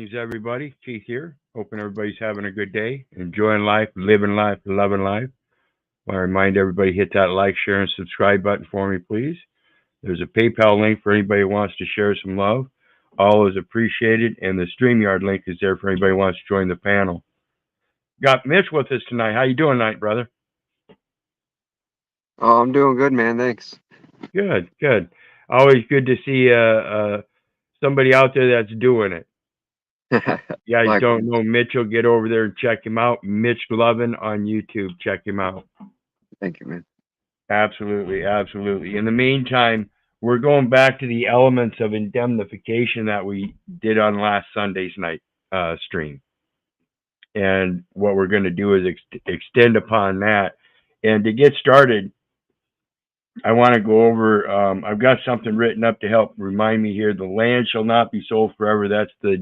Greetings, everybody. Keith here. Hoping everybody's having a good day, enjoying life, living life, loving life. Want to remind everybody hit that like, share, and subscribe button for me, please. There's a PayPal link for anybody who wants to share some love. All is appreciated, and the StreamYard link is there for anybody who wants to join the panel. Got Mitch with us tonight. How you doing tonight, brother? Oh, I'm doing good, man. Thanks. Good, good. Always good to see somebody out there that's doing it. You guys don't know Mitchell, get over there and check him out. Mitch Lovin on YouTube. Check him out. Thank you, man. Absolutely, absolutely. In the meantime, we're going back to the elements of indemnification that we did on last Sunday's night stream. And what we're going to do is extend upon that. And to get started, I want to go over, I've got something written up to help remind me here. The land shall not be sold forever. That's the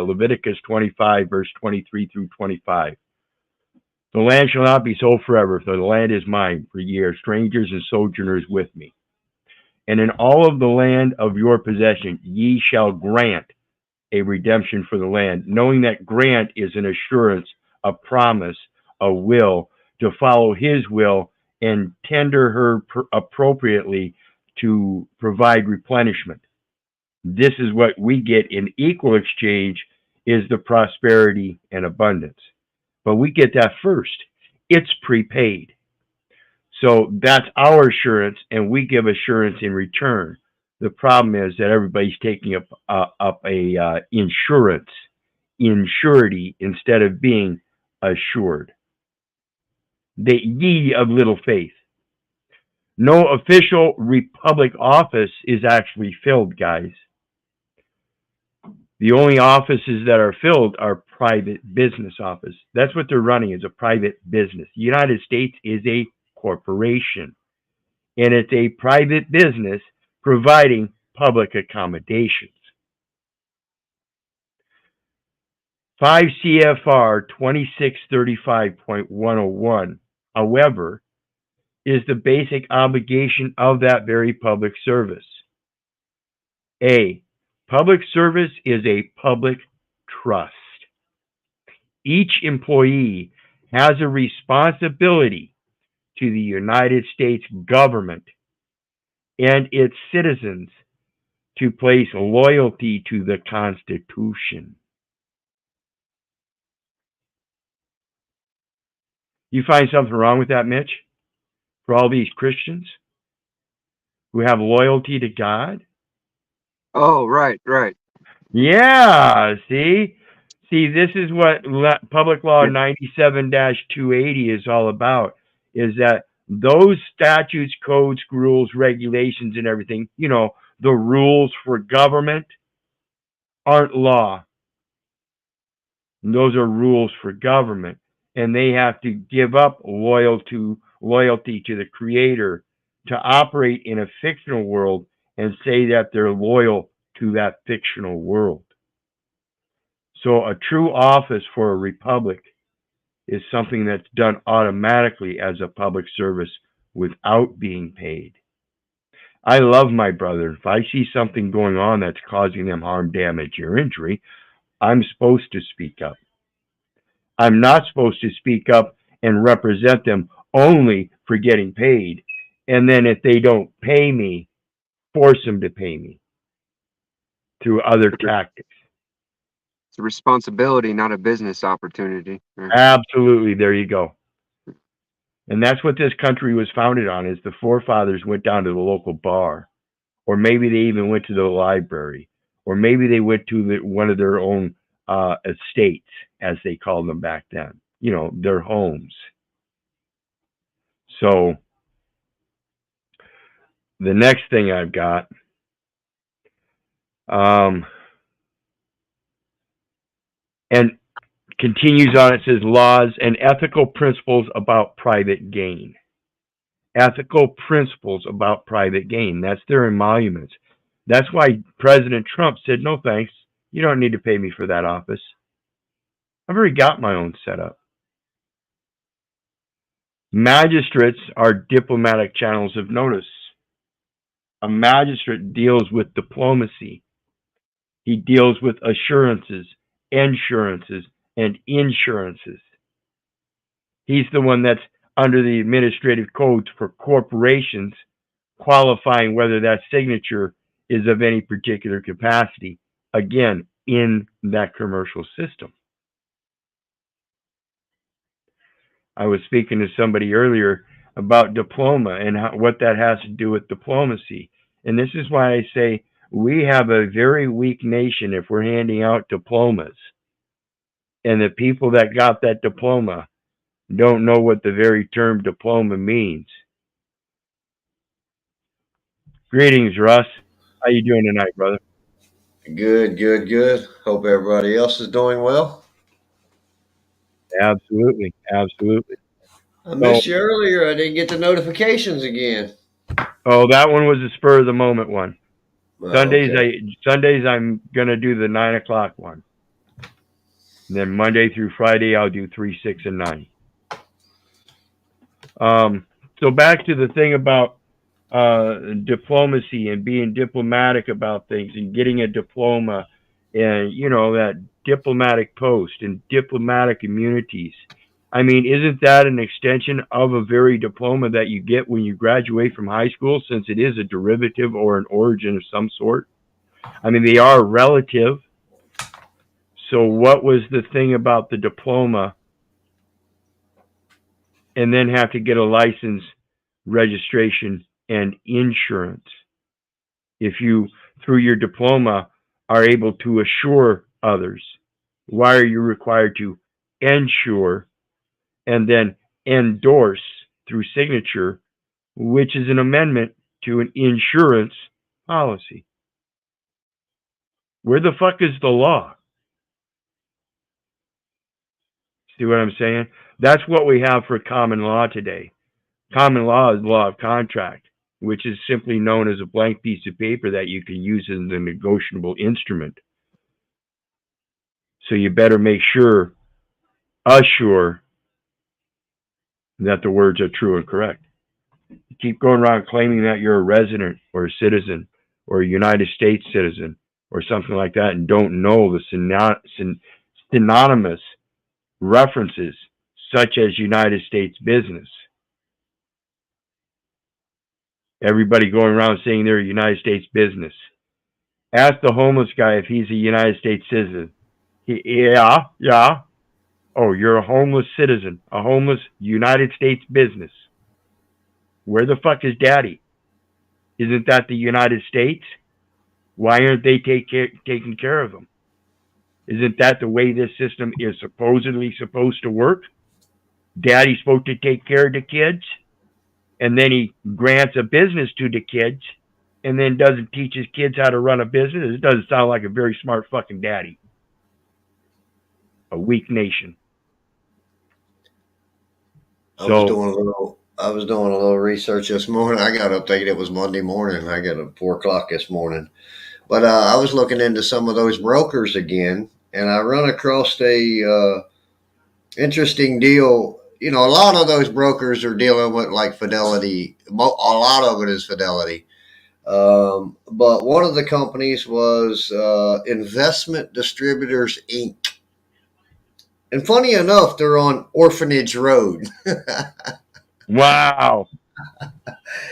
Leviticus 25, verse 23 through 25. The land shall not be sold forever, for the land is mine for years, strangers and sojourners with me. And in all of the land of your possession, ye shall grant a redemption for the land, knowing that grant is an assurance, a promise, a will, to follow his will and tender her appropriately to provide replenishment. This is what we get in equal exchange is the prosperity and abundance. But we get that first. It's prepaid. So that's our assurance, and we give assurance in return. The problem is that everybody's taking up a insurance, insurity, instead of being assured. The ye of little faith. No official republic office is actually filled, guys. The only offices that are filled are private business office. That's what they're running, is a private business. The United States is a corporation, and it's a private business providing public accommodations. 5 CFR 2635.101, however, is the basic obligation of that very public service. A, public service is a public trust. Each employee has a responsibility to the United States government and its citizens to place loyalty to the Constitution. You find something wrong with that, Mitch? For all these Christians who have loyalty to God? Oh, right. Yeah, see, this is what Public Law 97-280 is all about, is that those statutes, codes, rules, regulations, and everything, the rules for government aren't law. Those are rules for government, and they have to give up loyalty to the Creator to operate in a fictional world and say that they're loyal to that fictional world. So a true office for a republic is something that's done automatically as a public service without being paid. I love my brother. If I see something going on that's causing them harm, damage, or injury, I'm supposed to speak up. I'm not supposed to speak up and represent them only for getting paid. And then if they don't pay me, force them to pay me through other tactics. It's a responsibility, not a business opportunity. Absolutely. There you go. And that's what this country was founded on, is the forefathers went down to the local bar, or maybe they even went to the library, or maybe they went to one of their own estates, as they called them back then, their homes. So the next thing I've got, and continues on, it says laws and ethical principles about private gain. Ethical principles about private gain. That's their emoluments. That's why President Trump said, no thanks, you don't need to pay me for that office. I've already got my own setup. Magistrates are diplomatic channels of notice. A magistrate deals with diplomacy. He deals with assurances insurances, and insurances. He's the one that's under the administrative codes for corporations, qualifying whether that signature is of any particular capacity, again, in that commercial system. I was speaking to somebody earlier about diploma and what that has to do with diplomacy. And this is why I say we have a very weak nation if we're handing out diplomas. And the people that got that diploma don't know what the very term diploma means. Greetings, Russ. How you doing tonight, brother? Good, good, good. Hope everybody else is doing well. Absolutely, absolutely. I So, missed you earlier. I didn't get the notifications again. oh, that one was a spur of the moment one. Oh, okay. Sundays I'm gonna do the 9 o'clock one. And then Monday through Friday I'll do 3, 6, and 9. So back to the thing about diplomacy and being diplomatic about things and getting a diploma and that diplomatic post and diplomatic immunities. I mean, isn't that an extension of a very diploma that you get when you graduate from high school, since it is a derivative or an origin of some sort? I mean, they are relative. So what was the thing about the diploma and then have to get a license, registration, and insurance? If you, through your diploma, are able to assure others, why are you required to ensure and then endorse through signature, which is an amendment to an insurance policy? Where the fuck is the law? See what I'm saying? That's what we have for common law today. Common law is law of contract, which is simply known as a blank piece of paper that you can use as a negotiable instrument. So you better make sure, assure, that the words are true and correct. You keep going around claiming that you're a resident or a citizen or a United States citizen or something like that and don't know the synonymous references such as United States business. Everybody going around saying they're a United States business. Ask the homeless guy if he's a United States citizen. Yeah. Oh, you're a homeless citizen, a homeless United States business. Where the fuck is daddy? Isn't that the United States? Why aren't they taking care of them? Isn't that the way this system is supposedly supposed to work? Daddy's supposed to take care of the kids, and then he grants a business to the kids, and then doesn't teach his kids how to run a business. It doesn't sound like a very smart fucking daddy. A weak nation. I was doing a little research this morning. I got up thinking it was Monday morning. I got up 4 o'clock this morning, but I was looking into some of those brokers again, and I run across a interesting deal. You know, a lot of those brokers are dealing with like Fidelity. A lot of it is Fidelity. But one of the companies was Investment Distributors Inc. And funny enough, they're on Orphanage Road. Wow.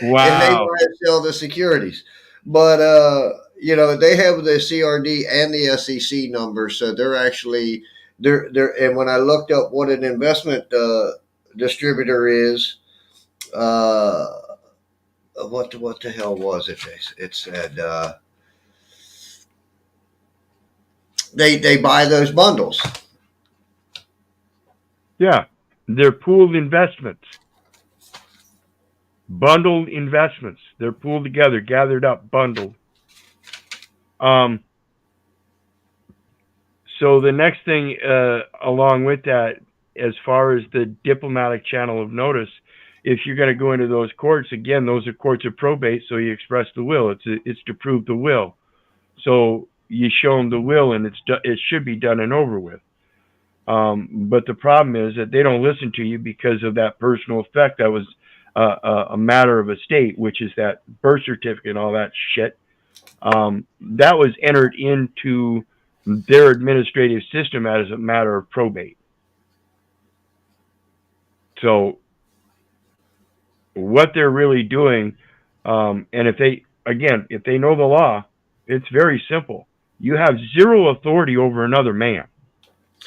And they want to sell the securities. But, they have the CRD and the SEC numbers. So they're actually, and when I looked up what an investment distributor is, what the hell was it? It said they buy those bundles. Yeah, they're pooled investments, bundled investments. They're pooled together, gathered up, bundled. So the next thing along with that, as far as the diplomatic channel of notice, if you're going to go into those courts, again, those are courts of probate, so you express the will. It's to prove the will. So you show them the will, and it should be done and over with. But the problem is that they don't listen to you because of that personal effect that was a matter of estate, which is that birth certificate and all that shit. That was entered into their administrative system as a matter of probate. So what they're really doing, and if they know the law, it's very simple. You have zero authority over another man.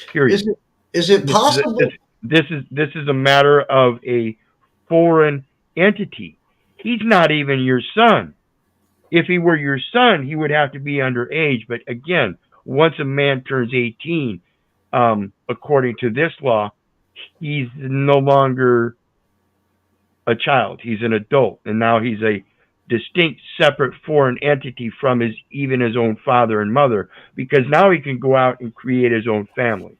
Period. Is it possible? This is a matter of a foreign entity. He's not even your son. If he were your son, he would have to be underage. But again, once a man turns 18, according to this law, he's no longer a child. He's an adult, and now he's a distinct, separate, foreign entity from his own father and mother, because now he can go out and create his own family.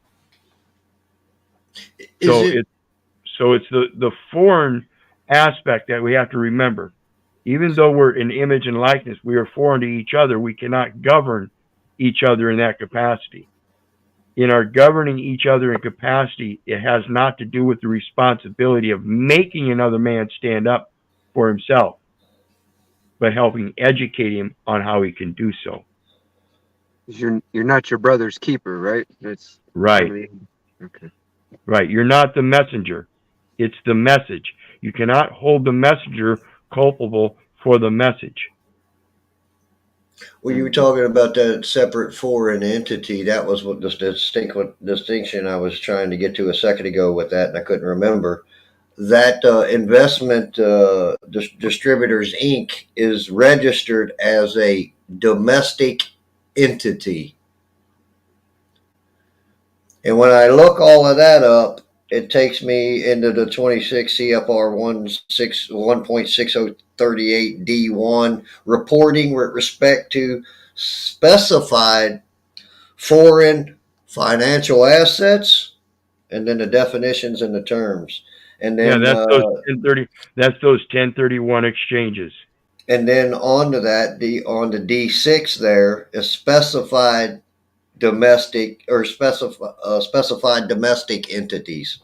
So it's the foreign aspect that we have to remember. Even though we're in image and likeness, we are foreign to each other. We cannot govern each other in that capacity. In our governing each other in capacity, it has not to do with the responsibility of making another man stand up for himself, but helping educate him on how he can do so. You're not your brother's keeper, right? That's right. Okay. Right. You're not the messenger. It's the message. You cannot hold the messenger culpable for the message. Well, you were talking about that separate foreign entity. That was what the distinction I was trying to get to a second ago with that, and I couldn't remember. That Investment Distributors Inc. is registered as a domestic entity. And when I look all of that up, it takes me into the 26 CFR 1.6038D1, reporting with respect to specified foreign financial assets, and then the definitions and the terms. And then that's those 1031 exchanges. And then onto that, on the D6 there is specified domestic or specified domestic entities.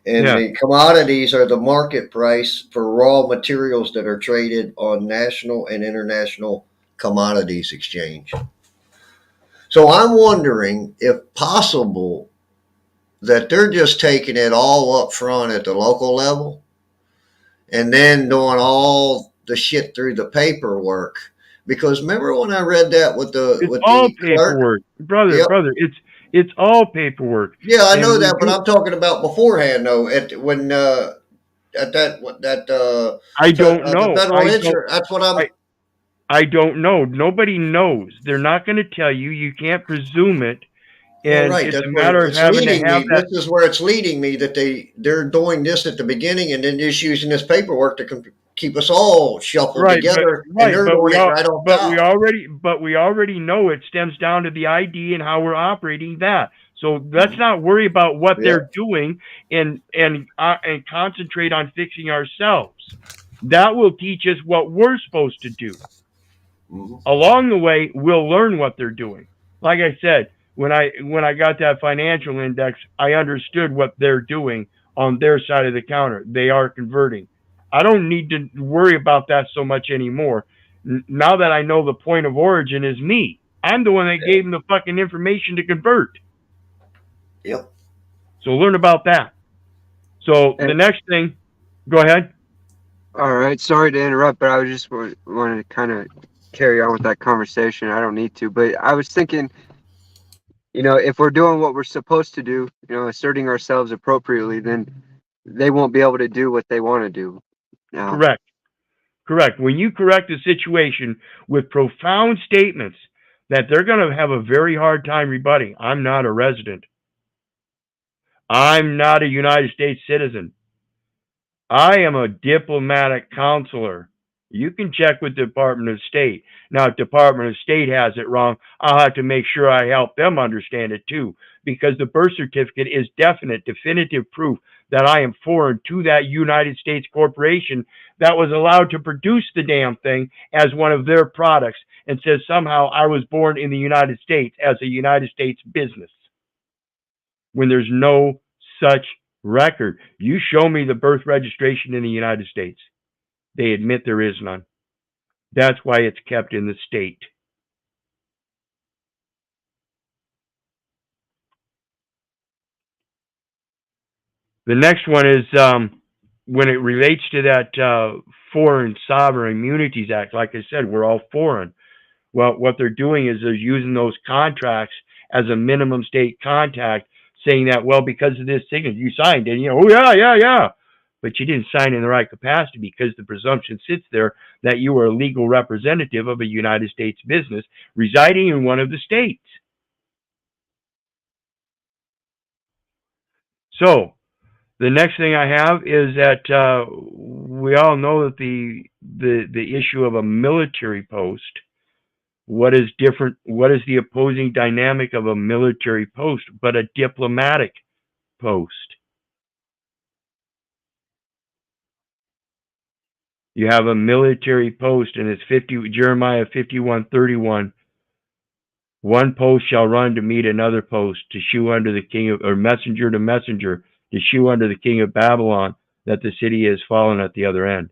And the commodities are the market price for raw materials that are traded on national and international commodities exchange. So I'm wondering if possible that they're just taking it all up front at the local level and then doing all the shit through the paperwork. Because remember when I read that with the paperwork, brother. It's all paperwork. Yeah, I know that, but I'm talking about beforehand though. I don't know. The federal insurance. That's what I don't know. Nobody knows. They're not going to tell you. You can't presume it. And right. it's a matter of having to have that. This is where it's leading me, that they're doing this at the beginning and then just using this paperwork to keep us all shuffled together. But we already know it stems down to the ID and how we're operating that. So let's not worry about what they're doing and concentrate on fixing ourselves. That will teach us what we're supposed to do. Along the way, we'll learn what they're doing. Like I said, when I got that financial index, I understood what they're doing on their side of the counter. They are converting. I don't need to worry about that so much anymore. Now that I know the point of origin is me. I'm the one that gave them the fucking information to convert. Yep. So learn about that. So the next thing, go ahead. All right. Sorry to interrupt, but I was just wanted to kind of carry on with that conversation. I don't need to, but I was thinking, if we're doing what we're supposed to do, asserting ourselves appropriately, then they won't be able to do what they want to do. Correct. When you correct a situation with profound statements that they're going to have a very hard time rebutting. I'm not a resident. I'm not a United States citizen. I am a diplomatic counselor. You can check with the Department of State. Now, if Department of State has it wrong, I'll have to make sure I help them understand it too, because the birth certificate is definitive proof that I am foreign to that United States corporation that was allowed to produce the damn thing as one of their products and says somehow I was born in the United States as a United States business, when there's no such record. You show me the birth registration in the United States. They admit there is none. That's why it's kept in the state. The next one is when it relates to that Foreign Sovereign Immunities Act. Like I said, we're all foreign. Well, what they're doing is they're using those contracts as a minimum state contact, saying that, well, because of this signature, you signed it. Oh, yeah. But you didn't sign in the right capacity, because the presumption sits there that you are a legal representative of a United States business residing in one of the states. So the next thing I have is that we all know that the issue of a military post. What is different? What is the opposing dynamic of a military post but a diplomatic post? You have a military post, and it's Jeremiah 51:31. One post shall run to meet another post, to shew unto the king of, or messenger to messenger, to shew unto the king of Babylon that the city is fallen at the other end.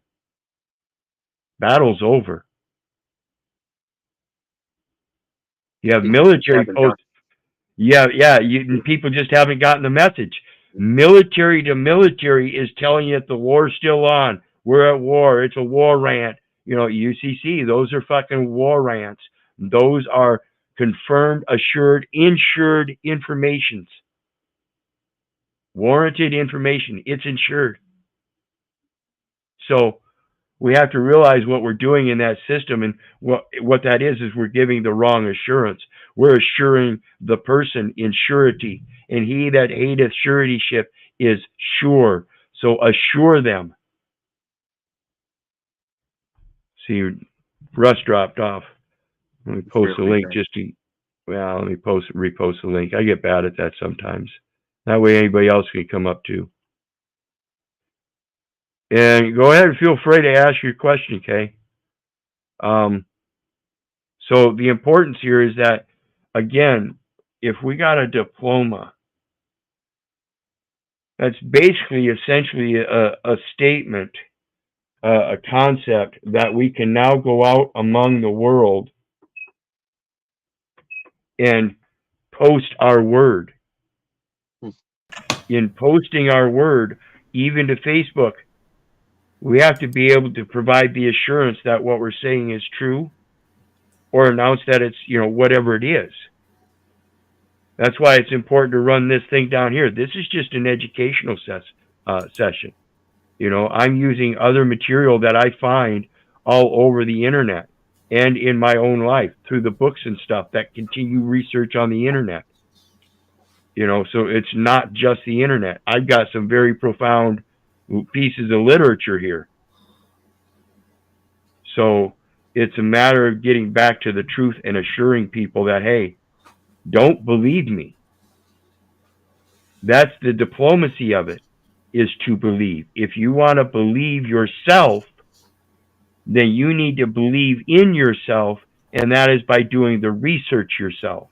Battle's over. You have military posts. Yeah. People just haven't gotten the message. Military to military is telling you that the war's still on. We're at war. It's a war rant. UCC, those are fucking war rants. Those are confirmed, assured, insured informations. Warranted information. It's insured. So we have to realize what we're doing in that system, and what that is we're giving the wrong assurance. We're assuring the person in surety, and he that hateth suretyship is sure. So assure them. See, Russ dropped off. Let me post the link let me repost the link. I get bad at that sometimes. That way anybody else can come up too. And go ahead and feel free to ask your question, Kay. So the importance here is that, again, if we got a diploma, that's basically essentially a statement, a concept that we can now go out among the world and post our word. In posting our word, even to Facebook, we have to be able to provide the assurance that what we're saying is true, or announce that it's, whatever it is. That's why it's important to run this thing down here. This is just an educational session. I'm using other material that I find all over the internet and in my own life through the books and stuff that continue research on the internet. So it's not just the internet. I've got some very profound pieces of literature here. So it's a matter of getting back to the truth and assuring people that, hey, don't believe me. That's the diplomacy of it, is to believe. If you want to believe yourself, then you need to believe in yourself, and that is by doing the research yourself.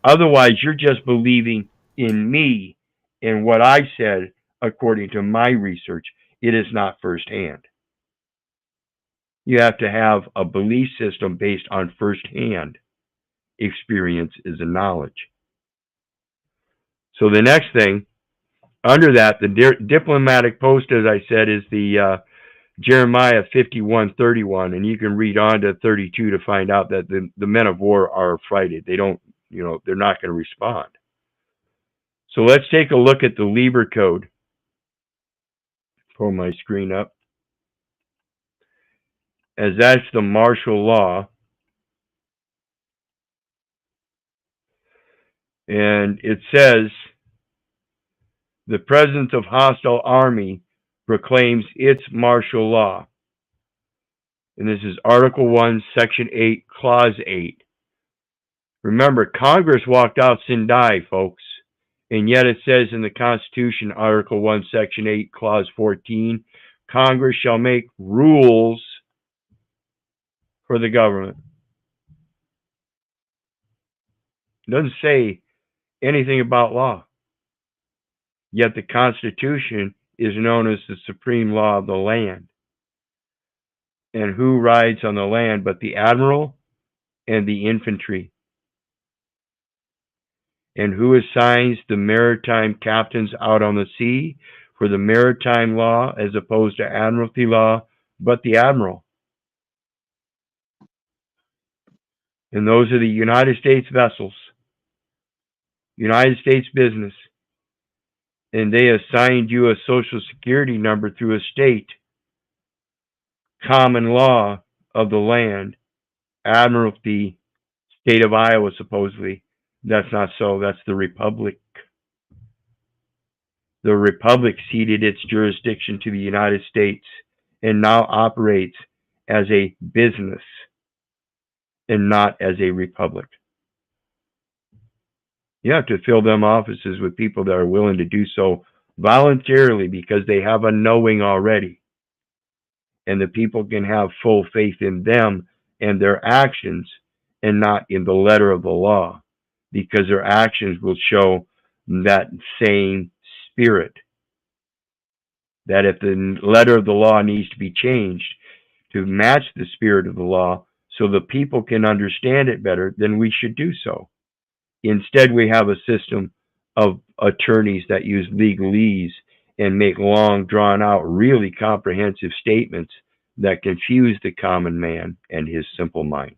Otherwise, you're just believing in me and what I said according to my research. It is not firsthand. You have to have a belief system based on firsthand experience is a knowledge. So the next thing, under that, the diplomatic post, as I said, is the Jeremiah 51:31, and you can read on to 32 to find out that the men of war are affrighted. They don't, they're not going to respond. So let's take a look at the Lieber Code. Pull my screen up. As that's the martial law. And it says, the presence of hostile army proclaims its martial law. And this is Article 1, Section 8, Clause 8. Remember, Congress walked out Sindai, folks. And yet it says in the Constitution, Article 1, Section 8, Clause 14, Congress shall make rules for the government. It doesn't say anything about law. Yet the Constitution is known as the supreme law of the land. And who rides on the land but the admiral and the infantry? And who assigns the maritime captains out on the sea? for the maritime law as opposed to admiralty law, but the admiral. And those are the United States vessels, United States business. And they assigned you a social security number through a state, common law of the land, admiralty, state of Iowa, supposedly. That's not so. That's the Republic. The Republic ceded its jurisdiction to the United States and now operates as a business and not as a republic. You have to fill them offices with people that are willing to do so voluntarily because they have a knowing already. And the people can have full faith in them and their actions and not in the letter of the law, because their actions will show that same spirit. That if the letter of the law needs to be changed to match the spirit of the law so the people can understand it better, then we should do so. Instead, we have a system of attorneys that use legalese and make long, drawn-out, really comprehensive statements that confuse the common man and his simple mind.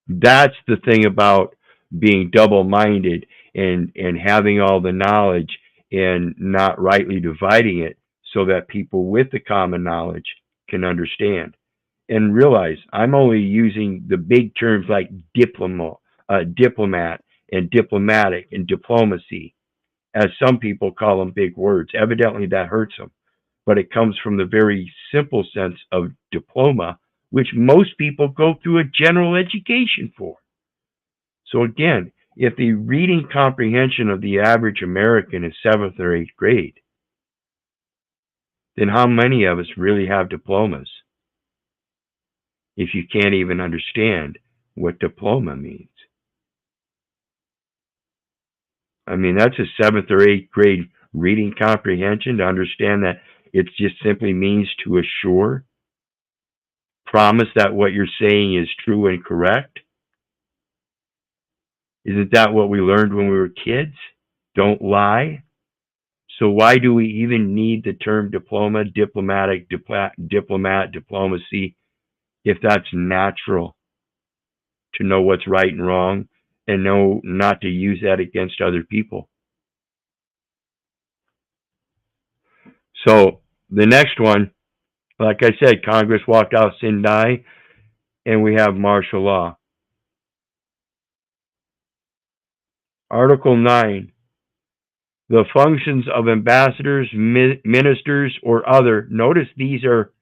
That's the thing about being double-minded and having all the knowledge and not rightly dividing it so that people with the common knowledge can understand. And realize I'm only using the big terms like diplomat and diplomatic and diplomacy, as some people call them big words. Evidently that hurts them, but it comes from the very simple sense of diploma, which most people go through a general education for. So again, if the reading comprehension of the average American is 7th or 8th grade, then how many of us really have diplomas? If you can't even understand what diploma means. I mean, that's a 7th or 8th grade reading comprehension to understand that it just simply means to assure, promise that what you're saying is true and correct. Isn't that what we learned when we were kids? Don't lie. So why do we even need the term diploma, diplomatic, diplomat, diplomacy, if that's natural to know what's right and wrong and know not to use that against other people? So the next one, like I said, Congress walked out C.O.W.A.R.D.S, and we have martial law. Article 9, the functions of ambassadors, ministers, or other, notice these are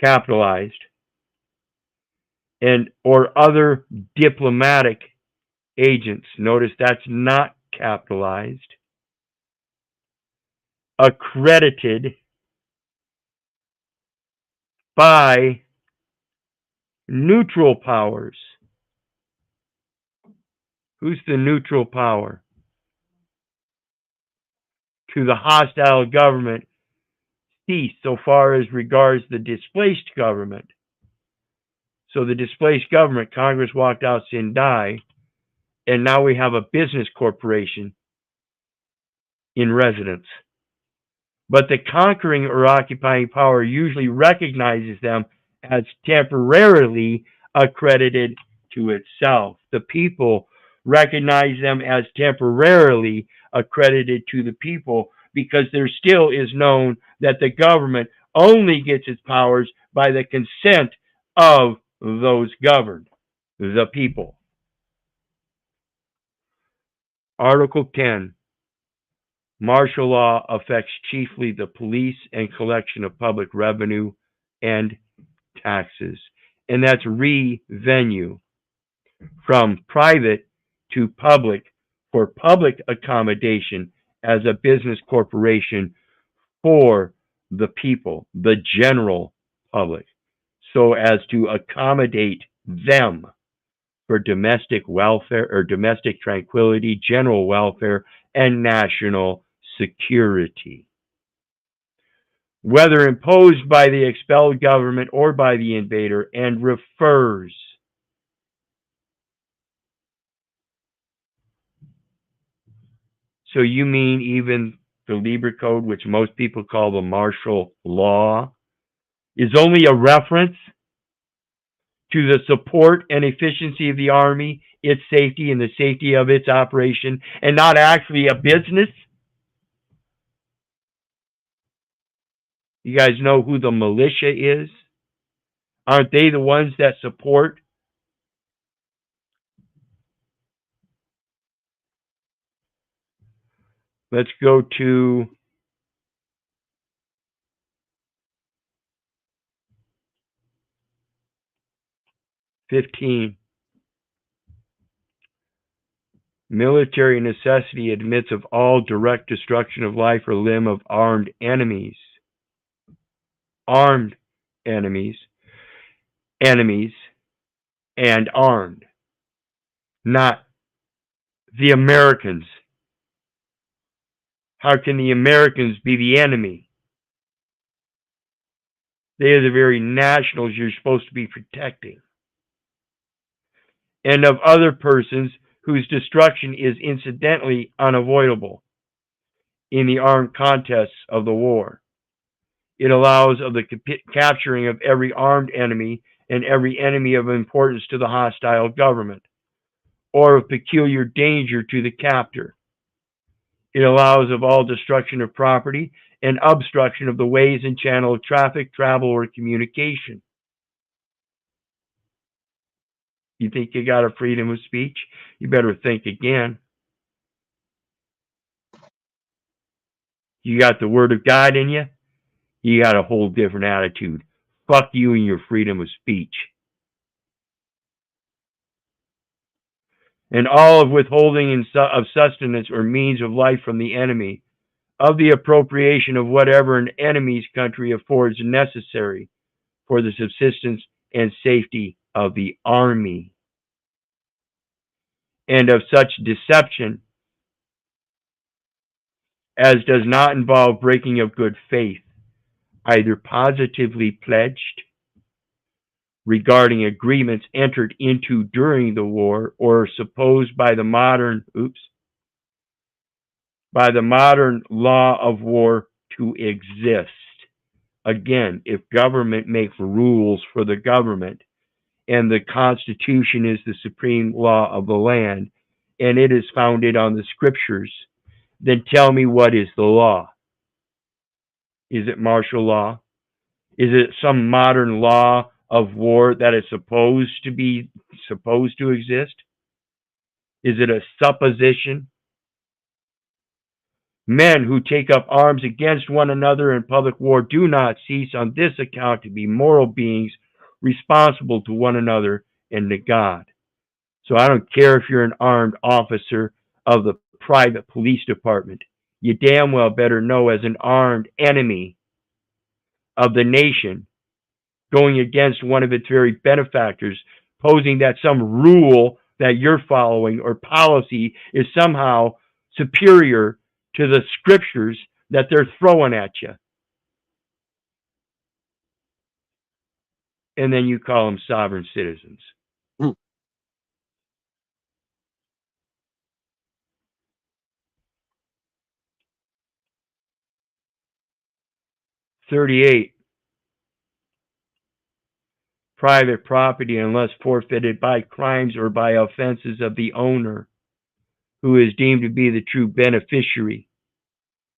capitalized, and or other diplomatic agents. Notice that's not capitalized. Accredited by neutral powers. Who's the neutral power? To the hostile government cease so far as regards the displaced government. So the displaced government, Congress walked out C.O.W.A.R.D.S, and now we have a business corporation in residence. But the conquering or occupying power usually recognizes them as temporarily accredited to itself. The people recognize them as temporarily accredited to the people because there still is known that the government only gets its powers by the consent of those governed, the people. Article 10. Martial law affects chiefly the police and collection of public revenue and taxes. And that's revenue from private to public for public accommodation as a business corporation for the people, the general public, so as to accommodate them for domestic welfare or domestic tranquility, general welfare, and national security. Whether imposed by the expelled government or by the invader, and refers So you mean even the Libra Code, which most people call the martial law, is only a reference to the support and efficiency of the Army, its safety, and the safety of its operation, and not actually a business? You guys know who the militia is? Aren't they the ones that support? Let's go to '15. Military necessity admits of all direct destruction of life or limb of armed enemies. Armed enemies. Enemies and armed. Not the Americans. How can the Americans be the enemy? They are the very nationals you're supposed to be protecting. And of other persons whose destruction is incidentally unavoidable in the armed contests of the war. It allows of the capturing of every armed enemy and every enemy of importance to the hostile government, or of peculiar danger to the captor. It allows of all destruction of property and obstruction of the ways and channel of traffic, travel, or communication. You think you got a freedom of speech? You better think again. You got the Word of God in you? You got a whole different attitude. Fuck you and your freedom of speech. And all of withholding of sustenance or means of life from the enemy, of the appropriation of whatever an enemy's country affords necessary for the subsistence and safety of the army, and of such deception as does not involve breaking of good faith, either positively pledged regarding agreements entered into during the war or supposed by the modern law of war to exist. Again, if government makes rules for the government and the Constitution is the supreme law of the land and it is founded on the scriptures, then tell me, what is the law? Is it martial law? Is it some modern law of war that is supposed to exist? Is it a supposition? Men who take up arms against one another in public war do not cease on this account to be moral beings responsible to one another and to God. So I don't care if you're an armed officer of the private police department. You damn well better know, as an armed enemy of the nation, going against one of its very benefactors, posing that some rule that you're following or policy is somehow superior to the scriptures that they're throwing at you. And then you call them sovereign citizens. 38. Private property, unless forfeited by crimes or by offenses of the owner, who is deemed to be the true beneficiary,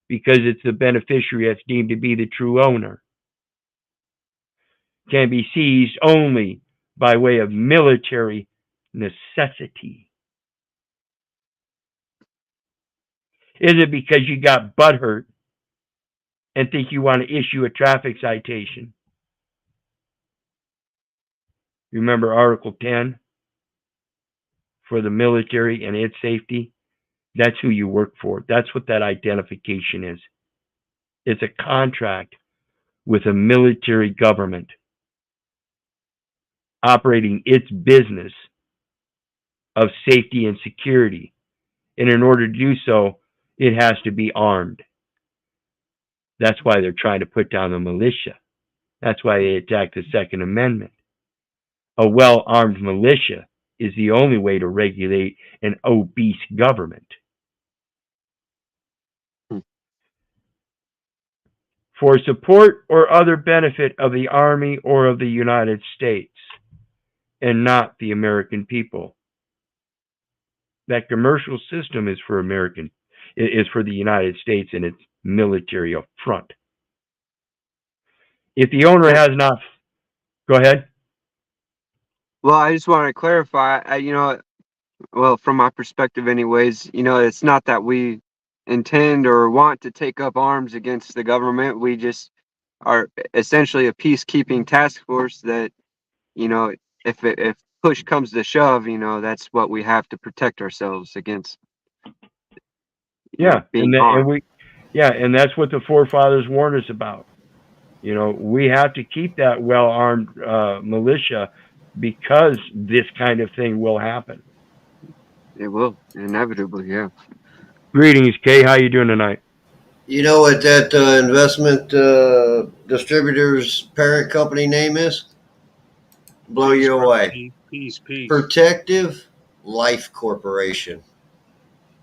because it's the beneficiary that's deemed to be the true owner, can be seized only by way of military necessity. Is it because you got butthurt and think you want to issue a traffic citation? Remember Article 10 for the military and its safety? That's who you work for. That's what that identification is. It's a contract with a military government operating its business of safety and security. And in order to do so, it has to be armed. That's why they're trying to put down the militia. That's why they attacked the Second Amendment. A well-armed militia is the only way to regulate an obese government. for support or other benefit of the Army or of the United States, and not the American people. That commercial system is for the United States and its military up front. If the owner has not, go ahead. Well, I just want to clarify, well, from my perspective anyways, it's not that we intend or want to take up arms against the government. We just are essentially a peacekeeping task force that, if push comes to shove, that's what we have to protect ourselves against. Yeah, being harmed. and that's what the forefathers warned us about. We have to keep that well-armed militia because this kind of thing will happen. It will, inevitably, yeah. Greetings, Kay. How you doing tonight? You know what that investment distributor's parent company name is? Blow you away. Peace. Protective Life Corporation.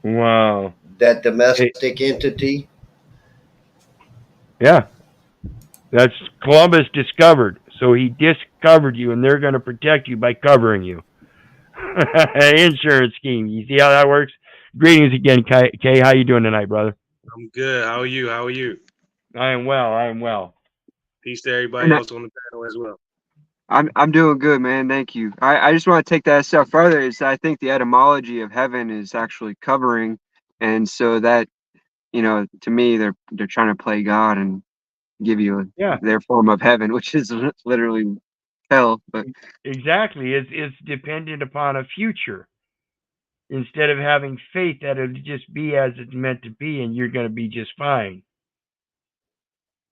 Wow. That domestic entity. Yeah. That's Columbus discovered. So he discovered you, and they're going to protect you by covering you. Insurance scheme. You see how that works? Greetings again, Kay. How you doing tonight, brother? I'm good. How are you? I am well. Peace to everybody else on the panel as well. I'm doing good, man. Thank you. I just want to take that a step further. Is I think the etymology of heaven is actually covering, and so that to me they're trying to play God and give you their form of heaven, which is literally hell. But exactly, it's dependent upon a future instead of having faith that it'll just be as it's meant to be, and you're going to be just fine.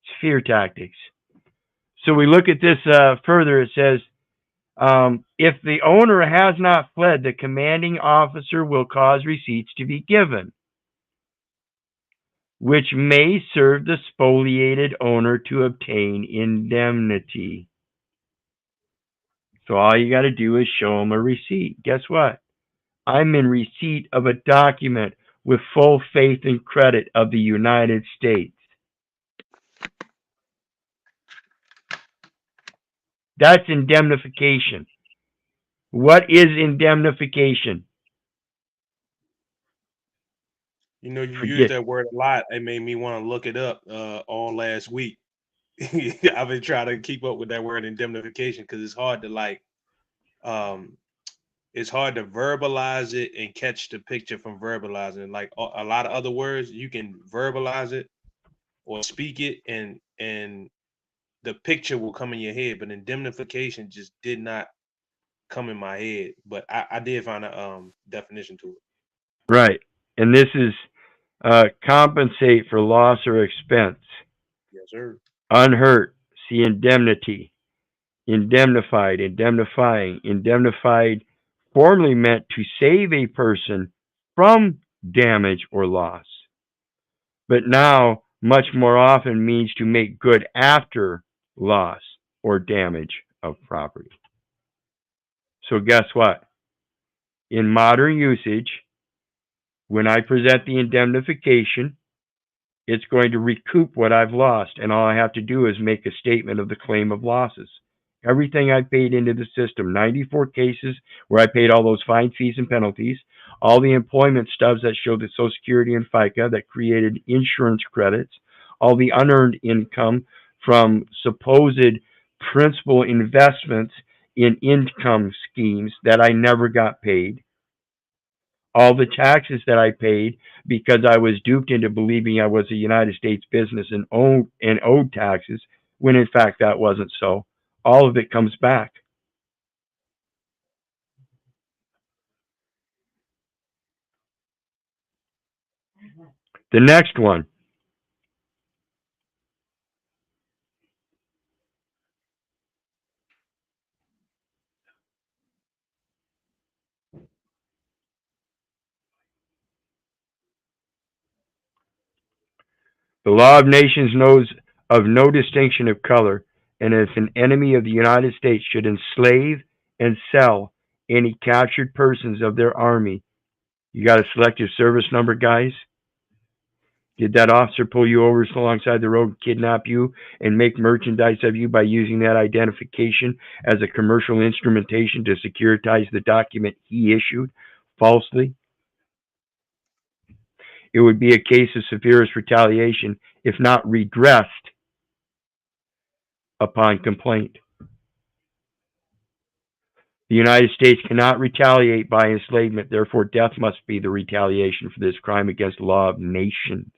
It's fear tactics. So we look at this further. It says, if the owner has not fled, the commanding officer will cause receipts to be given, which may serve the spoliated owner to obtain indemnity. So all you got to do is show them a receipt. Guess what? I'm in receipt of a document with full faith and credit of the United States. That's indemnification. What is indemnification? You used that word a lot. It made me want to look it up all last week. I've been trying to keep up with that word indemnification because it's hard to it's hard to verbalize it and catch the picture from verbalizing. Like a lot of other words, you can verbalize it or speak it and the picture will come in your head, but indemnification just did not come in my head. But I did find a definition to it. Right. And this is compensate for loss or expense. Yes, sir. Unhurt, see indemnity. Indemnified, indemnifying. Indemnified formerly meant to save a person from damage or loss, but now much more often means to make good after loss or damage of property. So guess what? In modern usage, when I present the indemnification, it's going to recoup what I've lost, and all I have to do is make a statement of the claim of losses. Everything I paid into the system, 94 cases where I paid all those fines, fees, and penalties, all the employment stubs that showed the Social Security and FICA that created insurance credits, all the unearned income from supposed principal investments in income schemes that I never got paid, all the taxes that I paid because I was duped into believing I was a United States business and owed taxes, when in fact that wasn't so. All of it comes back. The next one. The law of nations knows of no distinction of color, and if an enemy of the United States should enslave and sell any captured persons of their army, you got a selective service number, guys? Did that officer pull you over alongside the road, kidnap you, and make merchandise of you by using that identification as a commercial instrumentation to securitize the document he issued falsely? It would be a case of severest retaliation, if not redressed, upon complaint. The United States cannot retaliate by enslavement, therefore death must be the retaliation for this crime against the law of nations.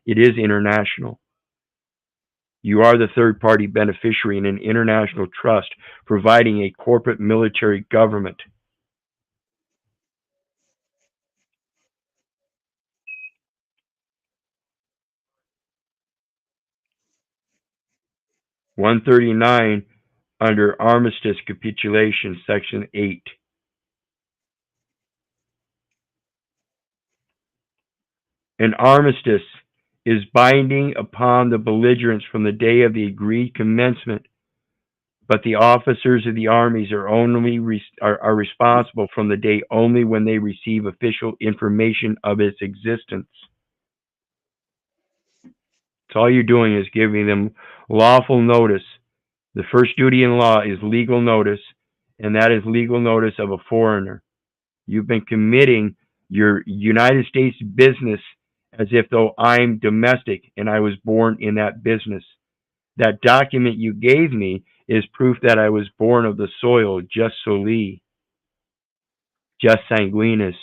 It is international. You are the third-party beneficiary in an international trust providing a corporate military government. (139) under Armistice Capitulation, Section 8. An armistice is binding upon the belligerents from the day of the agreed commencement, but the officers of the armies are responsible from the day only when they receive official information of its existence. So all you're doing is giving them lawful notice. The first duty in law is legal notice, and that is legal notice of a foreigner. You've been committing your United States business as if though I'm domestic and I was born in that business. That document you gave me is proof that I was born of the soil, just soli, just sanguinis,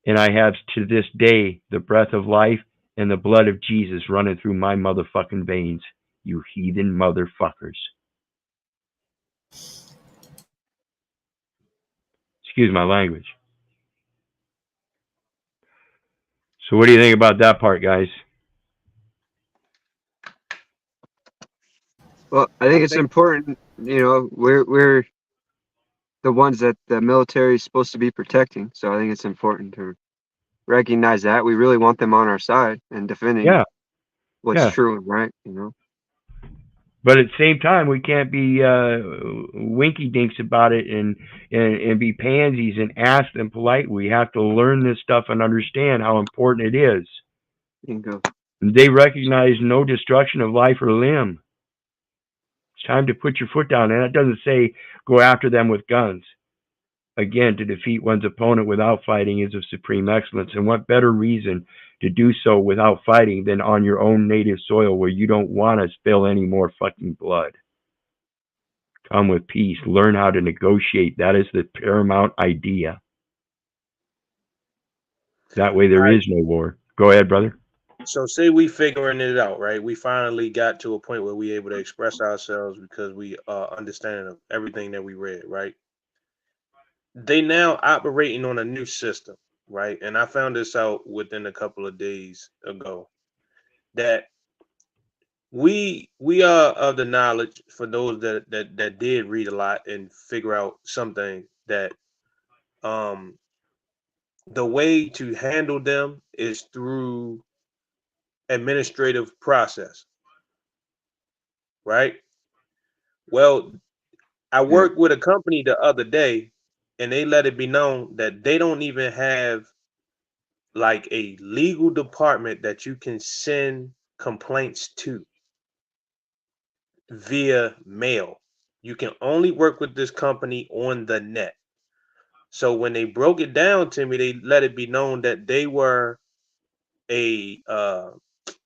and I have to this day the breath of life and the blood of Jesus running through my motherfucking veins, you heathen motherfuckers. Excuse my language. So what do you think about that part, guys? Well, I think it's important, you know, we're the ones that the military is supposed to be protecting. So I think it's important to recognize that. We really want them on our side and defending what's true and right, you know. But at the same time, we can't be winky dinks about it and be pansies and ask them politely. We have to learn this stuff and understand how important it is. Bingo. They recognize no destruction of life or limb. It's time to put your foot down. And it doesn't say go after them with guns. Again, to defeat one's opponent without fighting is of supreme excellence. And what better reason to do so without fighting than on your own native soil where you don't want to spill any more fucking blood? Come with peace. Learn how to negotiate. That is the paramount idea. That way there is no war. Go ahead, brother. So say we figuring it out, right? We finally got to a point where we able to express ourselves because we understanding of everything that we read, right? They now operating on a new system, right? And I found this out within a couple of days ago that we are of the knowledge, for those that did read a lot and figure out something, that the way to handle them is through administrative process, right? Well, I worked with a company the other day and they let it be known that they don't even have like a legal department that you can send complaints to via mail. You can only work with this company on the net. So when they broke it down to me, they let it be known that they were a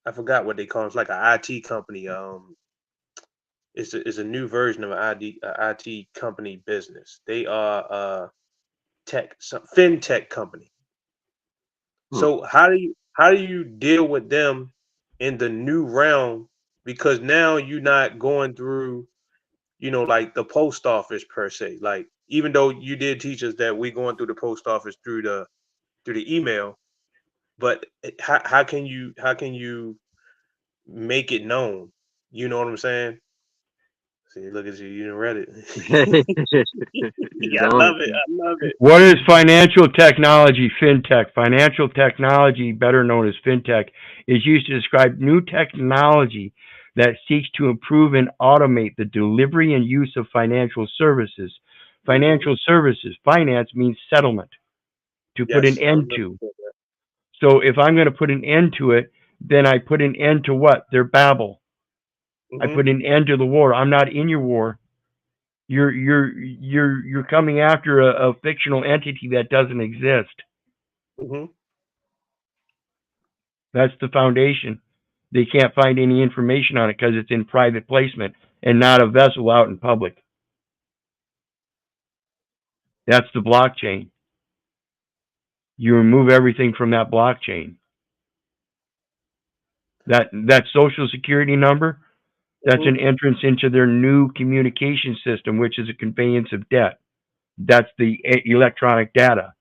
I forgot what they call it. It's like an IT company. It's a new version of an IT company business. They are fintech company. So how do you deal with them in the new realm? Because now you're not going through, you know, like the post office per se. Like, even though you did teach us that we're going through the post office through the email, but how can you make it known? You know what I'm saying? See, look at you, you done read it. Yeah, I love it. I love it. What is financial technology? Fintech. Financial technology, better known as fintech, is used to describe new technology that seeks to improve and automate the delivery and use of financial services. Financial services, finance means settlement, to put an end to. So if I'm going to put an end to it, then I put an end to what? Their babble. I put an end to the war. I'm not in your war. You're coming after a fictional entity that doesn't exist. That's the foundation. They can't find any information on it because it's in private placement and not a vessel out in public. That's the blockchain. You remove everything from that blockchain. That social security number, that's an entrance into their new communication system, which is a conveyance of debt. That's the electronic data.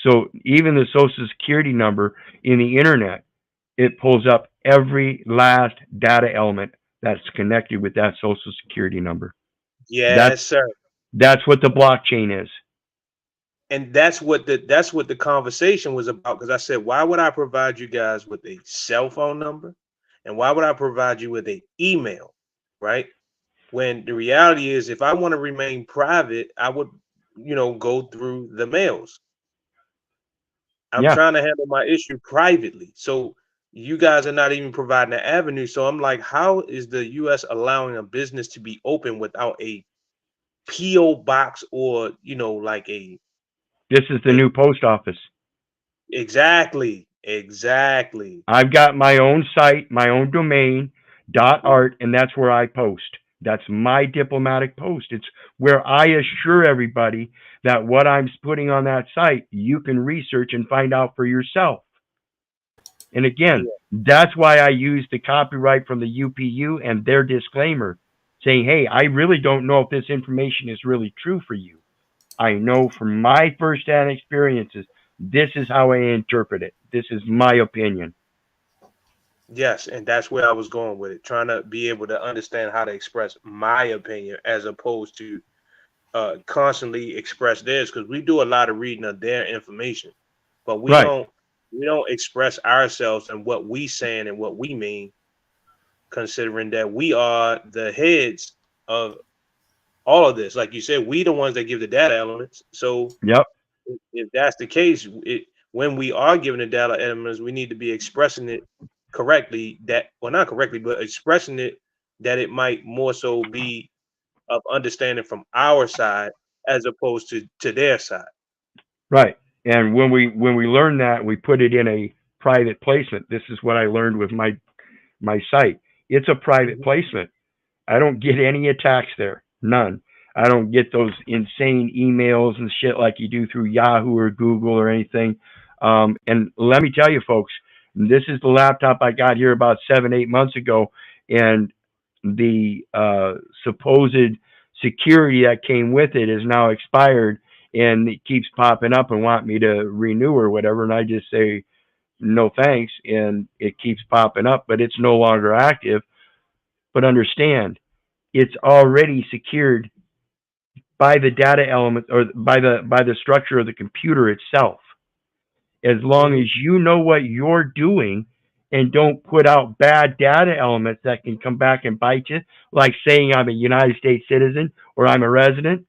So even the social security number in the internet, it pulls up every last data element that's connected with that social security number. Yes, sir. That's what the blockchain is. And that's what the conversation was about. Because I said, why would I provide you guys with a cell phone number, and why would I provide you with an email, right? When the reality is, if I want to remain private, I would, go through the mails. I'm trying to handle my issue privately. So you guys are not even providing an avenue. So I'm like, how is the U.S. allowing a business to be open without a P.O. box or, like a... This is the new post office. Exactly. I've got my own site, my own domain, .art, and that's where I post. That's my diplomatic post. It's where I assure everybody that what I'm putting on that site, you can research and find out for yourself. And again, that's why I use the copyright from the UPU and their disclaimer saying, hey, I really don't know if this information is really true for you. I know from my firsthand experiences, this is how I interpret it. This is my opinion. Yes, and that's where I was going with it, trying to be able to understand how to express my opinion as opposed to constantly express theirs, because we do a lot of reading of their information, but we don't express ourselves and what we saying and what we mean, considering that we are the heads of all of this. Like you said, we the ones that give the data elements. So if that's the case, when we are giving the data elements, we need to be expressing it correctly, not correctly, but expressing it that it might more so be of understanding from our side as opposed to their side. Right. And when we learn that, we put it in a private placement. This is what I learned with my site. It's a private placement. I don't get any attacks there. None. I don't get those insane emails and shit like you do through Yahoo or Google or anything. And let me tell you, folks, this is the laptop I got here about 7-8 months ago, and the supposed security that came with it is now expired, and it keeps popping up and want me to renew or whatever, and I just say no thanks, and it keeps popping up, but it's no longer active. But understand, it's already secured by the data element or by the structure of the computer itself. As long as you know what you're doing and don't put out bad data elements that can come back and bite you, like saying I'm a United States citizen or I'm a resident,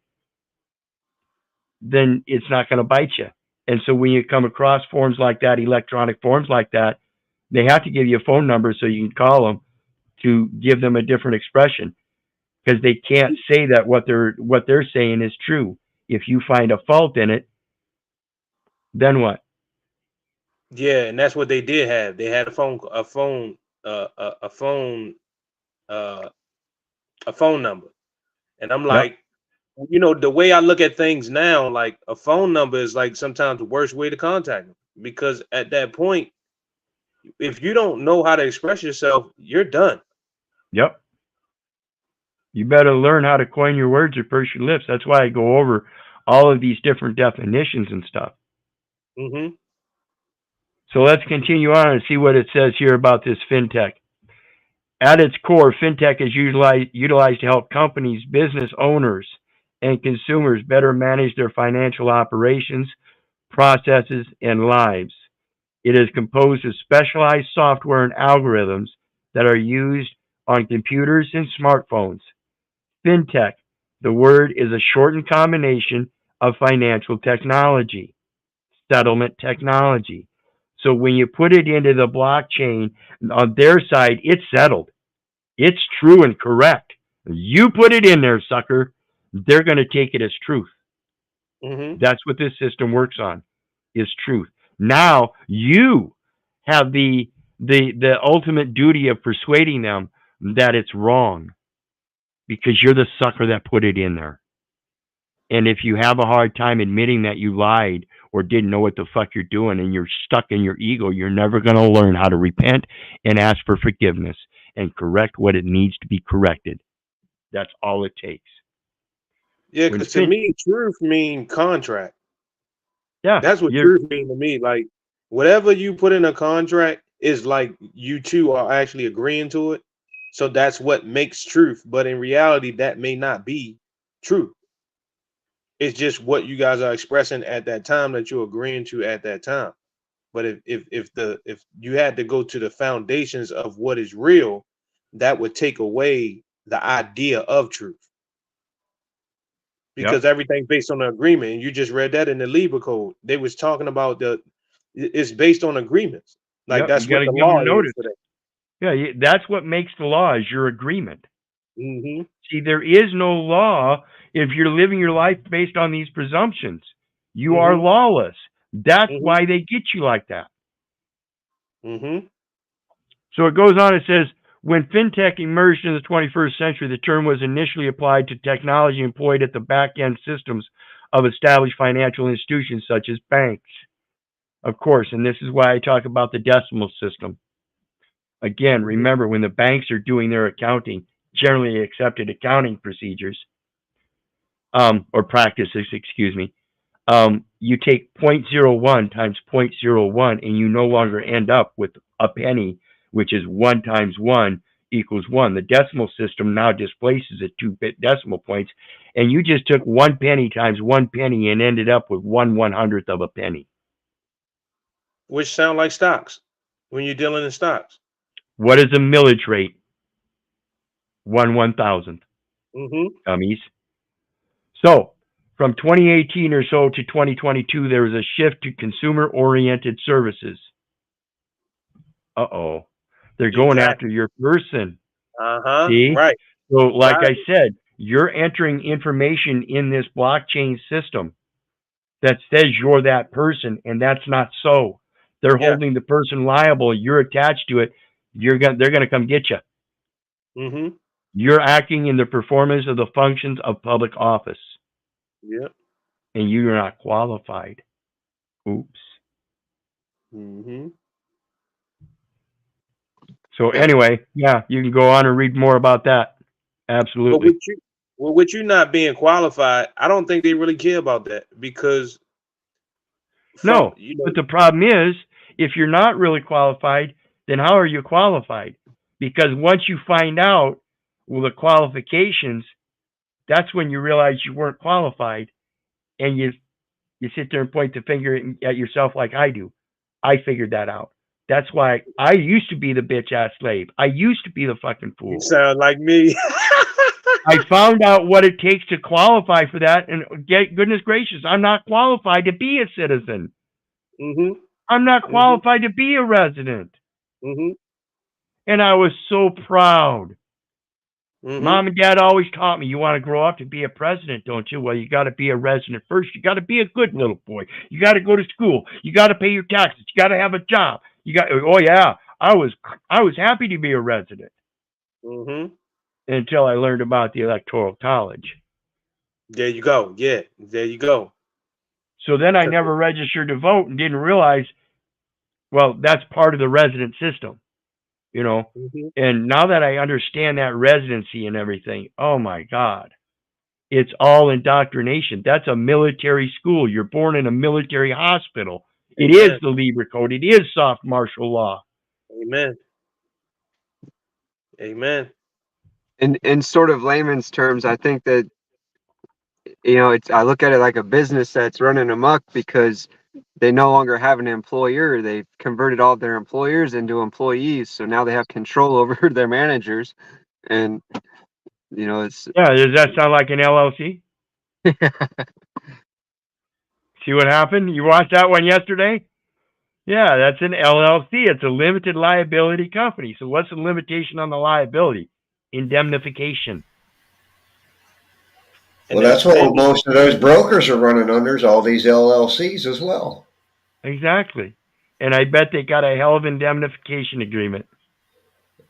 then it's not going to bite you. And so when you come across forms like that, electronic forms like that, they have to give you a phone number so you can call them to give them a different expression, because they can't say that what they're saying is true. If you find a fault in it, then what? Yeah, and that's what they did have. They had a phone number. And I'm like, the way I look at things now, like a phone number is like sometimes the worst way to contact them, because at that point, if you don't know how to express yourself, you're done. Yep. You better learn how to coin your words or purse your lips. That's why I go over all of these different definitions and stuff. So let's continue on and see what it says here about this fintech. At its core, fintech is utilized to help companies, business owners, and consumers better manage their financial operations, processes, and lives. It is composed of specialized software and algorithms that are used on computers and smartphones. Fintech, the word is a shortened combination of financial technology, settlement technology, So when you put it into the blockchain on their side, it's settled. It's true and correct. You put it in there, sucker. They're going to take it as truth. Mm-hmm. That's what this system works on, is truth. Now you have the ultimate duty of persuading them that it's wrong, because you're the sucker that put it in there. And if you have a hard time admitting that you lied or didn't know what the fuck you're doing and you're stuck in your ego, you're never going to learn how to repent and ask for forgiveness and correct what it needs to be corrected. That's all it takes. Yeah, When because to me, truth mean contract. Yeah, That's what truth mean to me. Like whatever you put in a contract is like you two are actually agreeing to it. So that's what makes truth. But in reality, that may not be true. It's just what you guys are expressing at that time that you're agreeing to at that time. But if you had to go to the foundations of what is real, that would take away the idea of truth. Because everything's based on an agreement. And you just read that in the Libra code. They was talking about it's based on agreements. Like that's what the law is today. Yeah, that's what makes the law, is your agreement. Mm-hmm. See, there is no law if you're living your life based on these presumptions. You are lawless. That's why they get you like that. Mm-hmm. So it goes on, it says, when fintech emerged in the 21st century, the term was initially applied to technology employed at the back-end systems of established financial institutions such as banks. Of course, and this is why I talk about the decimal system. Again, remember, when the banks are doing their accounting, generally accepted accounting procedures, or practices, excuse me, you take 0.01 times 0.01 and you no longer end up with a penny, which is 1 times 1 equals 1. The decimal system now displaces it 2 decimal points, and you just took 1 penny times 1 penny and ended up with 1/100th of a penny. Which sound like stocks when you're dealing in stocks. What is a millage rate? 1/1000th. Dummies. So, from 2018 or so to 2022, there was a shift to consumer-oriented services. Uh-oh. They're going after your person. See? Right. So, like I said, you're entering information in this blockchain system that says you're that person, and that's not so. They're holding the person liable. You're attached to it. They're gonna come get you. You're acting in the performance of the functions of public office. Yep. And you're not qualified. Oops. So anyway, yeah, you can go on and read more about that. Absolutely. But with you not being qualified, I don't think they really care about that, because but the problem is, if you're not really qualified, then how are you qualified? Because once you find out, well, the qualifications, that's when you realize you weren't qualified, and you sit there and point the finger at yourself like I do. I figured that out. That's why I used to be the bitch-ass slave. I used to be the fucking fool. You sound like me. I found out what it takes to qualify for that, and goodness gracious, I'm not qualified to be a citizen. I'm not qualified to be a resident. And I was so proud. Mom and Dad always taught me, you want to grow up to be a president, don't you? Well, you got to be a resident first. You got to be a good little boy. You got to go to school. You got to pay your taxes. You got to have a job. Oh yeah, I was happy to be a resident. Until I learned about the Electoral College. There you go. Yeah, there you go. So then I never registered to vote and didn't realize, well, that's part of the resident system, you know. And now that I understand that residency and everything, oh my God, it's all indoctrination. That's a military school. You're born in a military hospital. It is the Libra Code. It is soft martial law. Amen. Amen. In sort of layman's terms, I think that, you know, I look at it like a business that's running amok because they no longer have an employer. They've converted all of their employers into employees, so now they have control over their managers. And you know, it's does that sound like an LLC? See what happened? You watched that one yesterday? Yeah, that's an LLC. It's a limited liability company. So what's the limitation on the liability? Indemnification. Well, And that's it's what pending. most of those brokers are running under, is all these LLCs as well. Exactly. And I bet they got a hell of indemnification agreement.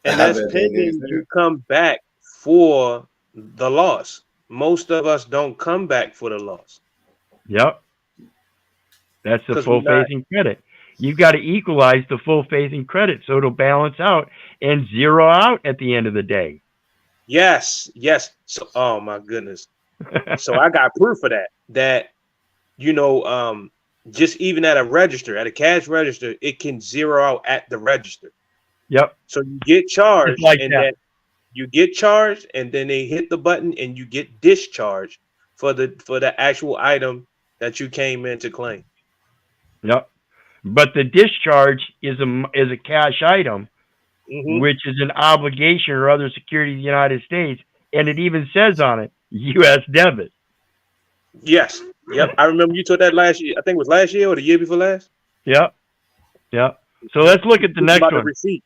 And I that's bet they do pending too. you come back for the loss. Most of us don't come back for the loss Yep. That's the because we're full not. faith and credit. You've got to equalize the full faith and credit so it'll balance out and zero out at the end of the day. Yes, yes. So, oh my goodness. So I got proof of that. That you know, just even at a register, at a cash register, it can zero out at the register. Yep. So you get Just charged, like and that. then you get charged, and then they hit the button, and you get discharged for the actual item that you came in to claim. Yep. But the discharge is a cash item, Mm-hmm. which is an obligation or other security of the United States, and it even says on it, U.S. debit. Yes. Yep. I remember you took that last year. I think it was last year or the year before last. Yep. Yep. So let's look at the Speaking next about the one. receipt.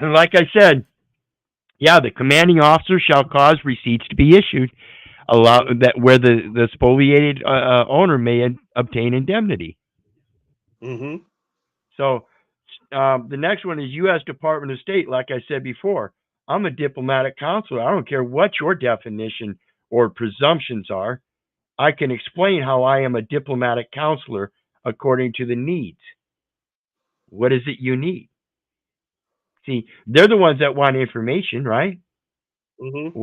Like I said, yeah, the commanding officer shall cause receipts to be issued, allow that where the spoliated owner may obtain indemnity. Mm-hmm. So the next one is U.S. Department of State. Like I said before, I'm a diplomatic counselor. I don't care what your definition or presumptions are. I can explain how I am a diplomatic counselor according to the needs. What is it you need? See, they're the ones that want information, right? Mm-hmm.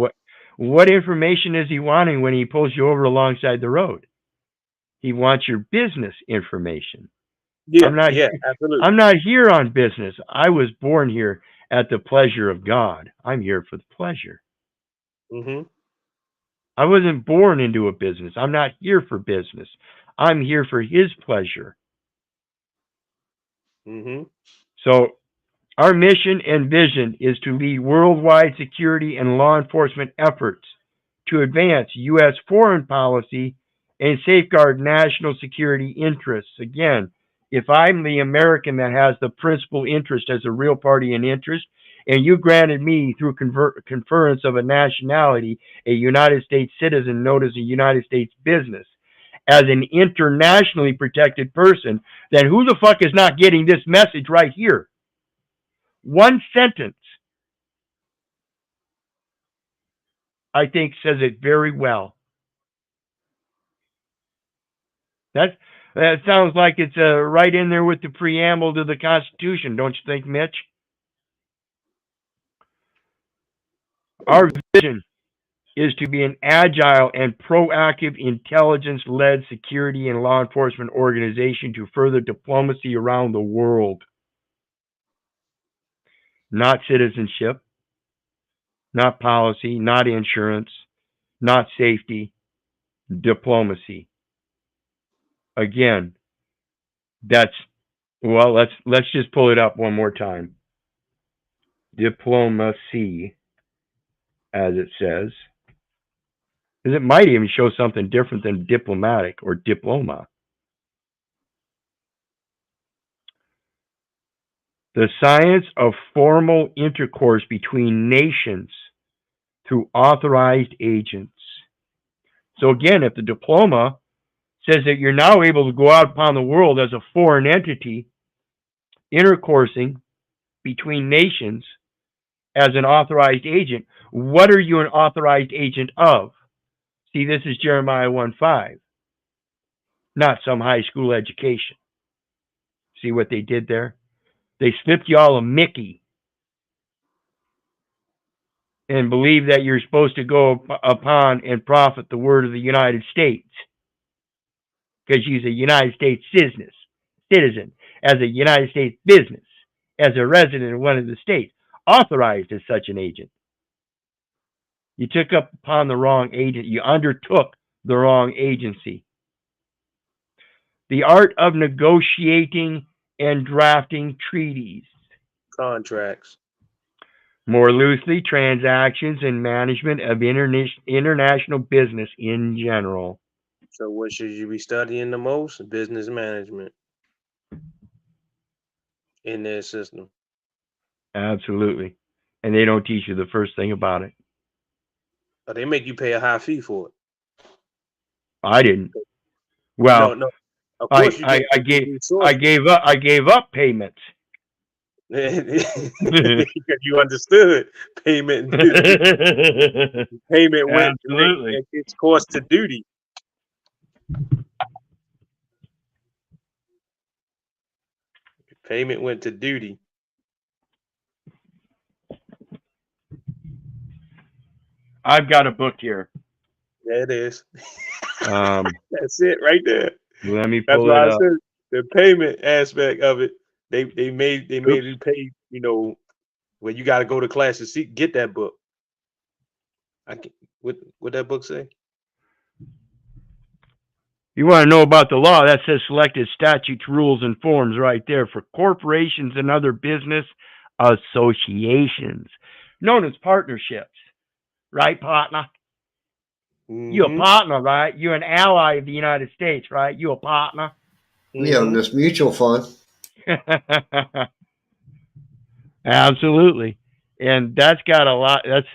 What information is he wanting when he pulls you over alongside the road? He wants your business information. Yeah. I'm not Yeah. Absolutely. I'm not here on business. I was born here at the pleasure of God. I'm here for the pleasure. Mm-hmm. I wasn't born into a business. I'm not here for business. I'm here for his pleasure. Mm-hmm. So our mission and vision is to lead worldwide security and law enforcement efforts to advance U.S. foreign policy and safeguard national security interests. Again, if I'm the American that has the principal interest as a real party in interest, and you granted me through conference of a nationality, a United States citizen known as a United States business, as an internationally protected person, then who the fuck is not getting this message right here? One sentence, I think, says it very well. That sounds like it's right in there with the preamble to the Constitution, don't you think, Mitch? Our vision is to be an agile and proactive intelligence-led security and law enforcement organization to further diplomacy around the world. Not citizenship, not policy, not insurance, not safety, diplomacy. Again, that's, well, let's just pull it up one more time. Diplomacy, as it says, because it might even show something different than diplomatic or diploma. The science of formal intercourse between nations through authorized agents. So again, if the diploma says that you're now able to go out upon the world as a foreign entity, intercoursing between nations as an authorized agent, what are you an authorized agent of? See, this is Jeremiah 1:5, not some high school education. See what they did there? They slipped y'all a Mickey and believe that you're supposed to go upon and profit the word of the United States because you're a United States citizen, as a United States business, as a resident of one of the states, authorized as such an agent. You took up upon the wrong agent. You undertook the wrong agency. The art of negotiating and drafting treaties. Contracts. More loosely, transactions and management of international business in general. So what should you be studying the most? Business management in their system. Absolutely. And they don't teach you the first thing about it. Or they make you pay a high fee for it. I didn't. Well, No. Of course you get I gave up payments. Because you understood payment. Payment went Absolutely. its course to duty. Payment went to duty. I've got a book here. There it is. Um, That's it right there. let me That's pull it why I up. said the payment aspect of it. They made you pay. You know, when you got to go to class to see get that book. What that book say? You want to know about the law? That says selected statutes, rules, and forms right there for corporations and other business associations, known as partnerships. Right, partner? You a partner, right? You're an ally of the United States, right? You a partner? Yeah, this mutual fund. Absolutely. And that's got a lot. That's,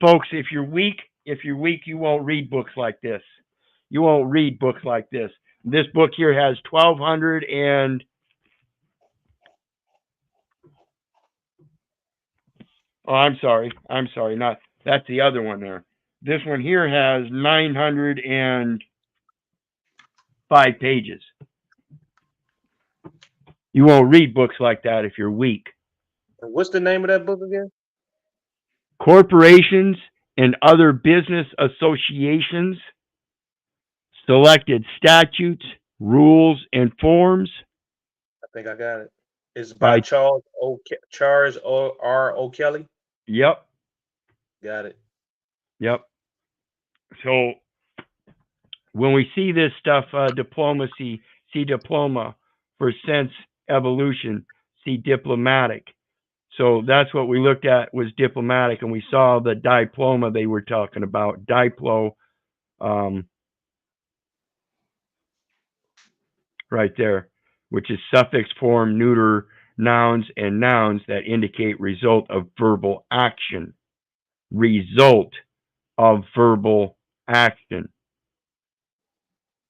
folks, if you're weak, you won't read books like this. You won't read books like this. This book here has 1,200 and oh, I'm sorry. Not that's the other one there. This one here has 905 pages. You won't read books like that if you're weak. What's the name of that book again? Corporations and other business associations, selected statutes, rules, and forms. I think I got it. It's by Charles R. O'Kelly. Yep. Got it. Yep. So when we see this stuff, diplomacy, see diploma. For sense evolution, see diplomatic. So that's what we looked at was diplomatic, and we saw the diploma they were talking about, diplo, right there, which is suffix form, neuter nouns, and nouns that indicate result of verbal action. Result of verbal action,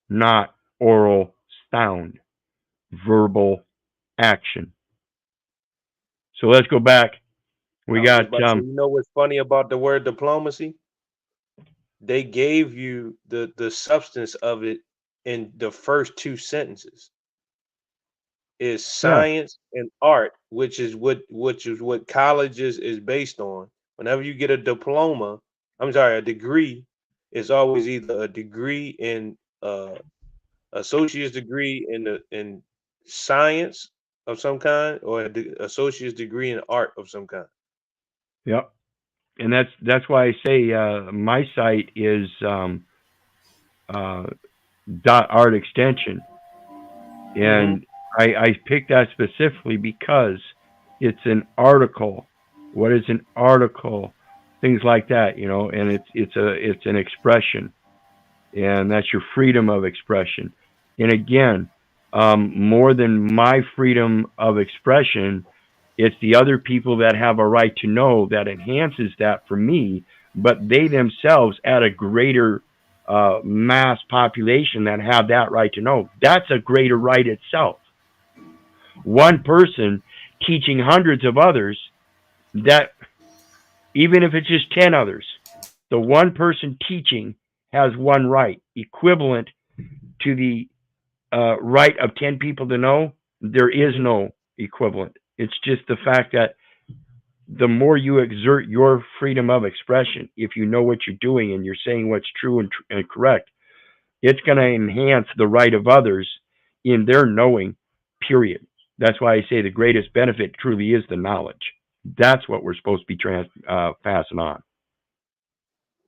not oral sound. Verbal action. So let's go back. We got you know what's funny about the word diplomacy? They gave you the substance of it in the first two sentences. Is science and art, which is what colleges is based on. Whenever you get a diploma, a degree, it's always either a degree in associate's degree in science of some kind or an associate's degree in art of some kind. Yep. And that's why I say my site is .art extension, and I picked that specifically because it's an article. What is an article? Things like that, and it's an expression, and that's your freedom of expression. And again, more than my freedom of expression, it's the other people that have a right to know that enhances that for me, but they themselves add a greater mass population that have that right to know. That's a greater right itself. One person teaching hundreds of others, that even if it's just 10 others, the one person teaching has one right, equivalent to the right of 10 people to know. There is no equivalent. It's just the fact that the more you exert your freedom of expression, if you know what you're doing and you're saying what's true and correct, it's going to enhance the right of others in their knowing, period. That's why I say the greatest benefit truly is the knowledge. That's what we're supposed to be passing on.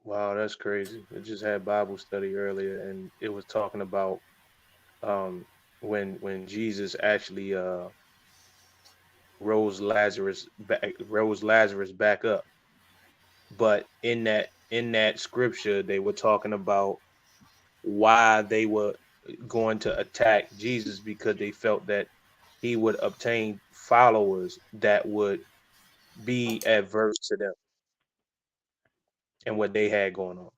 Wow, that's crazy. I just had Bible study earlier, and it was talking about when Jesus actually rose Lazarus back up. But in that scripture, they were talking about why they were going to attack Jesus, because they felt that he would obtain followers that would be adverse to them and what they had going on.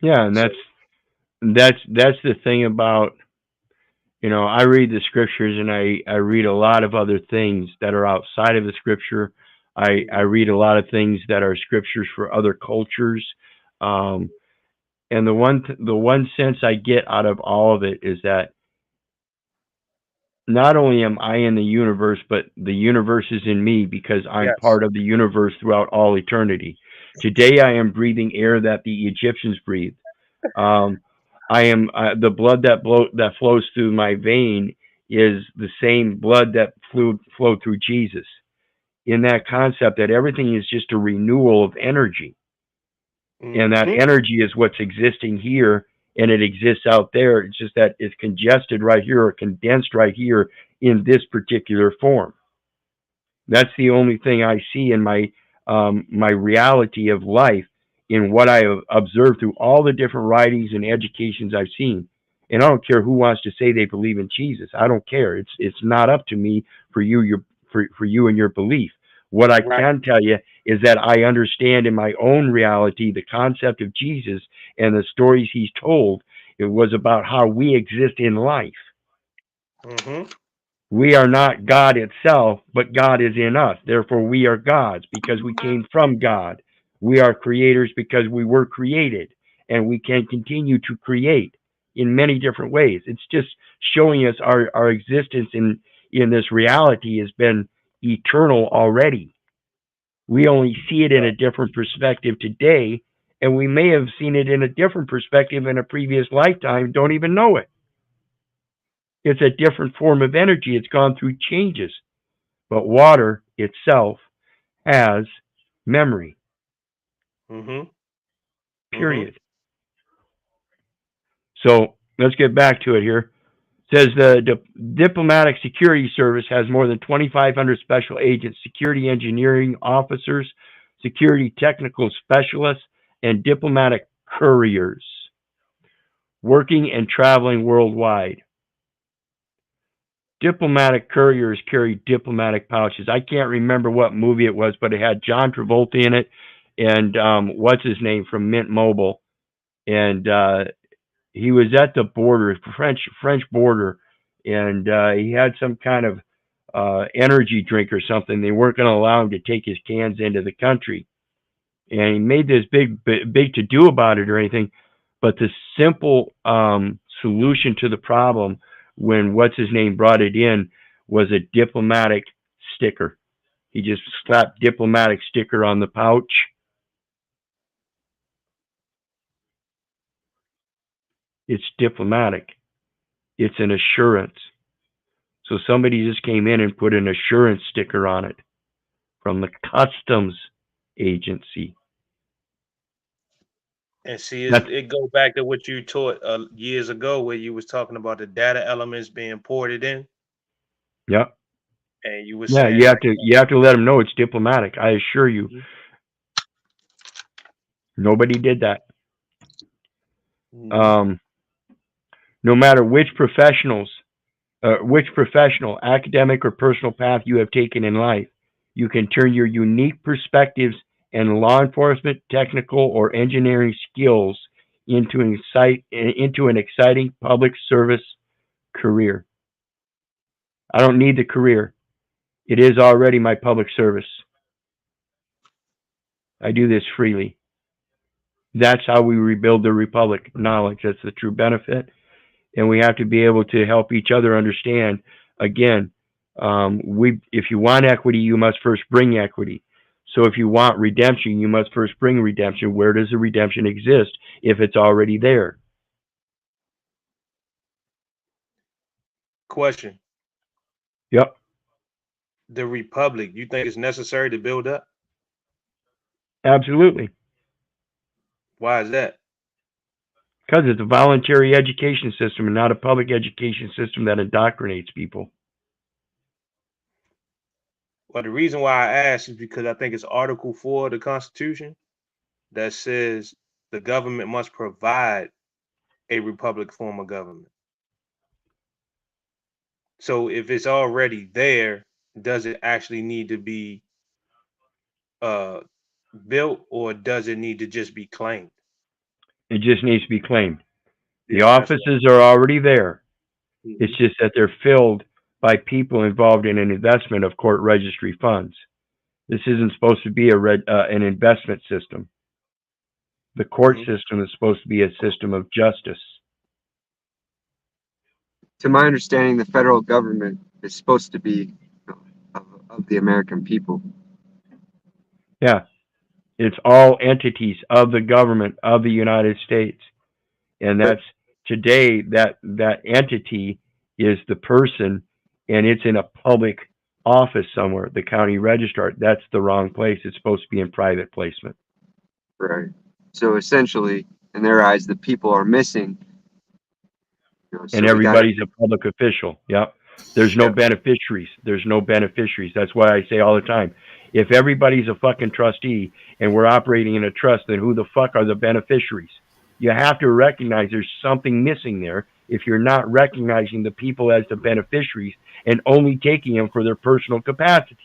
Yeah, and So that's the thing about, you know, I read the scriptures and I read a lot of other things that are outside of the scripture. I read a lot of things that are scriptures for other cultures. Um, and the one sense I get out of all of it is that not only am I in the universe, but the universe is in me because I'm yes, part of the universe throughout all eternity. Today I am breathing air that the Egyptians breathed. Um, I am the blood that flows through my vein is the same blood that flowed through Jesus. In that concept that everything is just a renewal of energy, and that mm-hmm. energy is what's existing here, and it exists out there. It's just that it's congested right here or condensed right here in this particular form. That's the only thing I see in my reality of life, in what I have observed through all the different writings and educations I've seen. And I don't care who wants to say they believe in Jesus. I don't care. It's not up to me for for you and your belief. What I Right. can tell you is that I understand in my own reality the concept of Jesus and the stories he's told. It was about how we exist in life. Mm-hmm. We are not God itself, but God is in us. Therefore, we are gods because we came from God. We are creators because we were created, and we can continue to create in many different ways. It's just showing us our existence in this reality has been eternal already. We only see it in a different perspective today, and we may have seen it in a different perspective in a previous lifetime, don't even know it. It's a different form of energy. It's gone through changes. But water itself has memory, Mm-hmm. Mm-hmm. period. So let's get back to it here. It says the Diplomatic Security Service has more than 2,500 special agents, security engineering officers, security technical specialists, and diplomatic couriers working and traveling worldwide. Diplomatic couriers carry diplomatic pouches. I can't remember what movie it was, but it had John Travolta in it, and what's his name from Mint Mobile, and he was at the border, French border, and he had some kind of energy drink or something. They weren't going to allow him to take his cans into the country, and he made this big to do about it or anything. But the simple solution to the problem, when what's his name brought it in, was a diplomatic sticker. He just slapped diplomatic sticker on the pouch. It's diplomatic. It's an assurance. So somebody just came in and put an assurance sticker on it from the customs agency. And see, That's it go back to what you taught years ago, where you was talking about the data elements being ported in, yeah. and you were Yeah, saying like, you have to let them know it's diplomatic. I assure you, nobody did that. mm-hmm. Um, no matter which professional, academic, or personal path you have taken in life, you can turn your unique perspectives and law enforcement, technical, or engineering skills into an exciting public service career. I don't need the career. It is already my public service. I do this freely. That's how we rebuild the republic. Knowledge. That's the true benefit. And we have to be able to help each other understand. Again, if you want equity, you must first bring equity. So if you want redemption, you must first bring redemption. Where does the redemption exist if it's already there? Question: Yep, the republic, you think it's necessary to build up? absolutely. Why is that? Because it's a voluntary education system and not a public education system that indoctrinates people. Well, the reason why I ask is because I think it's Article 4 of the Constitution that says the government must provide a republic form of government. So if it's already there, does it actually need to be built, or does it need to just be claimed? It just needs to be claimed. The Yeah, that's what. offices are already there. It's Mhm. just that they're filled by people involved in an investment of court registry funds. This isn't supposed to be an investment system. The court Mhm. system is supposed to be a system of justice. To my understanding, the federal government is supposed to be of the American people. Yeah, it's all entities of the government of the United States, and But that's today that entity is the person, and it's in a public office somewhere. The county registrar. That's the wrong place. It's supposed to be in private placement. right. So essentially, in their eyes, the people are missing. And So we got to. everybody's a public official. Yep. There's no Yeah. beneficiaries. There's no beneficiaries. That's why I say all the time, if everybody's a fucking trustee and we're operating in a trust, then who the fuck are the beneficiaries? You have to recognize there's something missing there if you're not recognizing the people as the beneficiaries and only taking them for their personal capacities.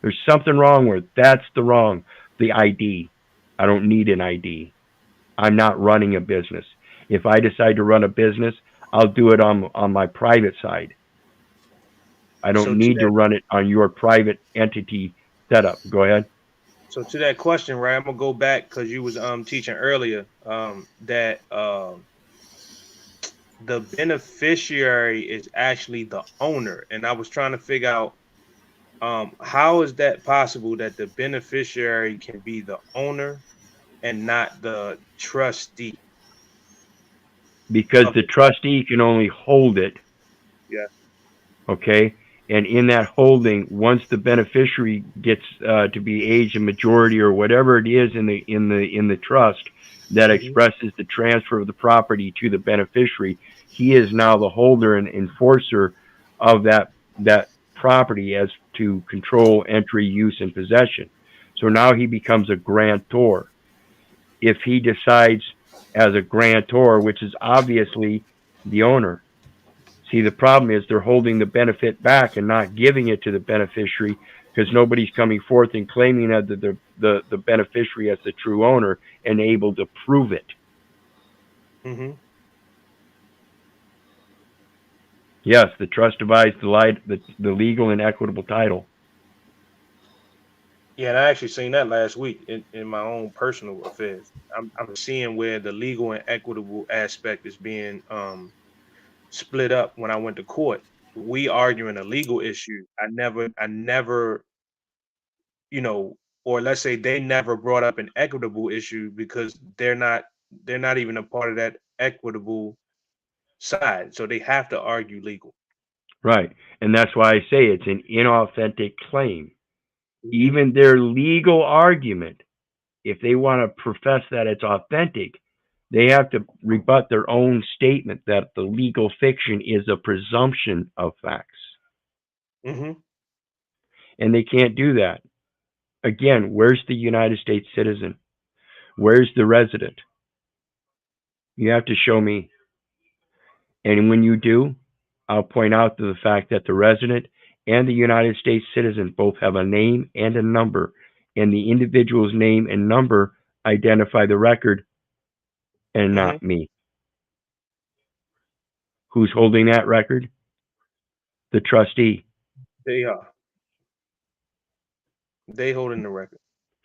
There's something wrong with it. That's the ID. I don't need an ID. I'm not running a business. If I decide to run a business, I'll do it on my private side. I So don't to need to that, run it on your private entity setup. Go ahead. so to that question, right? I'm gonna go back because you was teaching earlier that the beneficiary is actually the owner, and I was trying to figure out how is that possible that the beneficiary can be the owner and not the trustee Because of the the trust. trustee can only hold it, Yeah. okay? And in that holding, once the beneficiary gets to be age and majority or whatever it is in the trust that Hmm. expresses the transfer of the property to the beneficiary, he is now the holder and enforcer of that property as to control, entry, use, and possession. So now he becomes a grantor. If he decides as a grantor, which is obviously the owner. See, the problem is they're holding the benefit back and not giving it to the beneficiary because nobody's coming forth and claiming that the beneficiary as the true owner and able to prove it. Hmm. Yes, the trust divides the legal and equitable title. Yeah, and I actually seen that last week in my own personal affairs. I'm seeing where the legal and equitable aspect is being split up when I went to court. We arguing a legal issue. I never, you know, or let's say they never brought up an equitable issue because they're not even a part of that equitable side. So they have to argue legal. Right. And that's why I say it's an inauthentic claim. Hmm. Even their legal argument, if they want to profess that it's authentic, they have to rebut their own statement that the legal fiction is a presumption of facts. Hmm. And they can't do that. Again, where's the United States citizen? Where's the resident? You have to show me. And when you do, I'll point out to the fact that the resident and the United States citizen both have a name and a number, and the individual's name and number identify the record and Hmm. not me. Who's holding that record? The trustee. They are. They holding the record.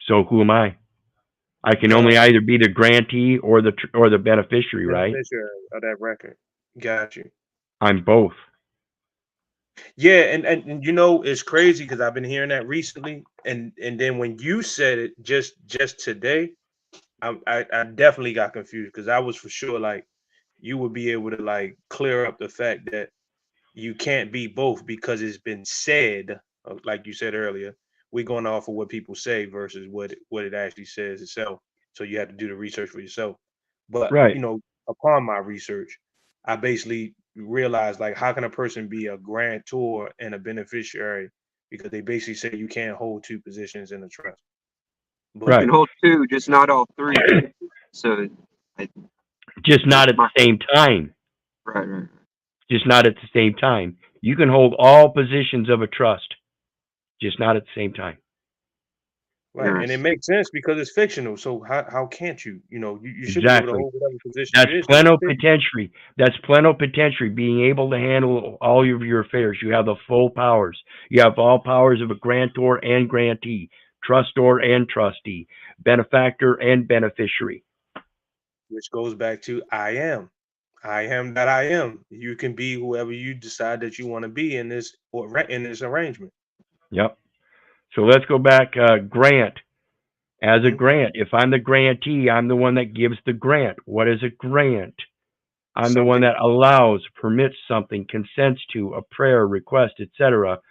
So who am I? I can only Um, either be the grantee or the beneficiary, right? beneficiary of that record. Got you. I'm both. Yeah, and you know it's crazy because I've been hearing that recently, and then when you said it just today, I definitely got confused because I was for sure like you would be able to like clear up the fact that you can't be both because it's been said, like you said earlier, we're going off of what people say versus what it actually says itself. So you have to do the research for yourself. But Right. upon my research, I basically realized like how can a person be a grantor and a beneficiary because they basically say you can't hold two positions in a trust. You But can Right. hold two, just not all three. So I, just not at the same time. Right. Just not at the same time. You can hold all positions of a trust, just not at the same time. Right, and it Interesting. makes sense because it's fictional. So how can't you? You know, you should be able to Exactly. hold whatever position That's you is. 'cause it's fictional. plenipotentiary. That's plenipotentiary, being able to handle all of your affairs. You have the full powers. You have all powers of a grantor and grantee, trustor and trustee, benefactor and beneficiary. Which goes back to I am that I am. You can be whoever you decide that you want to be in this arrangement. Yep. So let's go back. Grant. As a Mhm. grant, if I'm the grantee, I'm the one that gives the grant. What is a grant? I'm the one Something that allows, permits something, consents to, a prayer, request, etc.,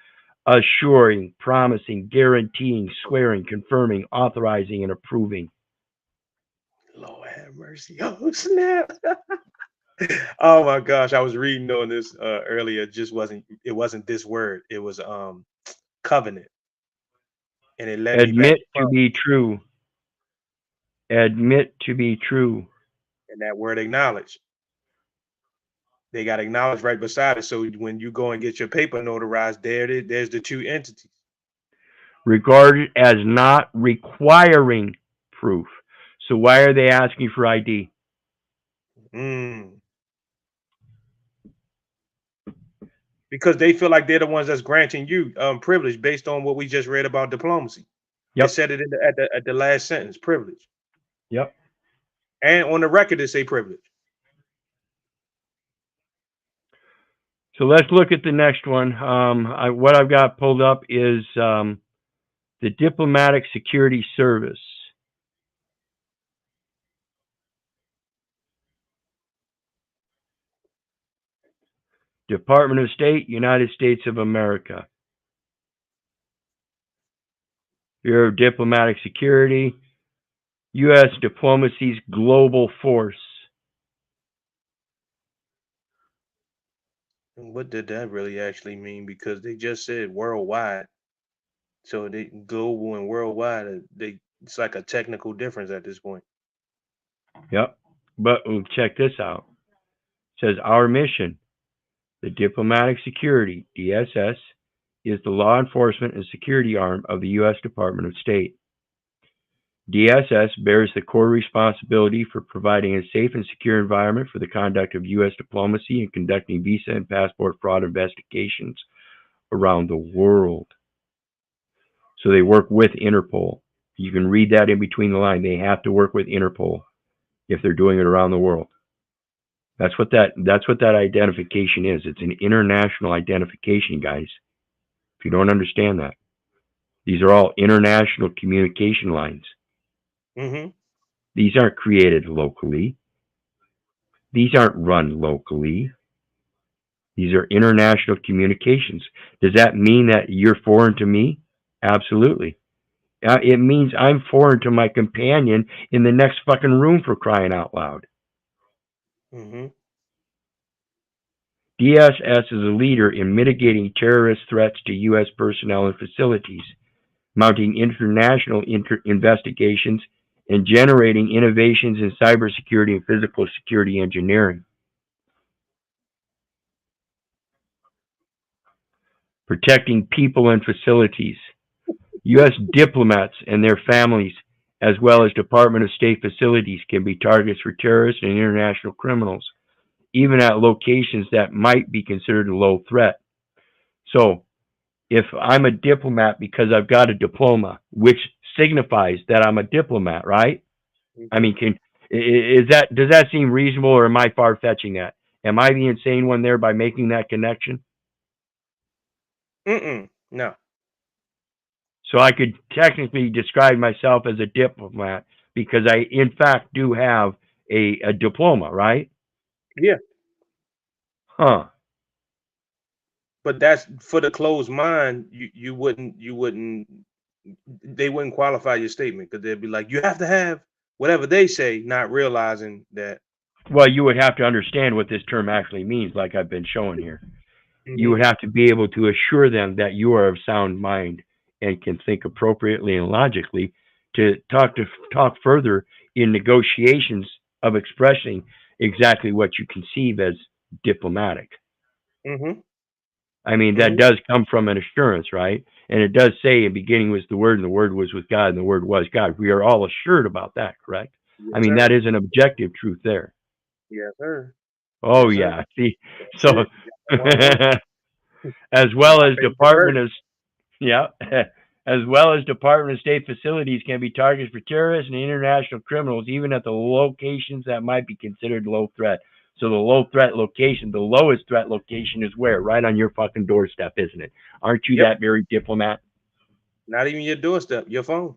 assuring, promising, guaranteeing, swearing, confirming, authorizing, and approving. Lord have mercy. Oh snap. Oh my gosh, I was reading on this earlier. It wasn't this word. It was covenant. And it led me back Admit to to be true. Admit to be true. and that word acknowledge. They got acknowledged right beside it. So when you go and get your paper notarized, there's the two entities. Regarded as not requiring proof. So why are they asking for ID? Because they feel like they're the ones that's granting you privilege based on what we just read about diplomacy. It Yep. said it at the last sentence, privilege. Yep. And on the record, it say privilege. So let's look at the next one. What I've got pulled up is the Diplomatic Security Service. Department of State, United States of America. Bureau of Diplomatic Security, U.S. Diplomacy's Global Force. And what did that really actually mean? Because they just said worldwide. So they global and worldwide, it's like a technical difference at this point. Yep. But check this out. It says our mission, the Diplomatic Security, DSS, is the law enforcement and security arm of the U.S. Department of State. DSS bears the core responsibility for providing a safe and secure environment for the conduct of U.S. diplomacy and conducting visa and passport fraud investigations around the world. So they work with Interpol. You can read that in between the line. They have to work with Interpol if they're doing it around the world. That's what that identification is. It's an international identification, guys. If you don't understand that, these are all international communication lines. These aren't created locally. These aren't run locally. These are international communications. Does that mean that you're foreign to me? Absolutely. It means I'm foreign to my companion in the next fucking room, for crying out loud. DSS is a leader in mitigating terrorist threats to U.S. personnel and facilities, mounting international investigations, and generating innovations in cybersecurity and physical security engineering. Protecting people and facilities. U.S. diplomats and their families, as well as Department of State facilities, can be targets for terrorists and international criminals, even at locations that might be considered a low threat. So, if I'm a diplomat because I've got a diploma, which signifies that I'm a diplomat, right? I mean, does that seem reasonable, or am I far-fetching that? Am I the insane one there by making that connection? No. So I could technically describe myself as a diplomat because I, in fact, do have a diploma, right? Yeah. Huh. But that's for the closed mind. They wouldn't qualify your statement because they'd be like, you have to have whatever they say, not realizing that. Well, you would have to understand what this term actually means, like I've been showing here. You would have to be able to assure them that you are of sound mind and can think appropriately and logically to talk further in negotiations of expressing exactly what you conceive as diplomatic. Mm-hmm. I mean, that Mm-hmm. does come from an assurance, right? And it does say, in beginning was the Word, and the Word was with God, and the Word was God. We are all assured about that, correct? Yes, I mean, that sir. is an objective truth there. Yes, sir. Oh, Yes, sir. yeah. See, That's so it. One word. as That's well my as favorite verse. Yeah, as well as Department of State facilities can be targets for terrorists and international criminals, even at the locations that might be considered low threat. So the low threat location, the lowest threat location is where? Right on your fucking doorstep, isn't it? Aren't you Yep. that very diplomat? Not even your doorstep, your phone.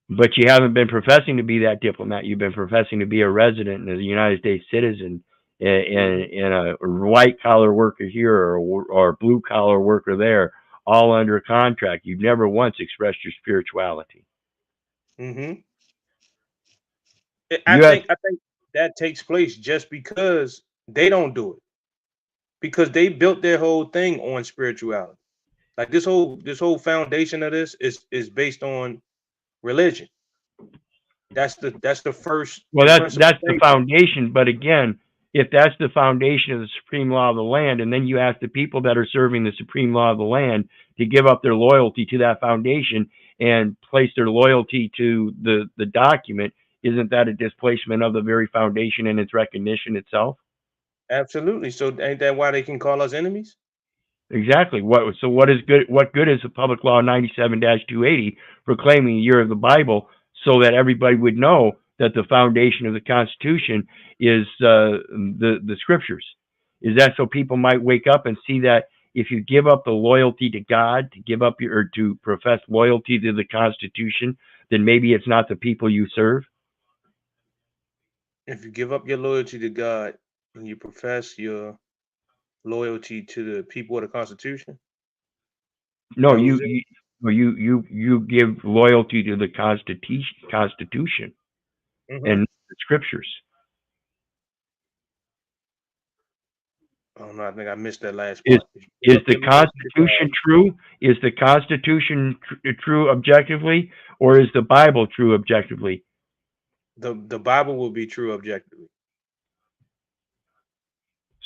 But you haven't been professing to be that diplomat. You've been professing to be a resident and a United States citizen and a white collar worker here or a blue collar worker there, all under contract. You've never once expressed your spirituality. Mm-hmm. I U.S. think that takes place just because they don't do it. Because they built their whole thing on spirituality. Like this whole foundation of this is based on religion. That's the first Well, principal that's the thing. foundation. But again, if that's the foundation of the supreme law of the land, and then you ask the people that are serving the supreme law of the land to give up their loyalty to that foundation and place their loyalty to the document, isn't that a displacement of the very foundation and its recognition itself? Absolutely. So ain't that why they can call us enemies? Exactly. What is good? What good is the public law 97-280 proclaiming the year of the Bible so that everybody would know that the foundation of the Constitution is the scriptures? Is that so people might wake up and see that if you give up the loyalty to God, to give up or to profess loyalty to the Constitution, then maybe it's not the people you serve? If you give up your loyalty to God and you profess your loyalty to the people of the Constitution, is No, that what you said? you give loyalty to the Constitution Mm-hmm. and the scriptures. Oh no, I think I missed that last Is part. If you give is up the your loyalty to God, Constitution true? Is the Constitution true objectively, or is the Bible true objectively? the Bible will be true objectively.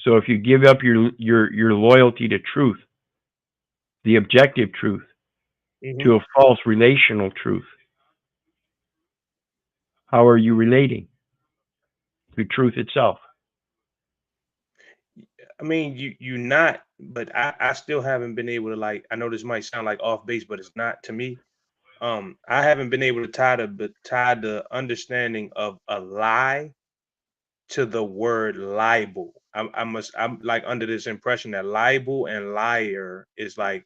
So if you give up your loyalty to truth, the objective truth, Mm-hmm. to a false relational truth, how are you relating to truth itself? I mean, you not, but I still haven't been able to, like. I know this might sound like off base, but it's not to me. I haven't been able to tie the understanding of a lie to the word libel. I'm like under this impression that libel and liar is like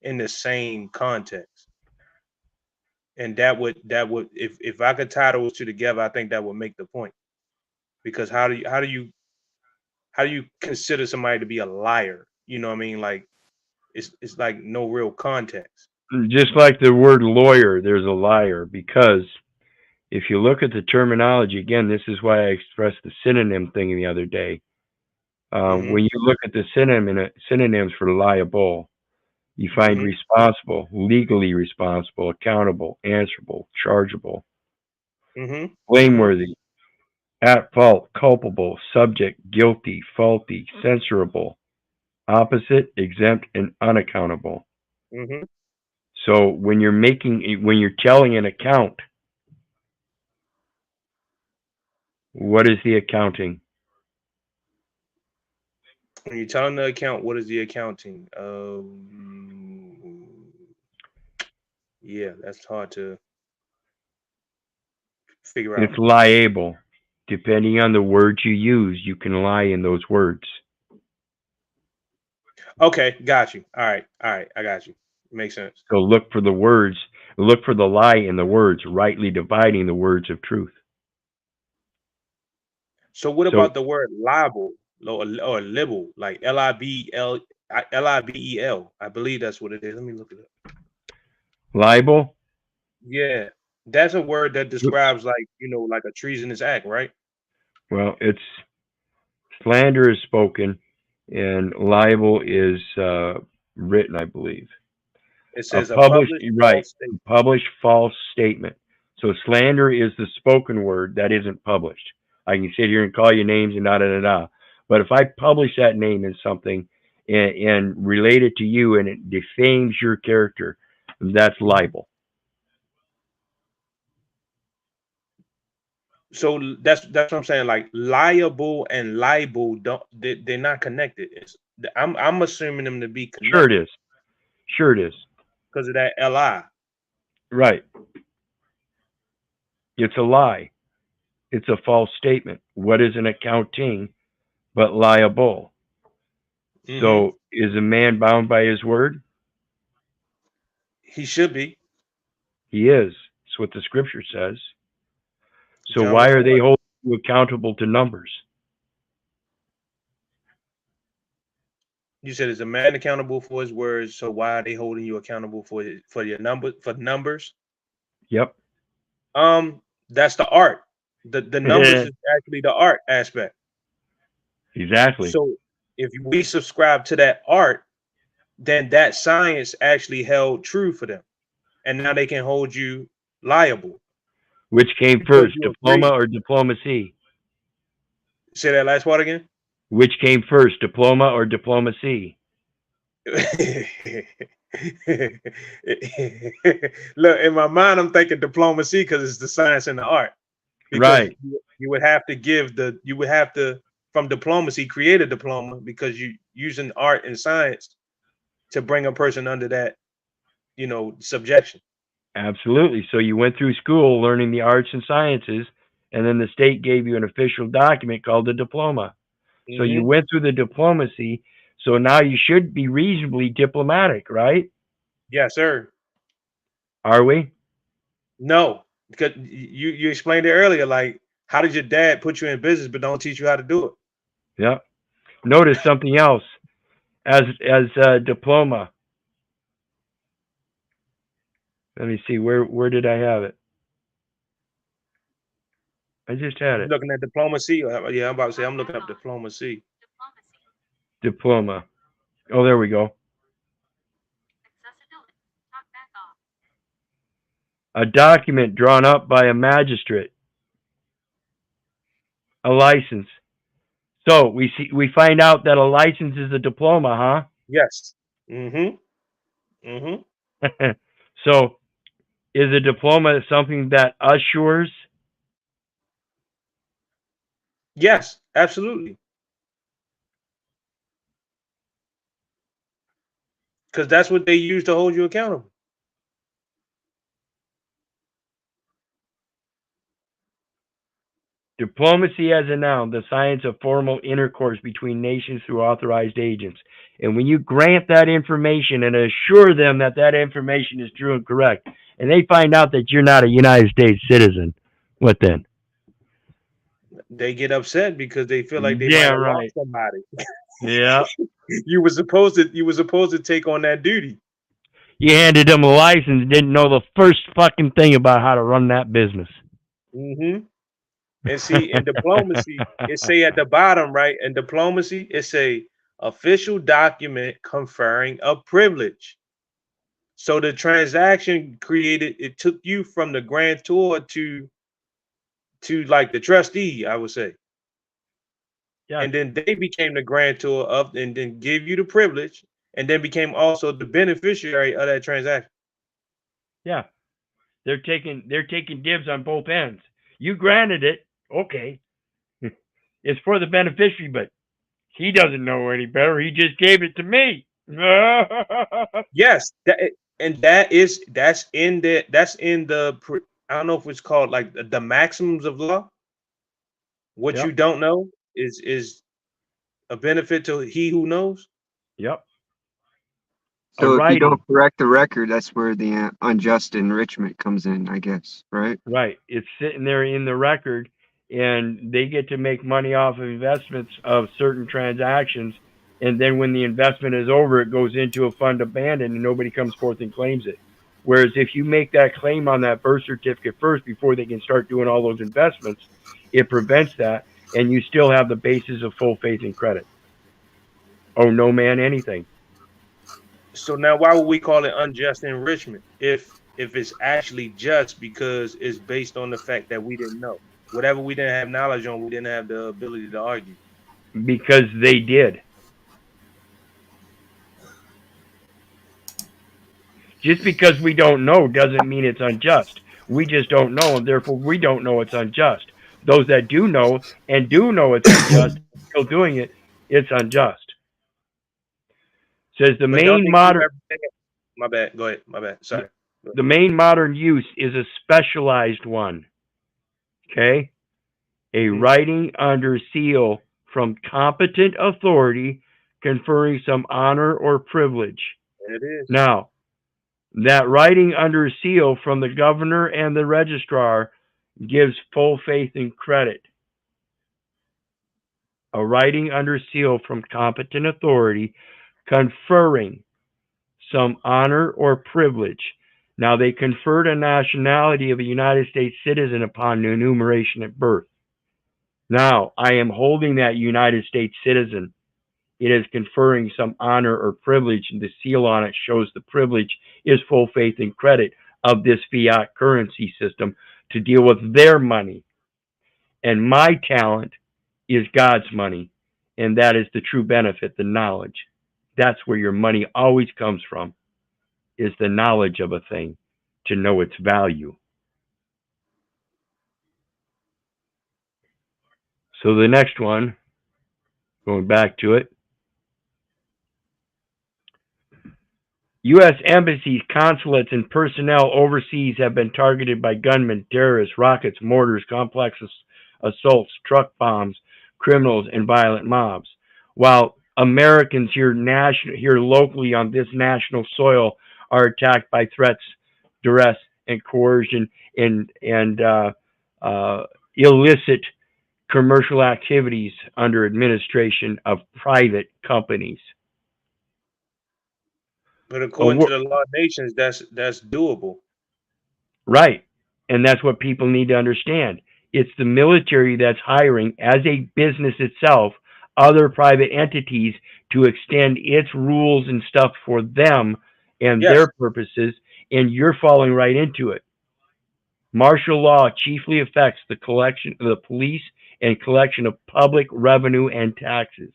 in the same context, and that would if I could tie those two together, I think that would make the point. Because how do you consider somebody to be a liar? You know what I mean? Like it's like no real context. Just like the word lawyer, there's a liar, because if you look at the terminology, again, this is why I expressed the synonym thing the other day. Hmm. When you look at the synonyms for liable, you find Hmm. responsible, legally responsible, accountable, answerable, chargeable, Hmm. Hmm. blameworthy, at fault, culpable, subject, guilty, faulty, censurable, opposite, exempt, and unaccountable. Hmm. So when you're telling an account, what is the accounting? When you're telling the account, what is the accounting? Yeah, that's hard to figure It's out. liable. Depending on the words you use, you can lie in those words. Okay, got you. All right, I got you. Makes sense. So look for the words, look for the lie in the words, rightly dividing the words of truth. So what So about the word libel or libel, like Libel? I believe that's what it is. Let me look it up. libel, Yeah, that's a word that describes like like a treasonous act, right? well, it's slander is spoken and libel is written, I believe. It A says a published, published right, false statement. published false statement. So slander is the spoken word that isn't published. I can sit here and call you names and da da da da. But if I publish that name in something and relate it to you and it defames your character, that's libel. So that's what I'm saying. Like liable and libel they're not connected. I'm assuming them to be connected. Sure it is. Sure it is. Because of that li. Right. It's a lie. It's a false statement. What is an accounting but liable? So is a man bound by his word? He should be. He is. That's what the scripture says. So John why 1:4. are they holding you accountable to numbers? You said is a man accountable for his words, so why are they holding you accountable for your numbers? Yep. That's the art. The numbers is actually the art aspect. Exactly. So if we subscribe to that art, then that science actually held true for them. And now they can hold you liable. Which came first, diploma or diplomacy? Say that last part again. Which came first, diploma or diplomacy? Look, in my mind, I'm thinking diplomacy because it's the science and the art. Because right. You would have to from diplomacy create a diploma because you using art and science to bring a person under that, subjection. Absolutely. So you went through school learning the arts and sciences, and then the state gave you an official document called a diploma. So you went through the diplomacy. So now you should be reasonably diplomatic, right? Yes, sir. Are we? No, because you explained it earlier. Like, how did your dad put you in business but don't teach you how to do it? Yeah. Notice something else. As a diploma. Let me see. Where did I have it? I just had it. Looking at diplomacy. Yeah, I'm about to say I'm looking up diplomacy. Diploma. Oh, there we go. A document drawn up by a magistrate. A license. So we find out that a license is a diploma, huh? Yes. So is a diploma something that assures? Yes, absolutely. Because that's what they use to hold you accountable. Diplomacy as a noun, the science of formal intercourse between nations through authorized agents. And when you grant that information and assure them that that information is true and correct, and they find out that you're not a United States citizen, what then? They get upset because they feel like they might have lost somebody. Yeah. You were supposed to take on that duty. You handed them a license, didn't know the first fucking thing about how to run that business. And see, in diplomacy, it say at the bottom, right? In diplomacy, it's a official document conferring a privilege. So the transaction it took you from the grantor to like the trustee, I would say. Yeah. And then they became the grantor and then give you the privilege, and then became also the beneficiary of that transaction. Yeah. They're taking dibs on both ends. You granted it, okay. It's for the beneficiary, but he doesn't know any better. He just gave it to me. Yes, that's in the I don't know if it's called like the maxims of law. What you don't know is a benefit to he who knows. Yep. So if you don't correct the record, that's where the unjust enrichment comes in, I guess, right? Right. It's sitting there in the record, and they get to make money off of investments of certain transactions. And then when the investment is over, it goes into a fund abandoned, and nobody comes forth and claims it. Whereas if you make that claim on that birth certificate first before they can start doing all those investments, it prevents that, and you still have the basis of full faith and credit. Oh, no man, anything. So now why would we call it unjust enrichment if it's actually just because it's based on the fact that we didn't know? Whatever we didn't have knowledge on, we didn't have the ability to argue. Because they did. Just because we don't know doesn't mean it's unjust. We just don't know, and therefore we don't know it's unjust. Those that do know and do know it's unjust, still doing it, it's unjust. Says the But don't main they keep modern everything? My bad. Go ahead. My bad. Sorry. the main modern use is a specialized one. Okay? A writing under seal from competent authority conferring some honor or privilege. It is. Now, that writing under seal from the governor and the registrar gives full faith and credit. A writing under seal from competent authority conferring some honor or privilege. Now, they conferred a nationality of a United States citizen upon enumeration at birth. Now, I am holding that United States citizen. It is conferring some honor or privilege, and the seal on it shows the privilege is full faith and credit of this fiat currency system to deal with their money. And my talent is God's money, and that is the true benefit, the knowledge. That's where your money always comes from, is the knowledge of a thing, to know its value. So the next one, going back to it, U.S. embassies, consulates, and personnel overseas have been targeted by gunmen, terrorists, rockets, mortars, complex assaults, truck bombs, criminals, and violent mobs. While Americans here locally on this national soil are attacked by threats, duress, and coercion, and illicit commercial activities under administration of private companies. But according to the law of nations, that's doable. Right. And that's what people need to understand. It's the military that's hiring, as a business itself, other private entities to extend its rules and stuff for them and their purposes, and you're falling right into it. Martial law chiefly affects the collection of the police and collection of public revenue and taxes.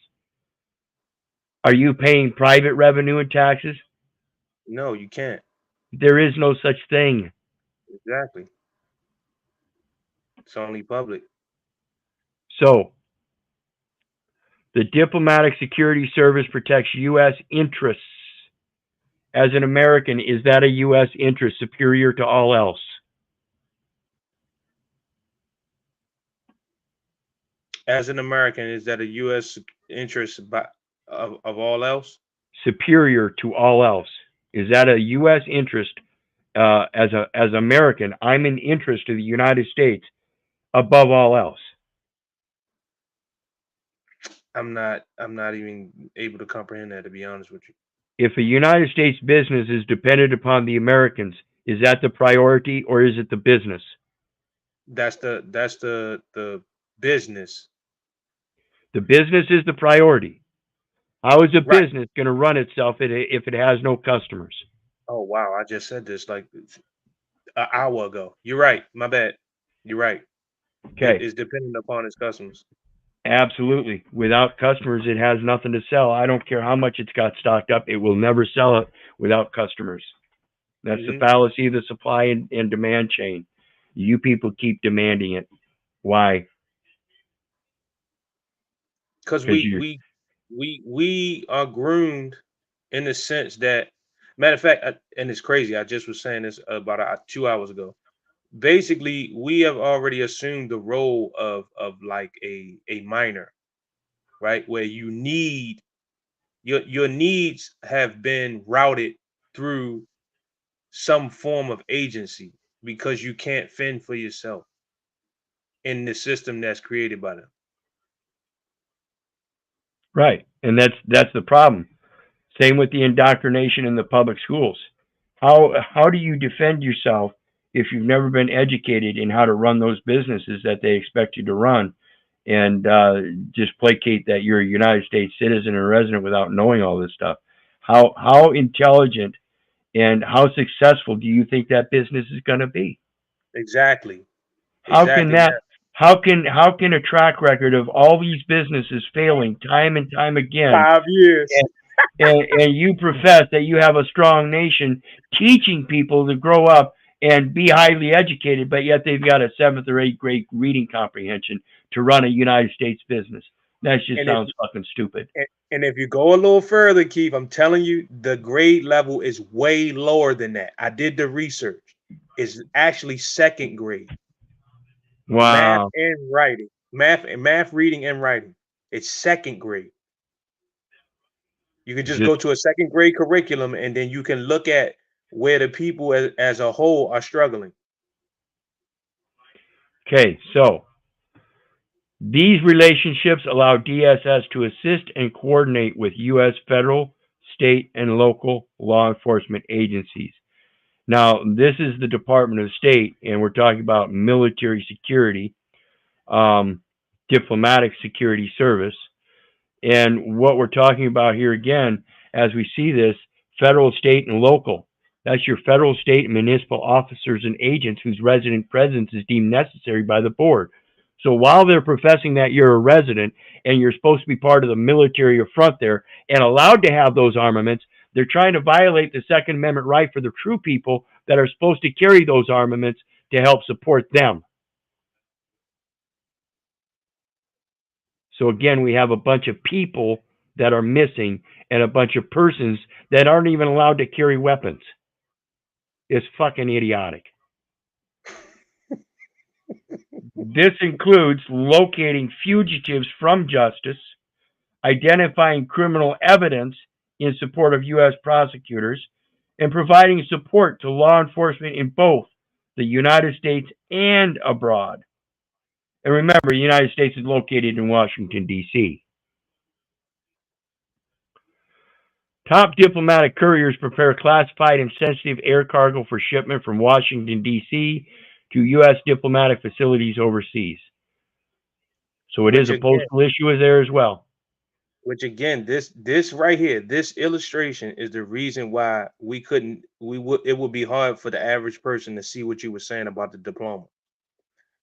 Are you paying private revenue and taxes? No, you can't. There is no such thing. Exactly. It's only public. So, the Diplomatic Security Service protects U.S. interests. As an American, is that a U.S. interest superior to all else? As an American, is that a U.S. interest of all else? Superior to all else. Is that a U.S. interest as American? I'm an interest to the United States above all else. I'm not even able to comprehend that, to be honest with you. If a United States business is dependent upon the Americans, is that the priority or is it the business? That's the business. The business is the priority. How is a business going to run itself if it has no customers? Oh, wow. I just said this like an hour ago. You're right. My bad. You're right. Okay. It's dependent upon its customers. Absolutely. Without customers, it has nothing to sell. I don't care how much it's got stocked up. It will never sell it without customers. That's the fallacy of the supply and demand chain. You people keep demanding it. Why? Because we are groomed in the sense that, matter of fact, and it's crazy. I just was saying this about 2 hours ago. Basically, we have already assumed the role of like a miner, right? Where you need your needs have been routed through some form of agency because you can't fend for yourself in the system that's created by them. Right. And that's the problem. Same with the indoctrination in the public schools. How do you defend yourself if you've never been educated in how to run those businesses that they expect you to run, and just placate that you're a United States citizen or resident without knowing all this stuff? How intelligent and how successful do you think that business is going to be? Exactly. How can How can a track record of all these businesses failing time and time again, 5 years. and you profess that you have a strong nation teaching people to grow up and be highly educated, but yet they've got a 7th or 8th grade reading comprehension to run a United States business? That just sounds fucking stupid. And if you go a little further, Keith, I'm telling you, the grade level is way lower than that. I did the research. It's actually 2nd grade. Math Wow. and writing. Math, reading, and writing. It's 2nd grade. You can just go to a 2nd grade curriculum, and then you can look at where the people as a whole are struggling. Okay, so these relationships allow DSS to assist and coordinate with U.S. federal, state, and local law enforcement agencies. Now, this is the Department of State, and we're talking about military security, diplomatic security service. And what we're talking about here again, as we see this, federal, state, and local. That's your federal, state, and municipal officers and agents whose resident presence is deemed necessary by the board. So while they're professing that you're a resident and you're supposed to be part of the military or front there and allowed to have those armaments, they're trying to violate the Second Amendment right for the true people that are supposed to carry those armaments to help support them. So again, we have a bunch of people that are missing and a bunch of persons that aren't even allowed to carry weapons. It's fucking idiotic. This includes locating fugitives from justice, identifying criminal evidence in support of U.S. prosecutors, and providing support to law enforcement in both the United States and abroad. And remember, the United States is located in Washington, D.C. Top diplomatic couriers prepare classified and sensitive air cargo for shipment from Washington, D.C. to U.S. diplomatic facilities overseas. So it is a postal issue there as well. Which again, this right here, this illustration is the reason why it would be hard for the average person to see what you were saying about the diploma.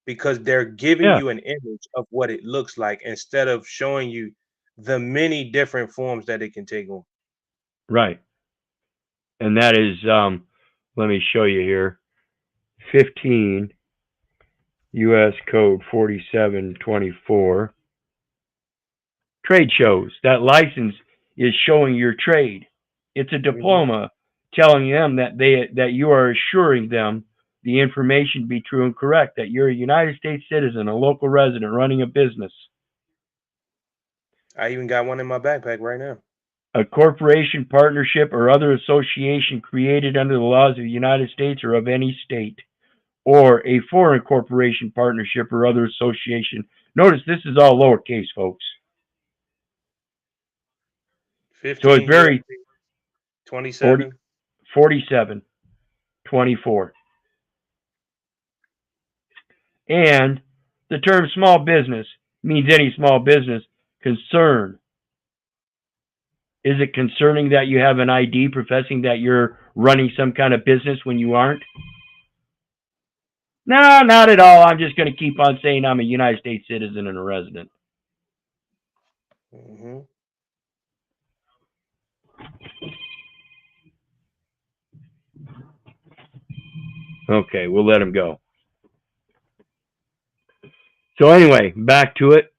Because they're giving you an image of what it looks like instead of showing you the many different forms that it can take on. Right. And that is, let me show you here, 15 U.S. Code 4724. Trade shows. That license is showing your trade. It's a diploma telling them that you are assuring them the information to be true and correct, that you're a United States citizen, a local resident running a business. I even got one in my backpack right now. A corporation, partnership, or other association created under the laws of the United States or of any state, or a foreign corporation, partnership, or other association. Notice this is all lowercase, folks. 15, so it's very 27, 47, 24. And the term small business means any small business. Concern. Is it concerning that you have an ID professing that you're running some kind of business when you aren't? No, not at all. I'm just going to keep on saying I'm a United States citizen and a resident. Okay, we'll let him go. So anyway, back to it.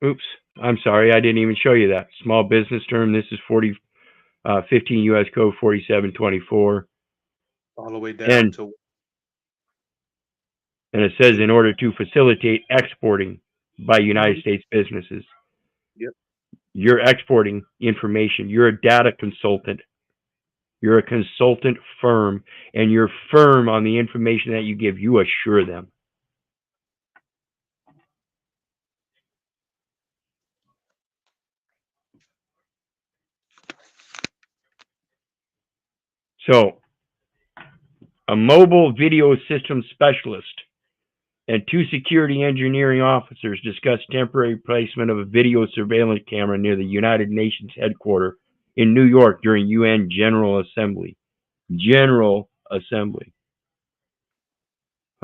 Oops, I'm sorry, I didn't even show you that. Small business term, this is 15 U.S. Code 4724. All the way down to... And it says in order to facilitate exporting by United States businesses. Yep. You're exporting information. You're a data consultant. You're a consultant firm, and you're firm on the information that you give. You assure them. So, a mobile video system specialist and 2 security engineering officers discussed temporary placement of a video surveillance camera near the United Nations headquarters in New York during UN General Assembly. General Assembly.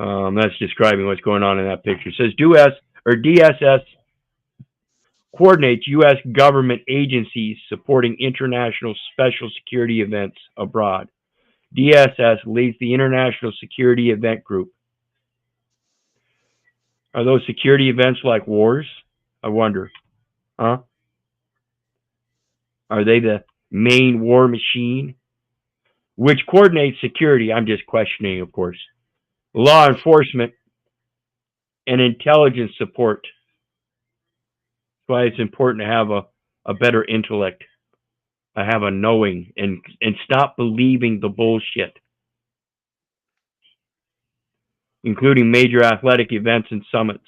That's describing what's going on in that picture. It says DSS coordinates U.S. government agencies supporting international special security events abroad. DSS leads the International Security Event Group. Are those security events like wars? I wonder. Huh? Are they the main war machine? Which coordinates security? I'm just questioning, of course. Law enforcement and intelligence support. That's why it's important to have a better intellect. I have a knowing and stop believing the bullshit. Including major athletic events and summits.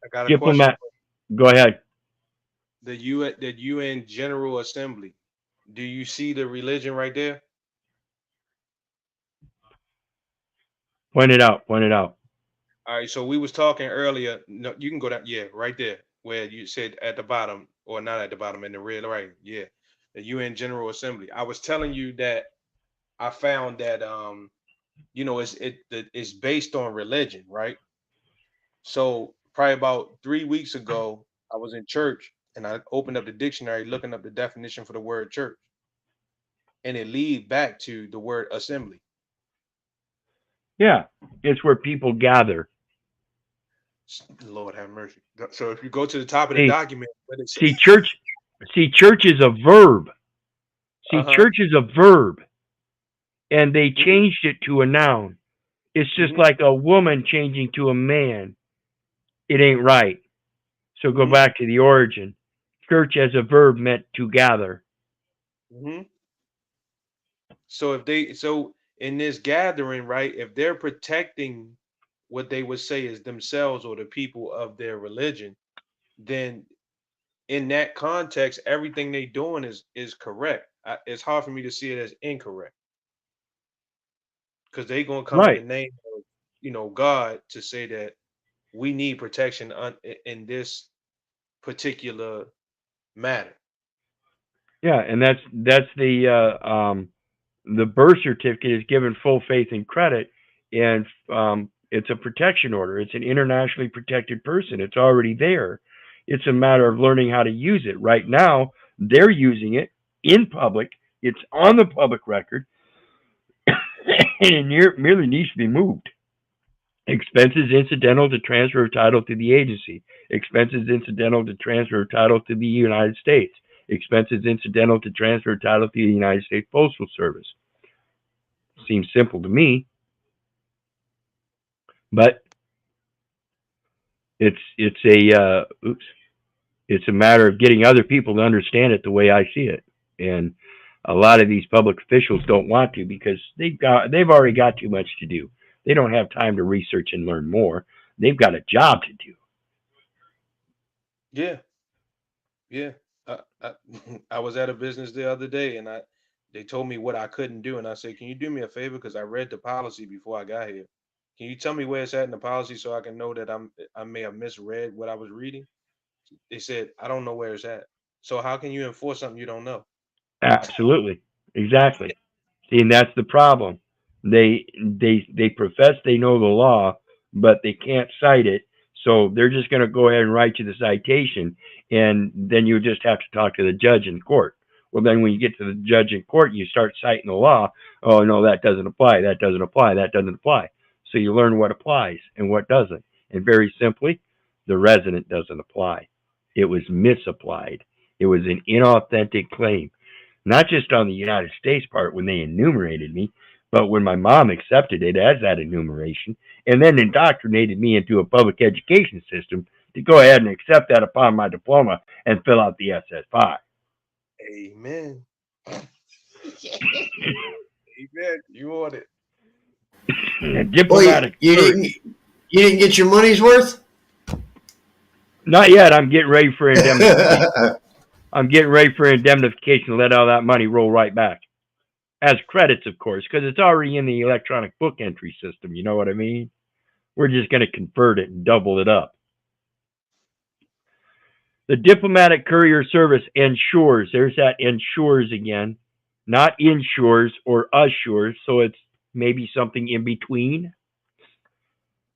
I got a Diplomat. question. Go ahead. The UN General Assembly. Do you see the religion right there? Point it out. Point it out. All right. So we was talking earlier. No, you can go down. Yeah, right there where you said at the bottom, or not at the bottom, in the red. Right. Yeah, the UN General Assembly. I was telling you that I found that it's based on religion, right? So probably about 3 weeks ago, I was in church and I opened up the dictionary looking up the definition for the word church, and it lead back to the word assembly. Yeah, it's where people gather. Lord have mercy. So if you go to the top of the document, what it says, church is a verb. Church is a verb, and they changed it to a noun. It's just like a woman changing to a man. It ain't right. So go back to the origin. Church as a verb meant to gather. So in this gathering, right, if they're protecting what they would say is themselves or the people of their religion, then in that context, everything they doing is correct. It's hard for me to see it as incorrect, because they gonna come in the name of God to say that we need protection in this particular matter. Yeah, and that's the birth certificate is given full faith and credit, and it's a protection order. It's an internationally protected person. It's already there. It's a matter of learning how to use it. Right now, they're using it in public. It's on the public record, and it merely needs to be moved. Expenses incidental to transfer of title to the agency. Expenses incidental to transfer of title to the United States. Expenses incidental to transfer of title to the United States Postal Service. Seems simple to me, but it's a matter of getting other people to understand it the way I see it, and a lot of these public officials don't want to because they've already got too much to do. They don't have time to research and learn more. They've got a job to do. Yeah. I was at a business the other day, and they told me what I couldn't do, and I said, "Can you do me a favor? Because I read the policy before I got here. Can you tell me where it's at in the policy so I can know that I may have misread what I was reading?" They said, "I don't know where it's at." So how can you enforce something you don't know? Absolutely, exactly. See, and that's the problem. They profess they know the law, but they can't cite it. So they're just going to go ahead and write you the citation, and then you just have to talk to the judge in court. Well, then when you get to the judge in court, you start citing the law. Oh no, that doesn't apply. That doesn't apply. That doesn't apply. So you learn what applies and what doesn't. And very simply, the resident doesn't apply. It was misapplied. It was an inauthentic claim. Not just on the United States part when they enumerated me, but when my mom accepted it as that enumeration and then indoctrinated me into a public education system to go ahead and accept that upon my diploma and fill out the SS5. Amen. Amen. You want it. Diplomatic. Well, you didn't get your money's worth? Not yet. I'm getting ready for indemnification. I'm getting ready for indemnification to let all that money roll right back. As credits, of course, because it's already in the electronic book entry system. You know what I mean? We're just going to convert it and double it up. The diplomatic courier service ensures, there's that ensures again, not insures or assures, so it's maybe something in between.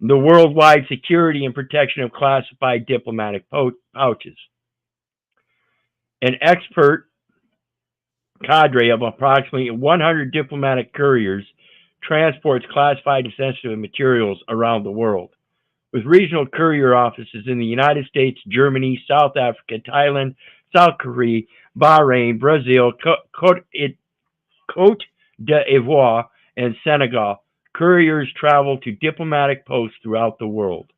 the worldwide security and protection of classified diplomatic pouches. An expert cadre of approximately 100 diplomatic couriers transports classified and sensitive materials around the world, with regional courier offices in the United States, Germany, South Africa, Thailand, South Korea, Bahrain, Brazil, Côte d'Ivoire, and Senegal. Couriers travel to diplomatic posts throughout the world,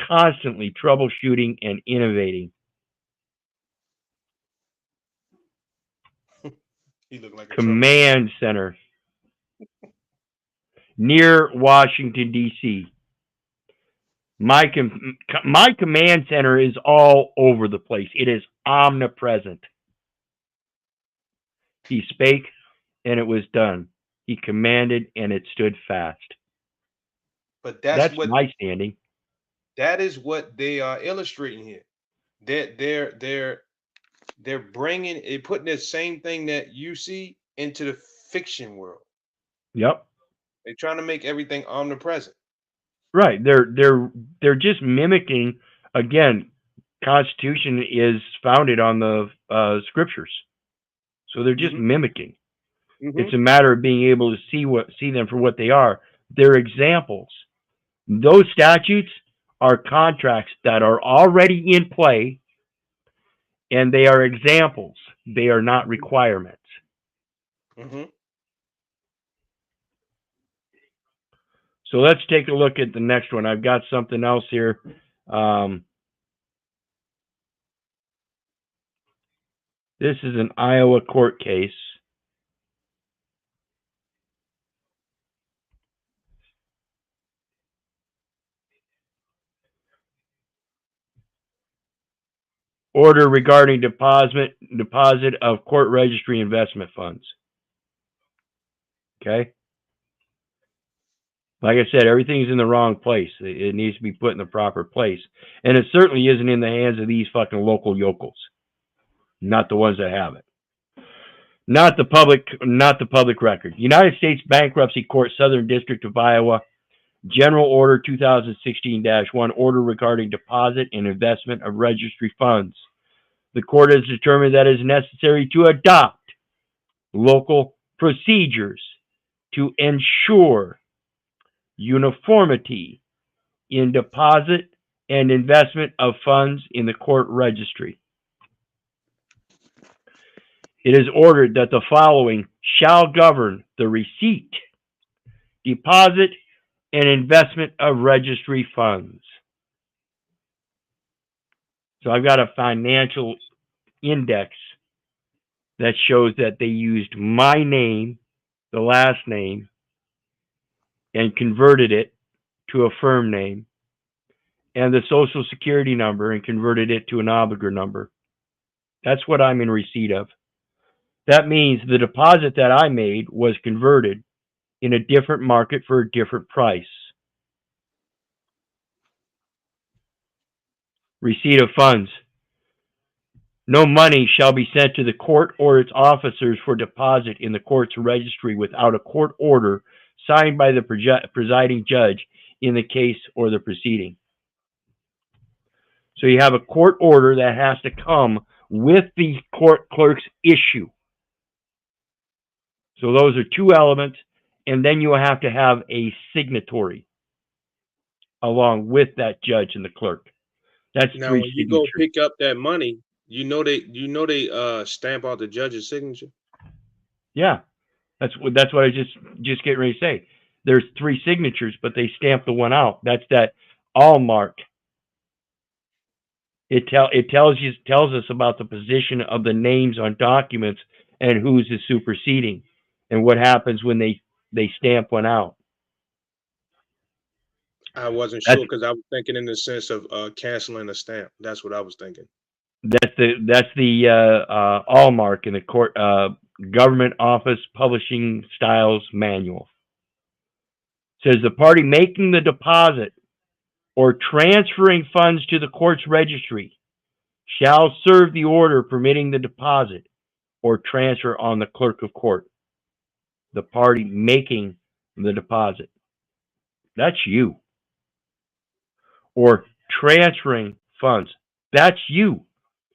constantly troubleshooting and innovating. He looked like a Command Center near Washington, D.C. My command center is all over the place. It is omnipresent. He spake, and it was done. He commanded, and it stood fast. But That's what my standing. that is what they are illustrating here. They're bringing it, putting the same thing that you see into the fiction world. Yep. They're trying to make everything omnipresent. Right. They're just mimicking. Again, Constitution is founded on the scriptures, so they're just mimicking. It's a matter of being able to see them for what they are. They're examples. Those statutes are contracts that are already in play, and they are examples. They are not requirements. So let's take a look at the next one. I've got something else here. This is an Iowa court case. Order regarding deposit of court registry investment funds. Okay? Like I said, everything's in the wrong place. It needs to be put in the proper place. And it certainly isn't in the hands of these fucking local yokels. Not the ones that have it. Not the public record. United States Bankruptcy Court, Southern District of Iowa, General Order 2016-1, order regarding deposit and investment of registry funds. The court has determined that it is necessary to adopt local procedures to ensure uniformity in deposit and investment of funds in the court registry. It is ordered that the following shall govern the receipt, deposit, and investment of registry funds. So I've got a financial index that shows that they used my name, the last name, and converted it to a firm name, and the social security number and converted it to an obligor number. That's what I'm in receipt of. That means the deposit that I made was converted in a different market for a different price. Receipt of funds. No money shall be sent to the court or its officers for deposit in the court's registry without a court order signed by the presiding judge in the case or the proceeding. So you have a court order that has to come with the court clerk's issue. So those are two elements, and then you have to have a signatory along with that judge and the clerk. That's now three when you go pick up that money, you know they stamp out the judge's signature. Yeah, that's what I just getting ready to say. There's three signatures, but they stamp the one out. That's that all mark. It tells us about the position of the names on documents and who's is superseding, and what happens when they stamp one out. I wasn't sure because I was thinking in the sense of canceling a stamp. That's what I was thinking. That's the all mark in the court government office publishing styles manual. It says the party making the deposit or transferring funds to the court's registry shall serve the order permitting the deposit or transfer on the clerk of court. The party making the deposit. That's you. or transferring funds. That's you.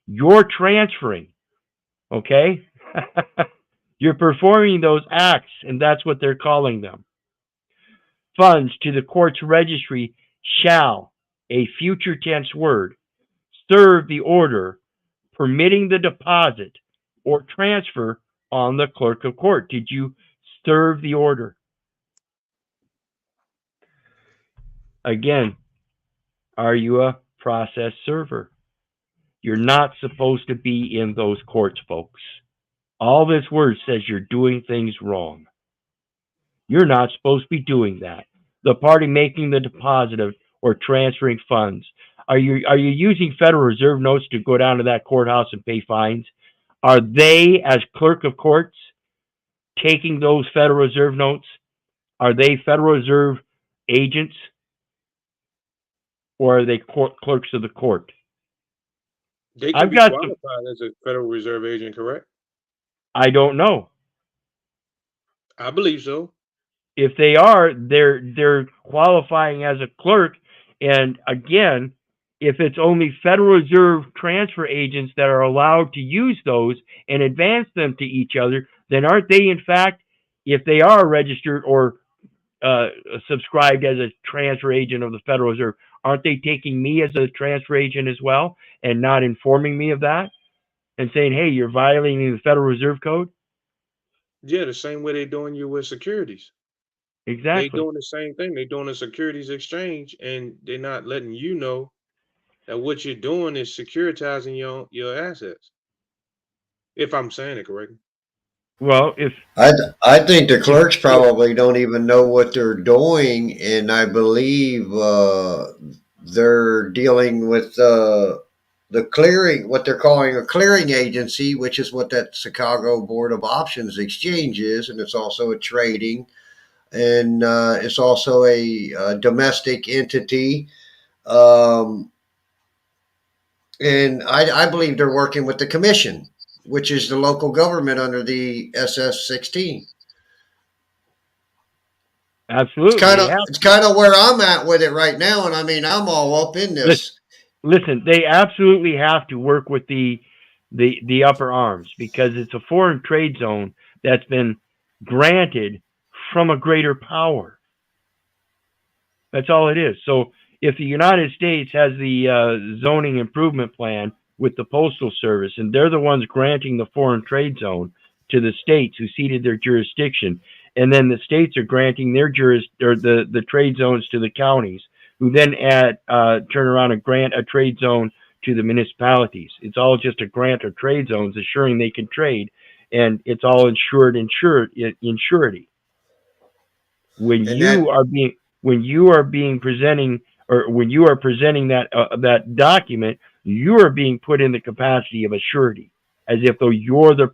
You're transferring, okay? You're performing those acts, and that's what they're calling them. Funds to the court's registry shall, a future tense word, serve the order permitting the deposit or transfer on the clerk of court. Did you serve the order? Again, are you a process server? You're not supposed to be in those courts, folks. All this word says you're doing things wrong. You're not supposed to be doing that. The party making the deposit or transferring funds. Are you using Federal Reserve notes to go down to that courthouse and pay fines? Are they, as clerk of courts, taking those Federal Reserve notes? Are they Federal Reserve agents, or are they clerks of the court? They can be qualified as a Federal Reserve agent, correct? I don't know. I believe so. If they are, they're qualifying as a clerk. And again, if it's only Federal Reserve transfer agents that are allowed to use those and advance them to each other, then aren't they, in fact, if they are registered or subscribed as a transfer agent of the Federal Reserve, aren't they taking me as a transfer agent as well and not informing me of that and saying, hey, you're violating the Federal Reserve Code? Yeah, the same way they're doing you with securities. Exactly. They doing the same thing. They're doing a securities exchange, and they're not letting you know that what you're doing is securitizing your assets. If I'm saying it correctly. Well, if I think the clerks probably don't even know what they're doing, and I believe they're dealing with the clearing, what they're calling a clearing agency, which is what that Chicago Board of Options Exchange is, and it's also a trading, and it's also a domestic entity. And I believe they're working with the commission, which is the local government under the SS-16. Absolutely. It's kind of where I'm at with it right now, and I mean I'm all up in this. Listen, they absolutely have to work with the upper arms because it's a foreign trade zone that's been granted from a greater power. That's all it is. So if the United States has the zoning improvement plan with the Postal Service, and they're the ones granting the foreign trade zone to the states who ceded their jurisdiction, and then the states are granting their the trade zones to the counties, who then turn around and grant a trade zone to the municipalities. It's all just a grant of trade zones, assuring they can trade, and it's all in surety. When you are being presenting, or when you are presenting that document, you are being put in the capacity of a surety, as if though you're the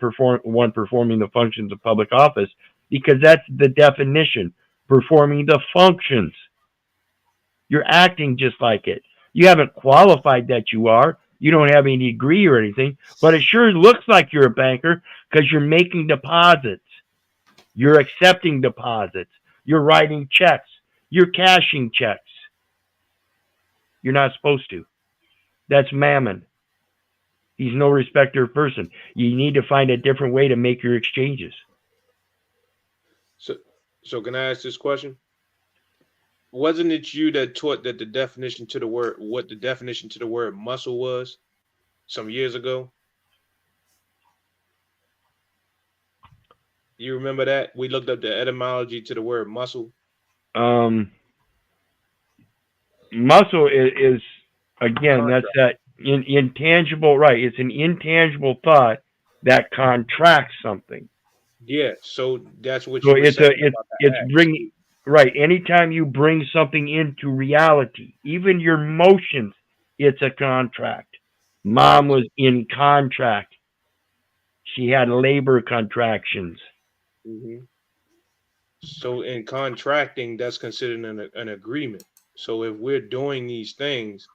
one performing the functions of public office, because that's the definition, performing the functions. You're acting just like it. You haven't qualified that you are. You don't have any degree or anything, but it sure looks like you're a banker because you're making deposits. You're accepting deposits. You're writing checks. You're cashing checks. You're not supposed to. That's mammon. He's no respecter of person. You need to find a different way to make your exchanges. So can I ask this question? Wasn't it you that taught that the definition to the word muscle was some years ago? You remember that? We looked up the etymology to the word muscle. Muscle is again, that's that intangible, right? It's an intangible thought that contracts something. Yeah, so that's what you were saying about the it's bringing, right. Anytime you bring something into reality, even your motions, it's a contract. Mom was in contract. She had labor contractions. Mm-hmm. So in contracting, that's considered an agreement. So if we're doing these things,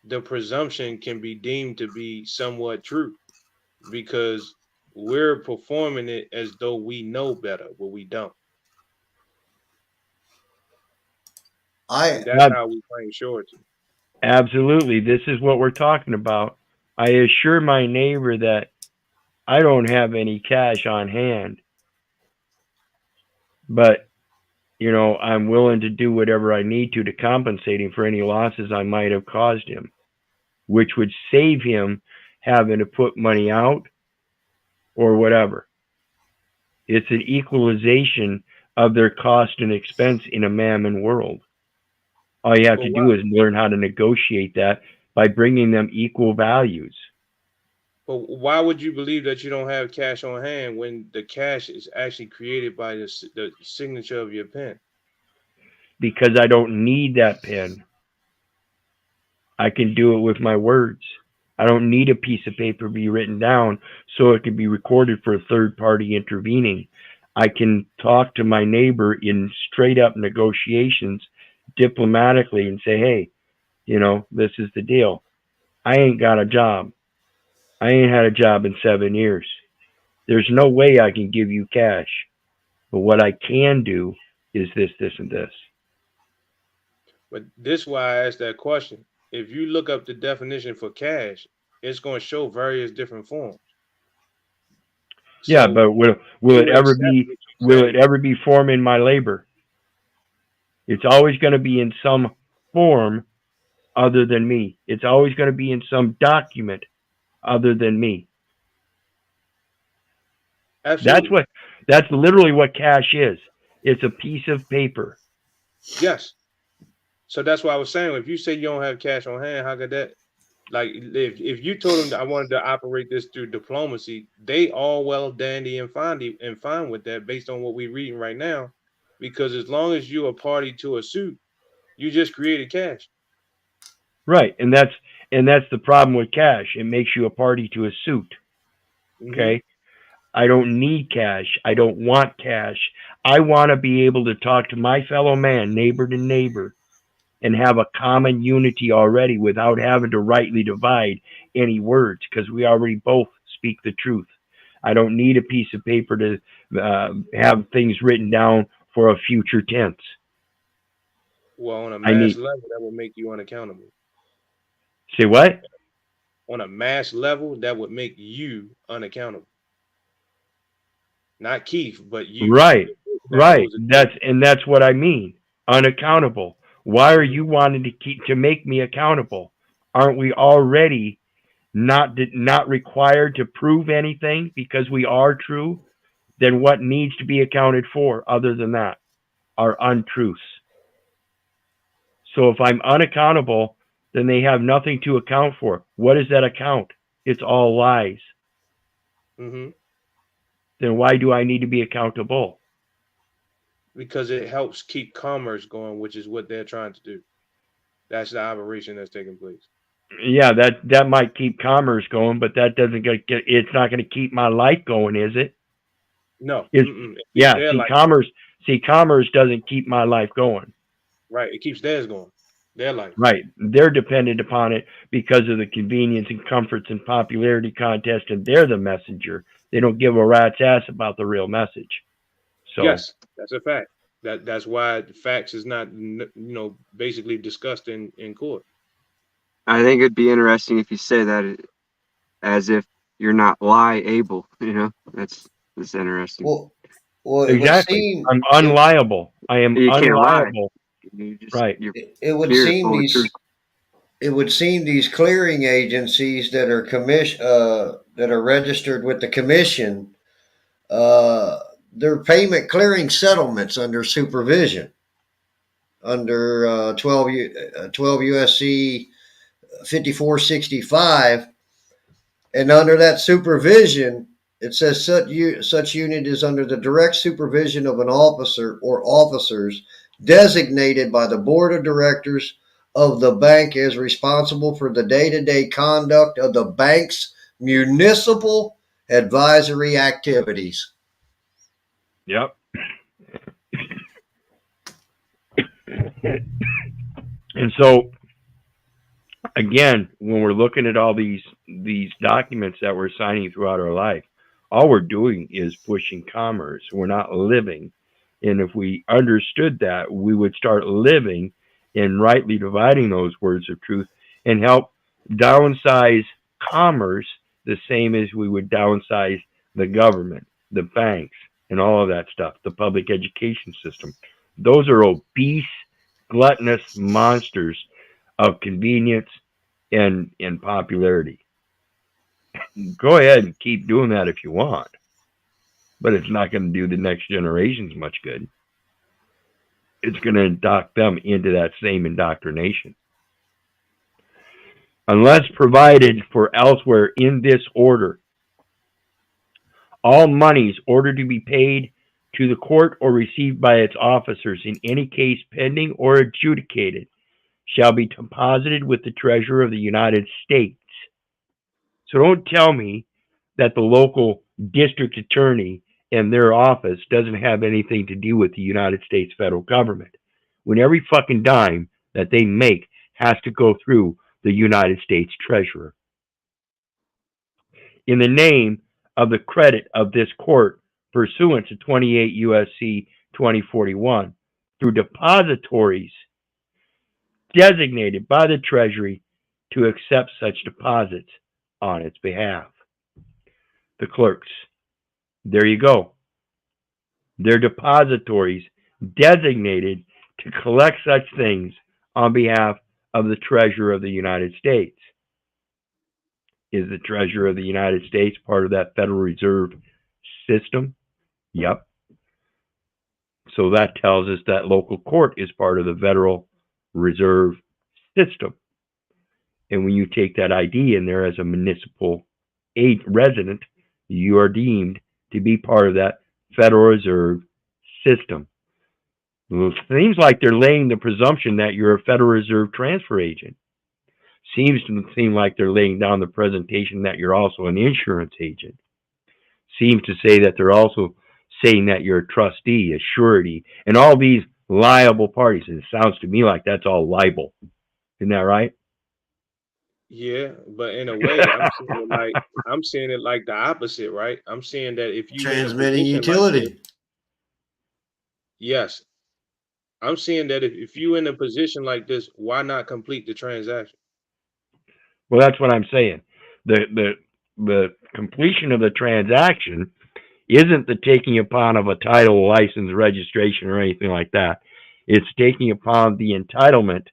the presumption can be deemed to be somewhat true because we're performing it as though we know better, but we don't. And that's how we claim surety. Absolutely. This is what we're talking about. I assure my neighbor that I don't have any cash on hand, but I'm willing to do whatever I need to compensate him for any losses I might have caused him, which would save him having to put money out or whatever. It's an equalization of their cost and expense in a mammon world. All you have But to why? do is learn how to negotiate that by bringing them equal values. But why would you believe that you don't have cash on hand when the cash is actually created by the signature of your pen? Because I don't need that pen. I can do it with my words. I don't need a piece of paper to be written down so it can be recorded for a third party intervening. I can talk to my neighbor in straight up negotiations diplomatically and say, hey, this is the deal. I ain't got a job. I ain't had a job in 7 years. There's no way I can give you cash. But what I can do is this, this, and this. But this is why I asked that question. If you look up the definition for cash, it's going to show various different forms. Yeah, So but will you it would ever accept be what forming my labor? It's always going to be in some form other than me. It's always going to be in some document other than me. Absolutely. That's literally what cash is. It's a piece of paper. Yes. So that's why I was saying, if you say you don't have cash on hand, how could that? Like, if you told them that I wanted to operate this through diplomacy, they all well dandy and fine with that based on what we're reading right now, because as long as you're a party to a suit, you just created cash. Right, and that's the problem with cash. It makes you a party to a suit. Okay? I don't need cash. I don't want cash. I want to be able to talk to my fellow man, neighbor to neighbor, and have a common unity already without having to rightly divide any words because we already both speak the truth. I don't need a piece of paper to have things written down for a future tense. Well, on a I mass need, level, that would make you unaccountable. say what? On a mass level, that would make you unaccountable. Not Keith, but you. Right, That right. knows it. That's what I mean. Unaccountable. Why are you wanting to make me accountable? Aren't we already not required to prove anything because we are true? Then what needs to be accounted for other than that are untruths. So if I'm unaccountable, then they have nothing to account for. What is that account? It's all lies. Mm-hmm. Then why do I need to be accountable? Because it helps keep commerce going, which is what they're trying to do. That's the operation that's taking place. Yeah, that might keep commerce going, but that doesn't it's not going to keep my life going, is it? No. It's It keeps yeah, their life. commerce doesn't keep my life going. Right. It keeps theirs going. Their life. Right. They're dependent upon it because of the convenience and comforts and popularity contest, and they're the messenger. They don't give a rat's ass about the real message. So Yes, that's a fact. That's why the facts is not basically discussed in court. I think it'd be interesting if you say that as if you're not liable. That's interesting. Well, it would exactly. seem I'm unliable. I am You can't lie. unliable. You just Right. it would pure seem full of truth. these clearing agencies that are that are registered with the commission, they're payment clearing settlements under supervision under 12 USC 5465, and under that supervision, it says such unit is under the direct supervision of an officer or officers designated by the board of directors of the bank as responsible for the day-to-day conduct of the bank's municipal advisory activities. Yep. And so again, when we're looking at all these documents that we're signing throughout our life, all we're doing is pushing commerce. We're not living. And if we understood that, we would start living in rightly dividing those words of truth and help downsize commerce the same as we would downsize the government, the banks, and all of that stuff, the public education system. Those are obese, gluttonous monsters of convenience and popularity. Go ahead and keep doing that if you want, but it's not going to do the next generations much good. It's going to induct them into that same indoctrination. Unless provided for elsewhere in this order, all monies ordered to be paid to the court or received by its officers in any case pending or adjudicated shall be deposited with the Treasurer of the United States. So don't tell me that the local district attorney and their office doesn't have anything to do with the United States federal government, when every fucking dime that they make has to go through the United States Treasurer. In the name of the credit of this court, pursuant to 28 U.S.C. 2041, through depositories designated by the Treasury to accept such deposits on its behalf. The clerks. There you go. They're depositories designated to collect such things on behalf of the Treasurer of the United States. Is the Treasurer of the United States part of that Federal Reserve system? Yep. So that tells us that local court is part of the Federal Reserve system. And when you take that ID in there as a municipal resident, you are deemed to be part of that Federal Reserve system. It seems like they're laying the presumption that you're a Federal Reserve transfer agent. Seems to seem like they're laying down the presentation that you're also an insurance agent. Seems to say that they're also saying that you're a trustee, a surety, and all these liable parties. And it sounds to me like that's all libel. Isn't that right? Yeah, but in a way, I'm seeing it like the opposite, right? I'm saying that if you in a Transmitting position like this, utility. yes, I'm saying that if you in a position like this, why not complete the transaction? Well, that's what I'm saying. The completion of the transaction isn't the taking upon of a title, license, registration, or anything like that. It's taking upon the entitlement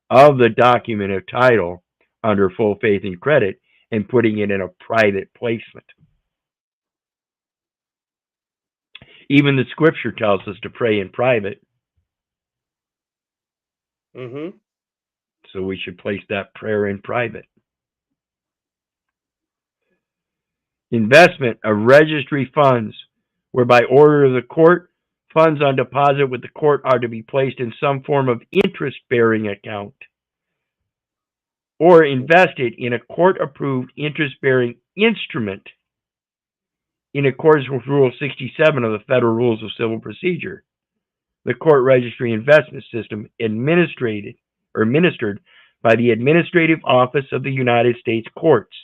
of the document of title under full faith and credit and putting it in a private placement. Even the scripture tells us to pray in private. Mm-hmm. So we should place that prayer in private. Investment of registry funds, where by order of the court, funds on deposit with the court are to be placed in some form of interest-bearing account or invested in a court-approved interest-bearing instrument in accordance with Rule 67 of the Federal Rules of Civil Procedure. The court registry investment system administered by the Administrative Office of the United States Courts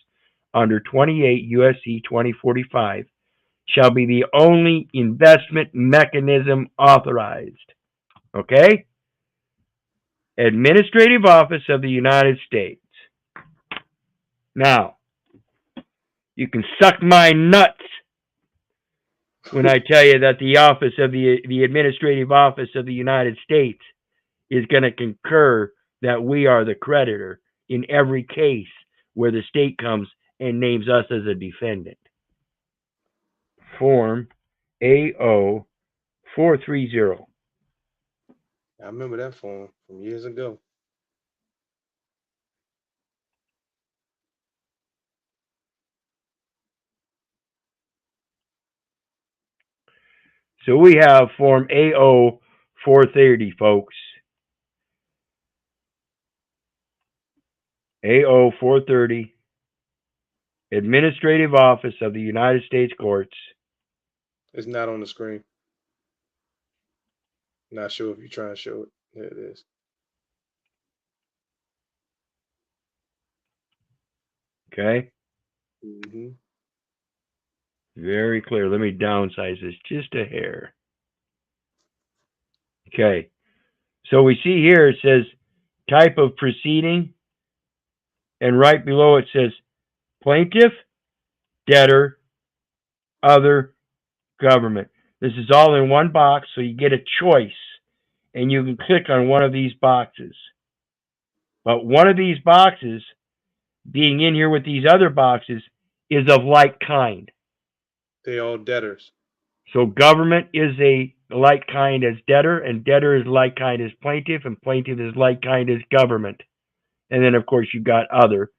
under 28 U.S.C. 2045 shall be the only investment mechanism authorized. Okay? Administrative Office of the United States. Now, you can suck my nuts when I tell you that the office of the Administrative Office of the United States is going to concur that we are the creditor in every case where the state comes and names us as a defendant. Form AO 430. I remember that form from years ago. So we have Form AO 430, folks. AO 430, Administrative Office of the United States Courts. It's not on the screen. Not sure if you're trying to show it. There it is. Okay? Mm-hmm. Very clear. Let me downsize this just a hair. Okay. So we see here it says type of proceeding, and right below it says plaintiff, debtor, other, government. This is all in one box, so you get a choice, and you can click on one of these boxes. But one of these boxes, being in here with these other boxes, is of like kind. They all debtors. So government is a like kind as debtor, and debtor is like kind as plaintiff, and plaintiff is like kind as government. And then, of course, you got other,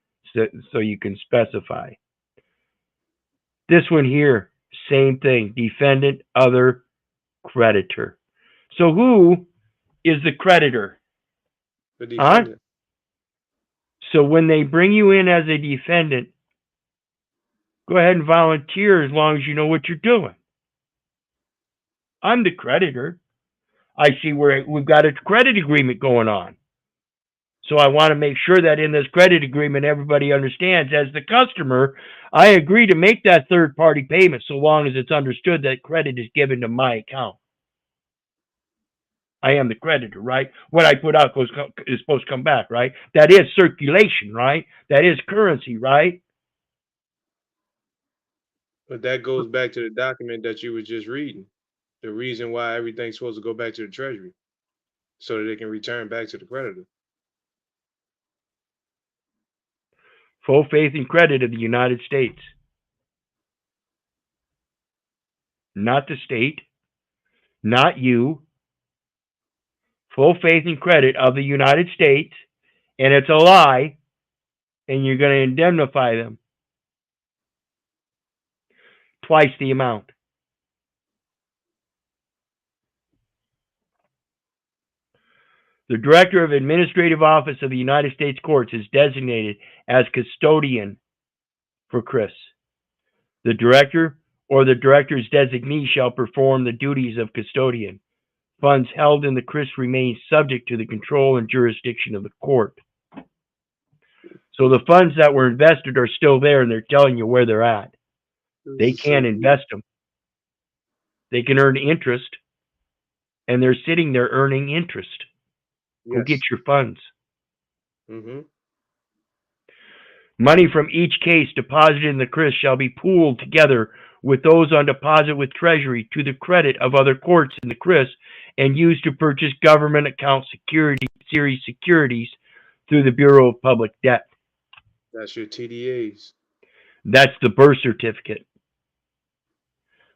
so you can specify. This one here, same thing, defendant, other, creditor. So who is the creditor? The defendant. So when they bring you in as a defendant, go ahead and volunteer as long as you know what you're doing. I'm the creditor. I see where we've got a credit agreement going on. So I want to make sure that in this credit agreement, everybody understands, as the customer, I agree to make that third-party payment so long as it's understood that credit is given to my account. I am the creditor, right? What I put out is supposed to come back, right? That is circulation, right? That is currency, right? But that goes back to the document that you were just reading. The reason why everything's supposed to go back to the Treasury, so that they can return back to the creditor. Full faith and credit of the United States. Not the state, not you. Full faith and credit of the United States, and it's a lie, and you're going to indemnify them twice the amount. The Director of Administrative Office of the United States Courts is designated as custodian for C.O.W.A.R.D.S. The Director or the Director's designee shall perform the duties of custodian. Funds held in the C.O.W.A.R.D.S remain subject to the control and jurisdiction of the court. So the funds that were invested are still there, and they're telling you where they're at. They can't invest them. They can earn interest, and they're sitting there earning interest. Yes. Go get your funds. Mm-hmm. Money from each case deposited in the C.O.W.A.R.D.S shall be pooled together with those on deposit with Treasury to the credit of other courts in the C.O.W.A.R.D.S and used to purchase government account series securities through the Bureau of Public Debt. That's your TDAs. That's the birth certificate,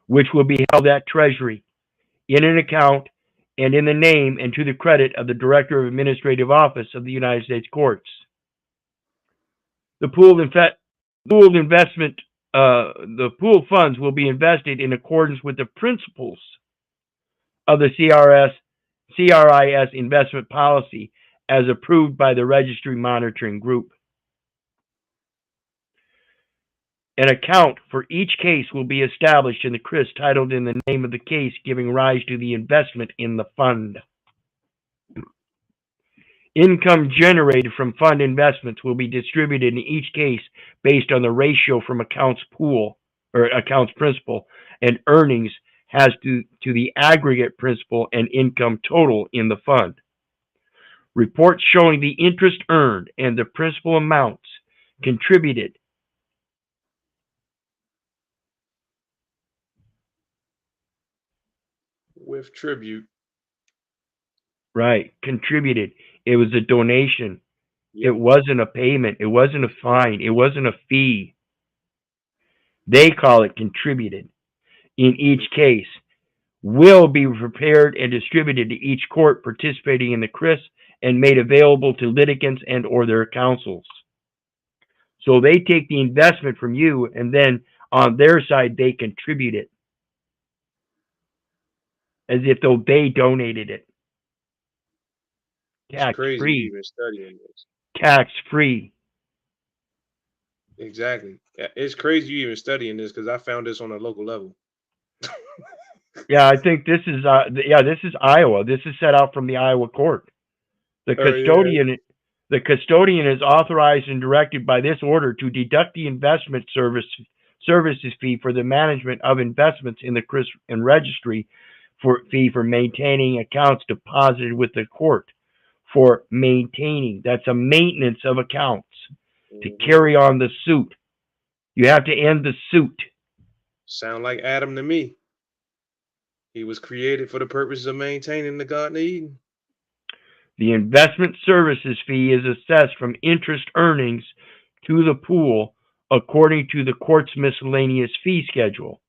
which will be held at Treasury in an account and in the name and to the credit of the Director of Administrative Office of the United States Courts. The pooled funds will be invested in accordance with the principles of the CRIS investment policy as approved by the Registry Monitoring Group. An account for each case will be established in the C.O.W.A.R.D.S titled in the name of the case, giving rise to the investment in the fund. Income generated from fund investments will be distributed in each case based on the ratio from accounts principal and earnings has to the aggregate principal and income total in the fund. Reports showing the interest earned and the principal amounts contributed With tribute. Right, contributed. It was a donation. Yep. It wasn't a payment. It wasn't a fine. It wasn't a fee. They call it contributed. In each case, will be prepared and distributed to each court participating in the C.O.W.A.R.D.S and made available to litigants and or their counsels. So they take the investment from you, and then on their side, they contribute it as if though they donated it. It's crazy Tax-free. even studying this. Tax-free. Exactly. It's crazy you even studying this because I found this on a local level. Yeah, I think this is this is Iowa. This is set out from the Iowa court. The custodian is authorized and directed by this order to deduct the investment services fee for the management of investments in the C.O.W.A.R.D.S and registry fee for maintaining accounts deposited with the court. For maintaining, that's a maintenance of accounts to carry on the suit. You have to end the suit. Sound like Adam to me. He was created for the purpose of maintaining the Garden of Eden. The investment services fee is assessed from interest earnings to the pool according to the court's miscellaneous fee schedule,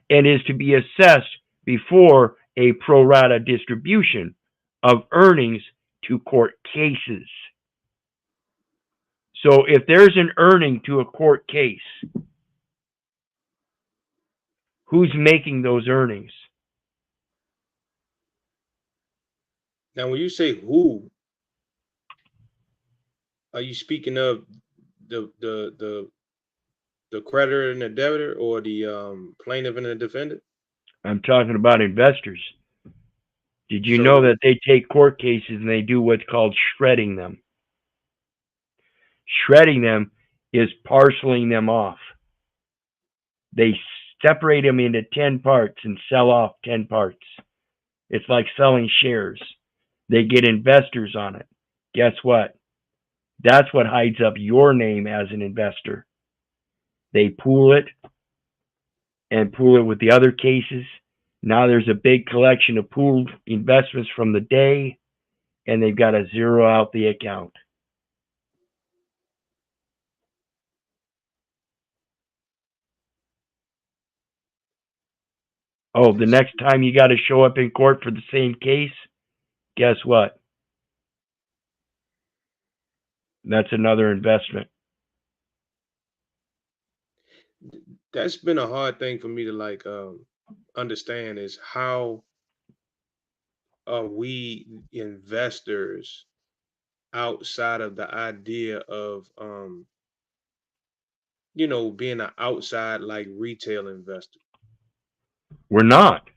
and is to be assessed before a pro rata distribution of earnings to court cases. So if there's an earning to a court case, who's making those earnings? Now, when you say who, are you speaking of the creditor and the debtor, or the plaintiff and the defendant? I'm talking about investors. Did you So- know that they take court cases and they do what's called shredding them? Shredding them is parceling them off. They separate them into 10 parts and sell off 10 parts. It's like selling shares. They get investors on it. Guess what? That's what hides up your name as an investor. They pool it and pool it with the other cases. Now there's a big collection of pooled investments from the day, and they've got to zero out the account. Oh, the next time you got to show up in court for the same case, guess what? That's another investment. That's been a hard thing for me to understand, is how are we investors outside of the idea of being an outside like retail investor. We're not.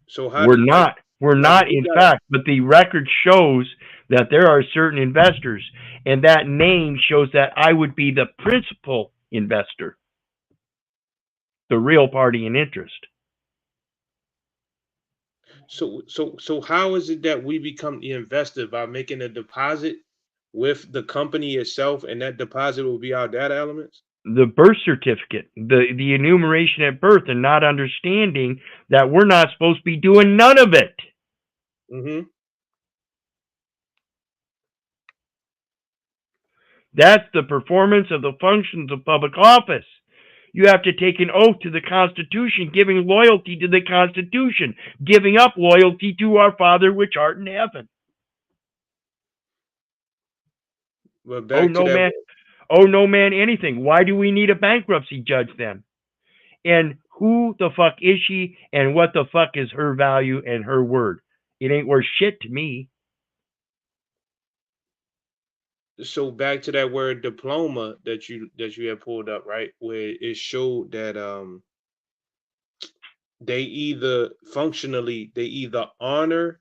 So how We're not. We're not, in fact, but the record shows that there are certain investors, and that name shows that I would be the principal investor, the real party in interest. So how is it that we become the investor? By making a deposit with the company itself, and that deposit will be our data elements? The birth certificate, the enumeration at birth, and not understanding that we're not supposed to be doing none of it. Mm-hmm. That's the performance of the functions of public office. You have to take an oath to the Constitution, giving loyalty to the Constitution, giving up loyalty to our Father which art in heaven. But back to that, man. Oh, no, man, anything. Why do we need a bankruptcy judge then? And who the fuck is she, and what the fuck is her value and her word? It ain't worth shit to me. So back to that word diploma that you had pulled up, right? Where it showed that they either honor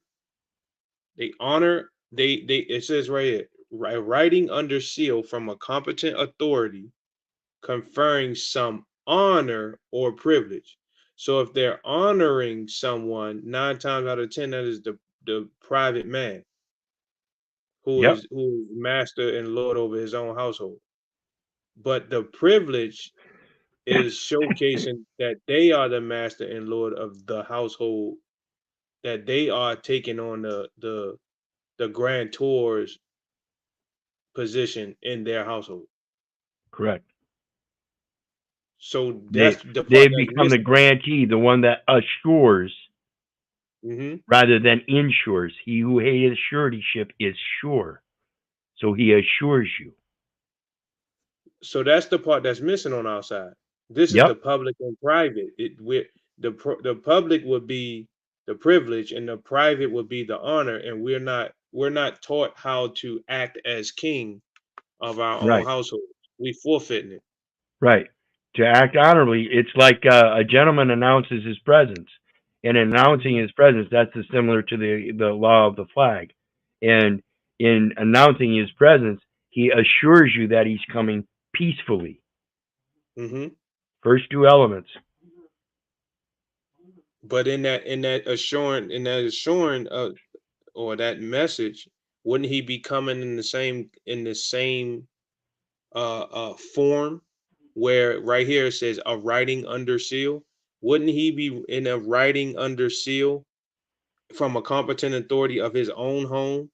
it says right here, writing under seal from a competent authority conferring some honor or privilege. So if they're honoring someone, 9 times out of 10, that is the private man who is master and lord over his own household. But the privilege is showcasing that they are the master and lord of the household, that they are taking on the grantor's position in their household. Correct. So that's the part they that's become the missing. grantee, the one that assures Mm-hmm. rather than insures. He who hateth suretyship is sure. So he assures you. So that's the part that's missing on our side. This is Yep. the public and private. The public would be the privilege, and the private would be the honor. And we're not taught how to act as king of our own household. We forfeiting it. Right. To act honorably, it's like a gentleman announces his presence. And announcing his presence, that's similar to the law of the flag. And in announcing his presence, he assures you that he's coming peacefully. Mm-hmm. First two elements. But in that assuring or that message, wouldn't he be coming in the same form where right here it says a writing under seal? Wouldn't he be in a writing under seal from a competent authority of his own home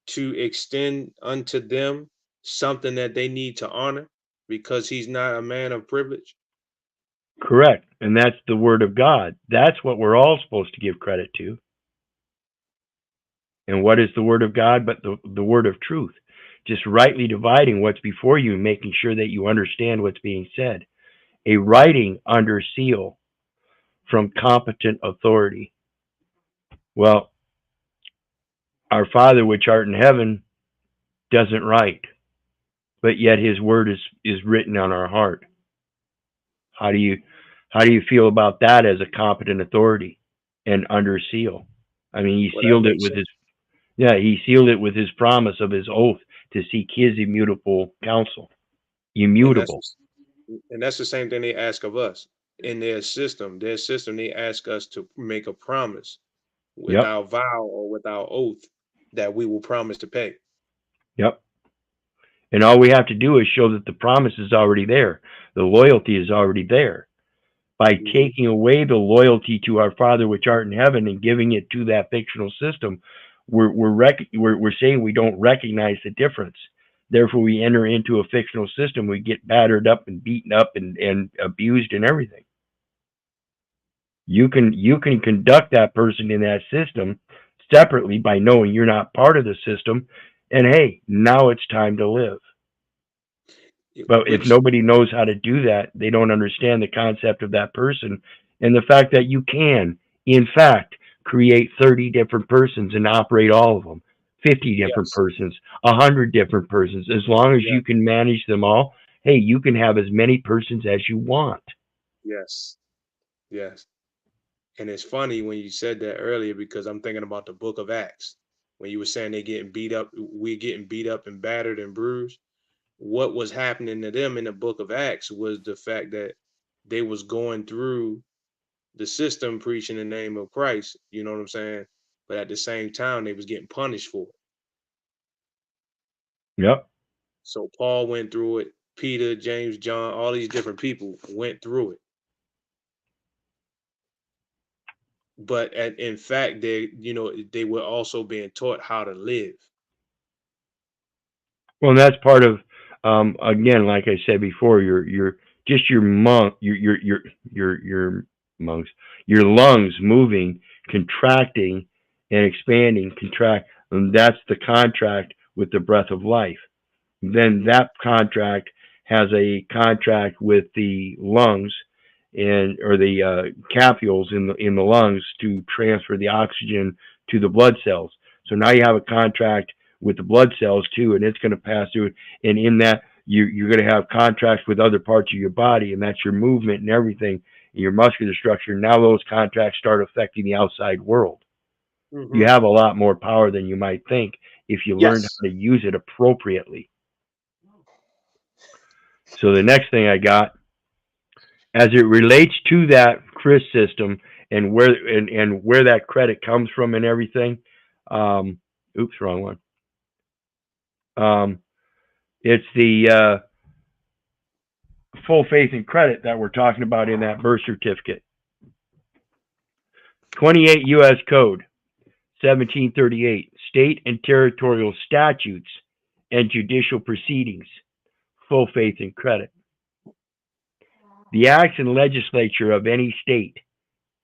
to extend unto them something that they need to honor because he's not a man of privilege? Correct. And that's the word of God. That's what we're all supposed to give credit to. And what is the word of God but the word of truth? Just rightly dividing what's before you and making sure that you understand what's being said. A writing under seal from competent authority. Well, our Father which art in heaven doesn't write, but yet his word is written on our heart. How do you feel about that as a competent authority and under seal? I mean, he sealed it with his he sealed it with his promise of his oath to seek his immutable counsel. Immutable. And that's the same thing they ask of us in their system. Their system, they ask us to make a promise without vow or without oath that we will promise to pay. Yep. And all we have to do is show that the promise is already there. The loyalty is already there. By taking away the loyalty to our Father which art in heaven and giving it to that fictional system, we're saying we don't recognize the difference. Therefore, we enter into a fictional system. We get battered up and beaten up and abused and everything. You can conduct that person in that system separately by knowing you're not part of the system. And hey, now it's time to live. But if nobody knows how to do that, they don't understand the concept of that person and the fact that you can, in fact, create 30 different persons and operate all of them, 50 different persons, 100 different persons. As long as you can manage them all, hey, you can have as many persons as you want. Yes. Yes. And it's funny when you said that earlier because I'm thinking about the book of Acts. When you were saying they're getting beat up, we're getting beat up and battered and bruised. What was happening to them in the book of Acts was the fact that they was going through the system preaching the name of Christ, you know what I'm saying? But at the same time, they was getting punished for it. Yep. So Paul went through it. Peter, James, John, all these different people went through it. But in fact, they were also being taught how to live. Well, and that's part of, again, like I said before, your lungs moving, contracting, and expanding. And that's the contract with the breath of life. Then that contract has a contract with the lungs or the capsules in the lungs to transfer the oxygen to the blood cells. So now you have a contract with the blood cells too, and it's going to pass through it. And in that, you're going to have contracts with other parts of your body, and that's your movement and everything, and your muscular structure. Now those contracts start affecting the outside world. Mm-hmm. You have a lot more power than you might think if you learn how to use it appropriately. So the next thing I got, as it relates to that Chris system and where that credit comes from and everything. Oops, wrong one. It's the full faith and credit that we're talking about in that birth certificate. 28 U.S. Code 1738, state and territorial statutes and judicial proceedings, full faith and credit. The acts and legislature of any state,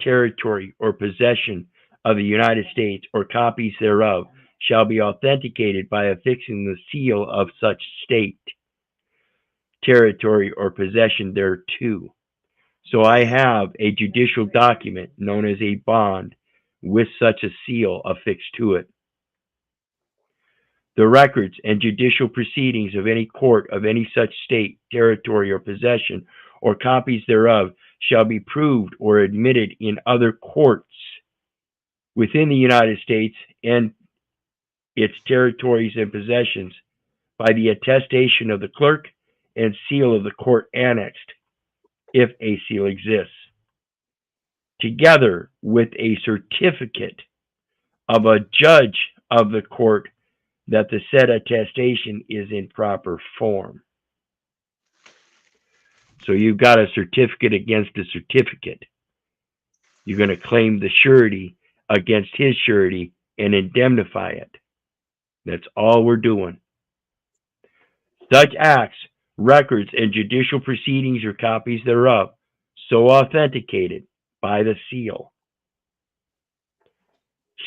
territory, or possession of the United States or copies thereof shall be authenticated by affixing the seal of such state, territory, or possession thereto. So I have a judicial document known as a bond with such a seal affixed to it. The records and judicial proceedings of any court of any such state, territory, or possession, or copies thereof, shall be proved or admitted in other courts within the United States and its territories and possessions by the attestation of the clerk and seal of the court annexed. if a seal exists, together with a certificate of a judge of the court that the said attestation is in proper form. So you've got a certificate against a certificate. You're going to claim the surety against his surety and indemnify it. That's all we're doing. Such acts, records, and judicial proceedings or copies thereof, so authenticated by the seal,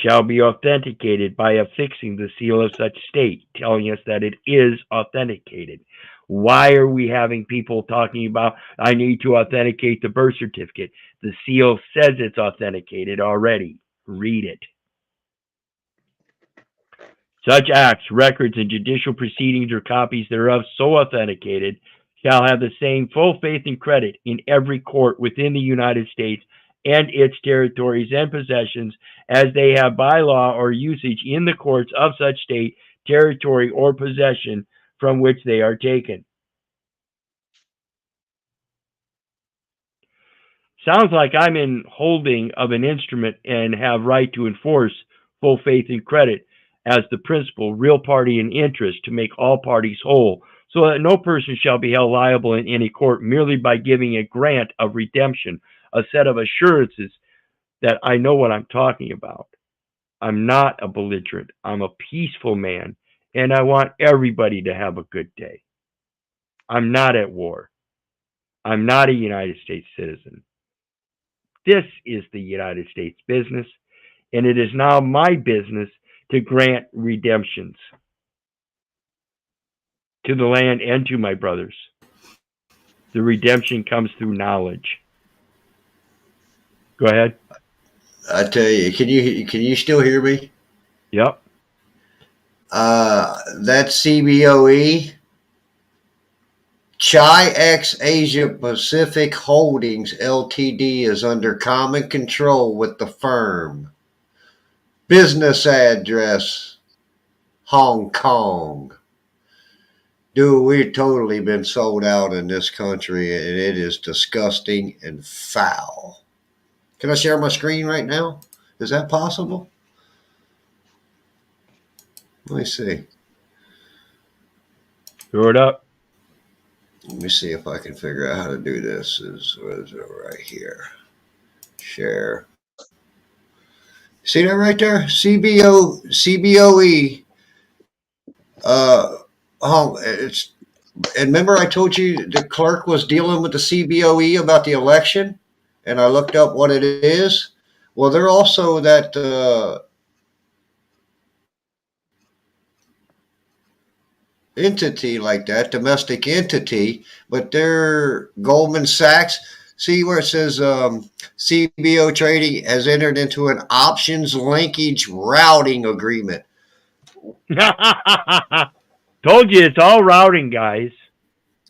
shall be authenticated by affixing the seal of such state, telling us that it is authenticated. Why are we having people talking about, I need to authenticate the birth certificate? The seal says it's authenticated already. Read it. Such acts, records, and judicial proceedings or copies thereof so authenticated shall have the same full faith and credit in every court within the United States and its territories and possessions as they have by law or usage in the courts of such state, territory, or possession from which they are taken. Sounds like I'm in holding of an instrument and have right to enforce full faith and credit as the principal, real party in interest to make all parties whole, so that no person shall be held liable in any court merely by giving a grant of redemption, a set of assurances that I know what I'm talking about. I'm not a belligerent. I'm a peaceful man, and I want everybody to have a good day. I'm not at war. I'm not a United States citizen. This is the United States business, and it is now my business to grant redemptions to the land and to my brothers. The redemption comes through knowledge. Go ahead. I tell you, can you still hear me? Yep. That C.O.W.A.R.D.S, Chi-X Asia Pacific Holdings Ltd is under common control with the firm. Business address, Hong Kong. Dude, we've totally been sold out in this country, and it is disgusting and foul. Can I share my screen right now? Is that possible? Let me see. Throw it up. Let me see if I can figure out how to do this. What is it right here? Share. See that right there? C.O.W.A.R.D.S. It's, and remember I told you the clerk was dealing with the C.O.W.A.R.D.S about the election, and I looked up what it is. Well, they're also that entity like that, domestic entity, but they're Goldman Sachs. See where it says CBO Trading has entered into an options linkage routing agreement. Told you it's all routing, guys.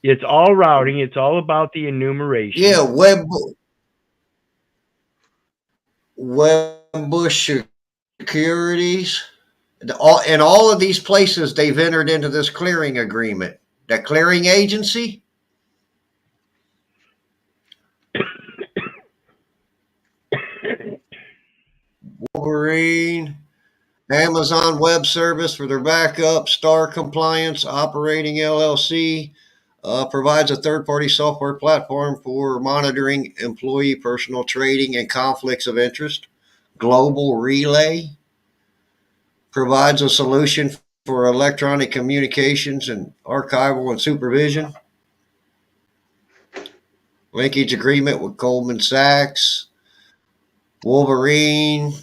It's all routing. It's all about the enumeration. Yeah, Wedbush Securities. In all of these places, they've entered into this clearing agreement. That clearing agency. Wolverine. Amazon Web Service for their backup. Star Compliance Operating LLC provides a third-party software platform for monitoring employee personal trading and conflicts of interest. Global Relay provides a solution for electronic communications and archival and supervision. Linkage agreement with Goldman Sachs, Wolverine,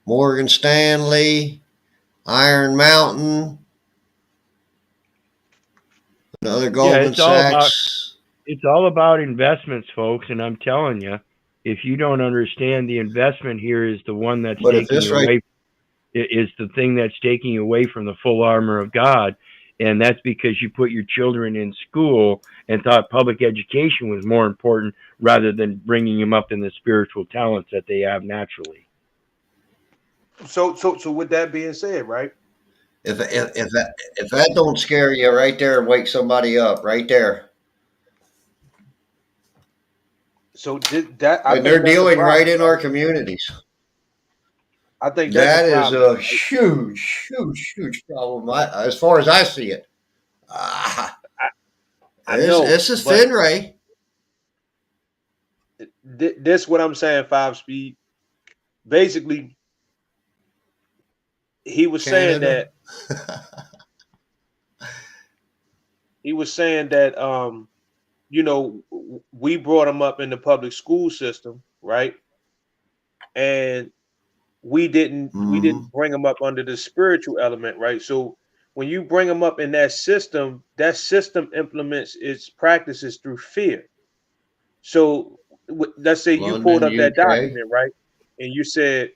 Morgan Stanley, Iron Mountain, another Goldman Sachs. It's all about investments, folks, and I'm telling you, if you don't understand the investment here is the one that's taking you away, is the thing that's taking you away from the full armor of God, and that's because you put your children in school and thought public education was more important rather than bringing them up in the spiritual talents that they have naturally. So with that being said, right? If that don't scare you right there and wake somebody up right there. So that I And they're think that's a dealing right problem. in our communities. I think that's a That is problem. a huge problem. As far as I see it, ah, I know, it's a but thin ray. this what I'm saying. 5 Speed. Basically, he was saying Canada. that he was saying that you know, we brought him up in the public school system, right? And we Hmm. didn't bring him up under the spiritual element, right? So when you bring him up in that system implements its practices through fear. So let's say you pulled London, up that UK. document, right? And you said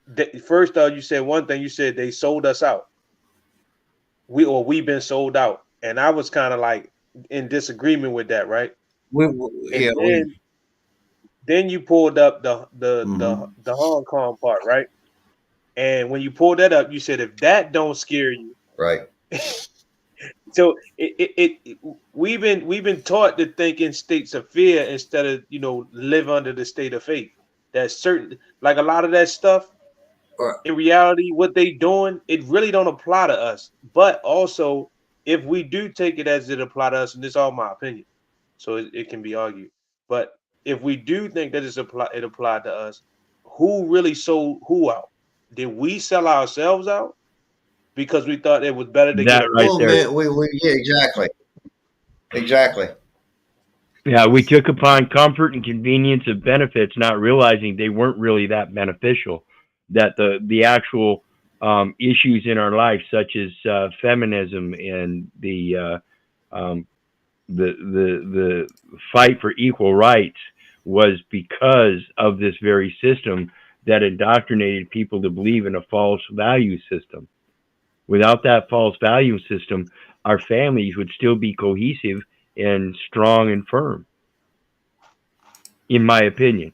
that first you said one thing, you said they sold us out. We've been sold out. And I was kind of like in disagreement with that, right? Yeah, And then you pulled up hmm, the Hong Kong part, right? And when you pulled that up, you said if that don't scare you, right. so we've been taught to think in states of fear instead of live under the state of faith. That's certain, like a lot of that stuff. Right. In reality, what they doing, it really don't apply to us. But also, if we do take it as it apply to us, and this is all my opinion, so it can be argued. But if we do think that it applied to us, who really sold who out? Did we sell ourselves out because we thought it was better to get That a right Well, picture? there. man, yeah, exactly. Yeah, we took upon comfort and convenience of benefits, not realizing they weren't really that beneficial. That the actual issues in our life, such as feminism and the fight for equal rights, was because of this very system that indoctrinated people to believe in a false value system. Without that false value system, our families would still be cohesive and strong and firm, in my opinion.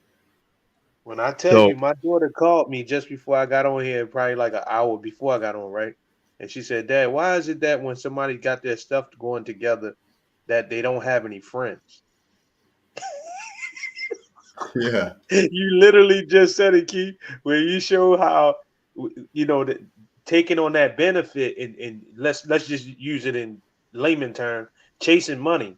When I tell So you, my daughter called me just before I got on here, probably like an hour before I got on, right? And she said, "Dad, why is it that when somebody got their stuff going together, that they don't have any friends?" Yeah. You literally just said it, Keith, where you show how that taking on that benefit and let's just use it in layman term, chasing money.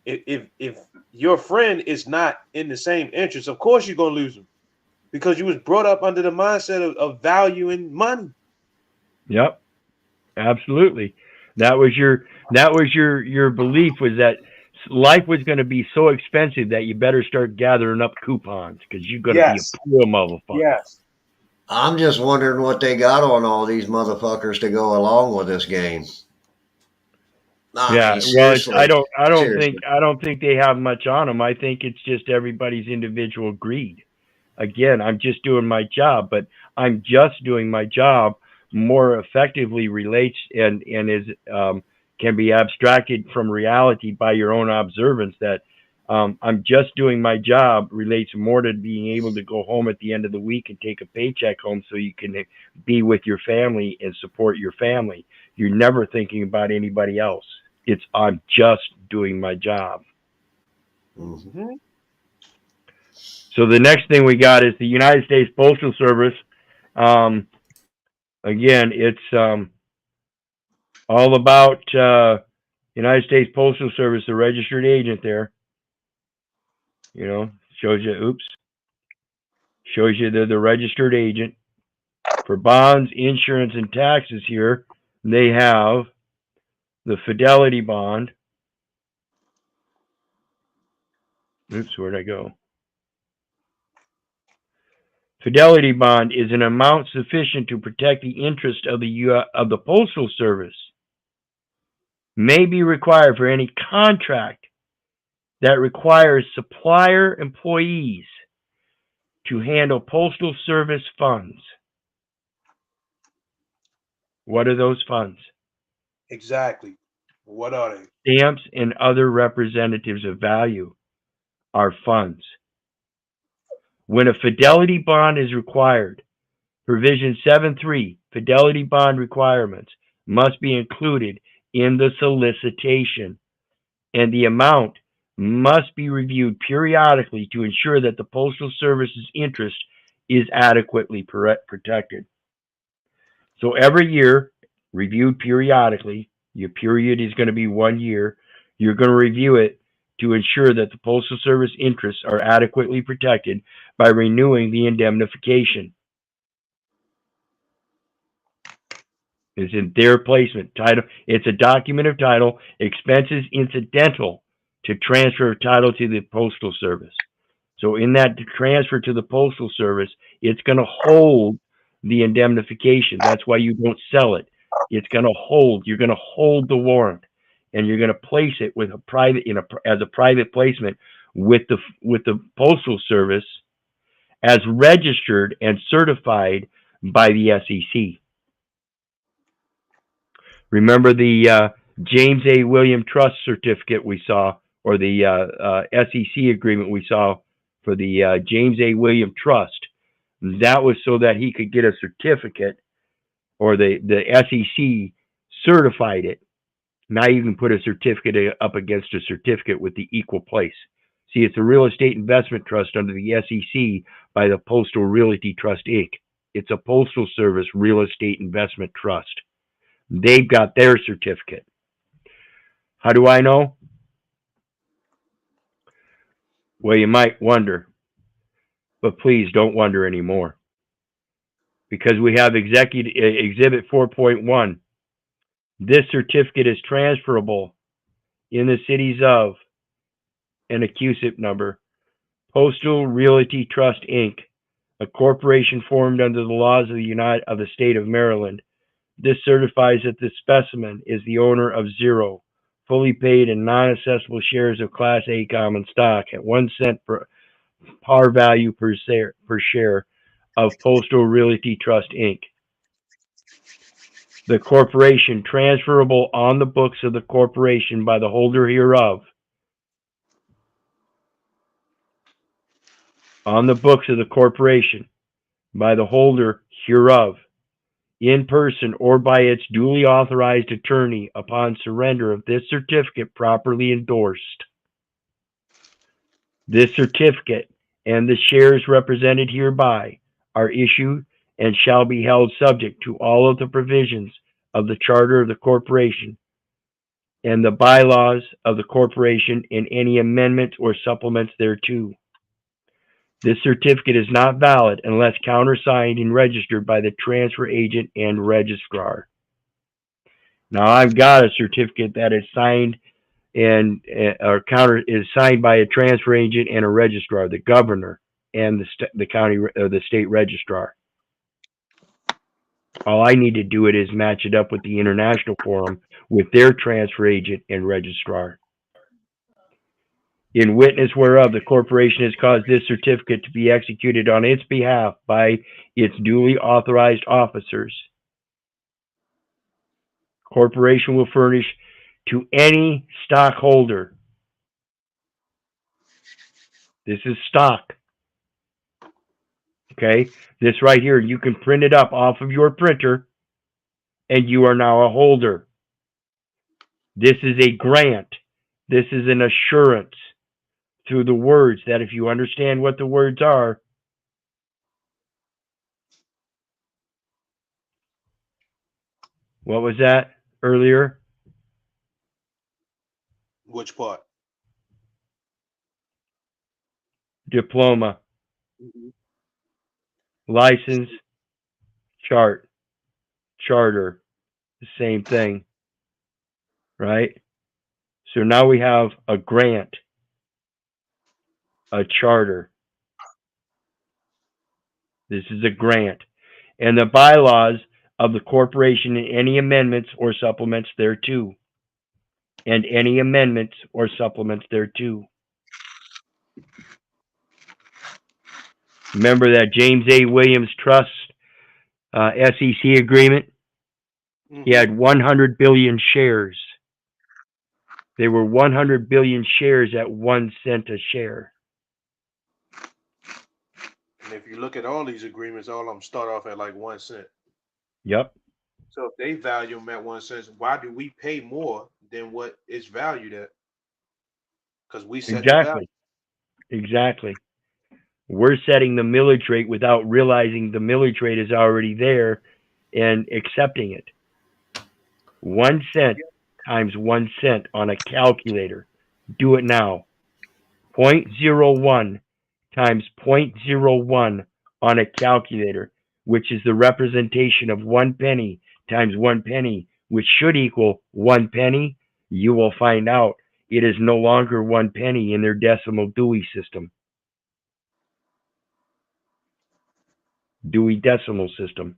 If your friend is not in the same interest, of course you're gonna lose them because you was brought up under the mindset of value and money. yep, absolutely. That was your belief, was that life was going to be so expensive that you better start gathering up coupons because you're going to be a Yes, poor motherfucker. yes. I'm just wondering what they got on all these motherfuckers to go along with this game. I Yeah, mean, well, I seriously, don't, I don't think, seriously. I don't think they have much on them. I think it's just everybody's individual greed. Again, I'm just doing my job, but I'm just doing my job more effectively relates and is can be abstracted from reality by your own observance that I'm just doing my job relates more to being able to go home at the end of the week and take a paycheck home so you can be with your family and support your family. You're never thinking about anybody else. It's I'm just doing my job. Mhm. Mhm. So the next thing we got is the United States Postal Service. Um, Again, it's all about United States Postal Service, the registered agent there. You know, shows you, oops, shows you they're the registered agent for bonds, insurance, and taxes here. They have the Fidelity Bond. Oops, where'd I go? Fidelity Bond is an amount sufficient to protect the interest of the Postal Service. May be required for any contract that requires supplier employees to handle Postal Service funds. What are those funds? Exactly. What are they? Stamps and other representatives of value are funds. When a fidelity bond is required, provision 7.3, fidelity bond requirements must be included in the solicitation, and the amount must be reviewed periodically to ensure that the Postal Service's interest is adequately protected. So every year, reviewed periodically, your period is going to be 1 year. You're going to review it to ensure that the Postal Service interests are adequately protected by renewing the indemnification. It's in their placement title. It's a document of title, expenses incidental to transfer of title to the Postal Service. So in that transfer to the Postal Service, it's going to hold the indemnification. That's why you don't sell it. It's going to hold. You're going to hold the warrant, and you're going to place it with a private as a private placement with the Postal Service as registered and certified by the SEC. Remember the James A. William Trust certificate we saw, or the SEC agreement we saw for the James A. William Trust? That was so that he could get a certificate, or the SEC certified it. Now you can put a certificate up against a certificate with the equal place. See, it's a real estate investment trust under the SEC by the Postal Realty Trust, Inc. It's a Postal Service real estate investment trust. They've got their certificate. How do I know? Well, you might wonder, but please don't wonder anymore. Because we have Exhibit 4.1. This certificate is transferable in the cities of, and a CUSIP number, Postal Realty Trust, Inc., a corporation formed under the laws of the state of Maryland. This certifies that the specimen is the owner of 0 fully paid and non-assessable shares of Class A common stock at 1 cent per par value per share of Postal Realty Trust, Inc. The corporation transferable on the books of the corporation by the holder hereof. On the books of the corporation by the holder hereof, in person or by its duly authorized attorney upon surrender of this certificate properly endorsed. This certificate and the shares represented hereby are issued and shall be held subject to all of the provisions of the charter of the corporation and the bylaws of the corporation and any amendments or supplements thereto. This certificate is not valid unless countersigned and registered by the transfer agent and registrar. Now, I've got a certificate that is signed and is signed by a transfer agent and a registrar, the governor and the county or the state registrar. All I need to do is match it up with the international forum with their transfer agent and registrar. In witness whereof the corporation has caused this certificate to be executed on its behalf by its duly authorized officers. Corporation will furnish to any stockholder. This is stock. Okay, this right here, you can print it up off of your printer and you are now a holder. This is a grant. This is an assurance through the words that if you understand what the words are, what was that earlier? Which part? Diploma, license, charter, the same thing, right? So now we have a grant, a charter. This is a grant. And the bylaws of the corporation and any amendments or supplements thereto. And any amendments or supplements thereto. Remember that James A. Williams Trust SEC agreement? He had 100 billion shares. They were 100 billion shares at 1 cent a share. And if you look at all these agreements, all of them start off at like 1 cent. Yep. So if they value them at 1 cent, why do we pay more than what it's valued at? because we set the value. Exactly. We're setting the millage rate without realizing the millage rate is already there and accepting it. 1 cent times 1 cent on a calculator. Do it now. 0.01 times 0.01 on a calculator, which is the representation of 1 penny times 1 penny, which should equal 1 penny. You will find out it is no longer 1 penny in their decimal Dewey system. Dewey Decimal System.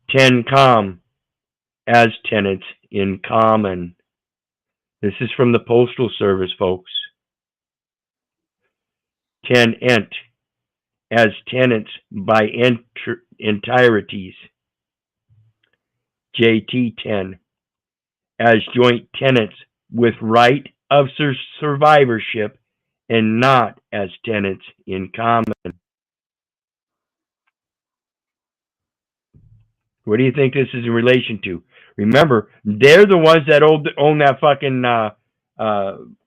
10 com as tenants in common. This is from the Postal Service, folks. 10 ent as tenants by entireties. JT 10 as joint tenants with right of survivorship and not as tenants in common. What do you think this is in relation to? Remember, they're the ones that own that fucking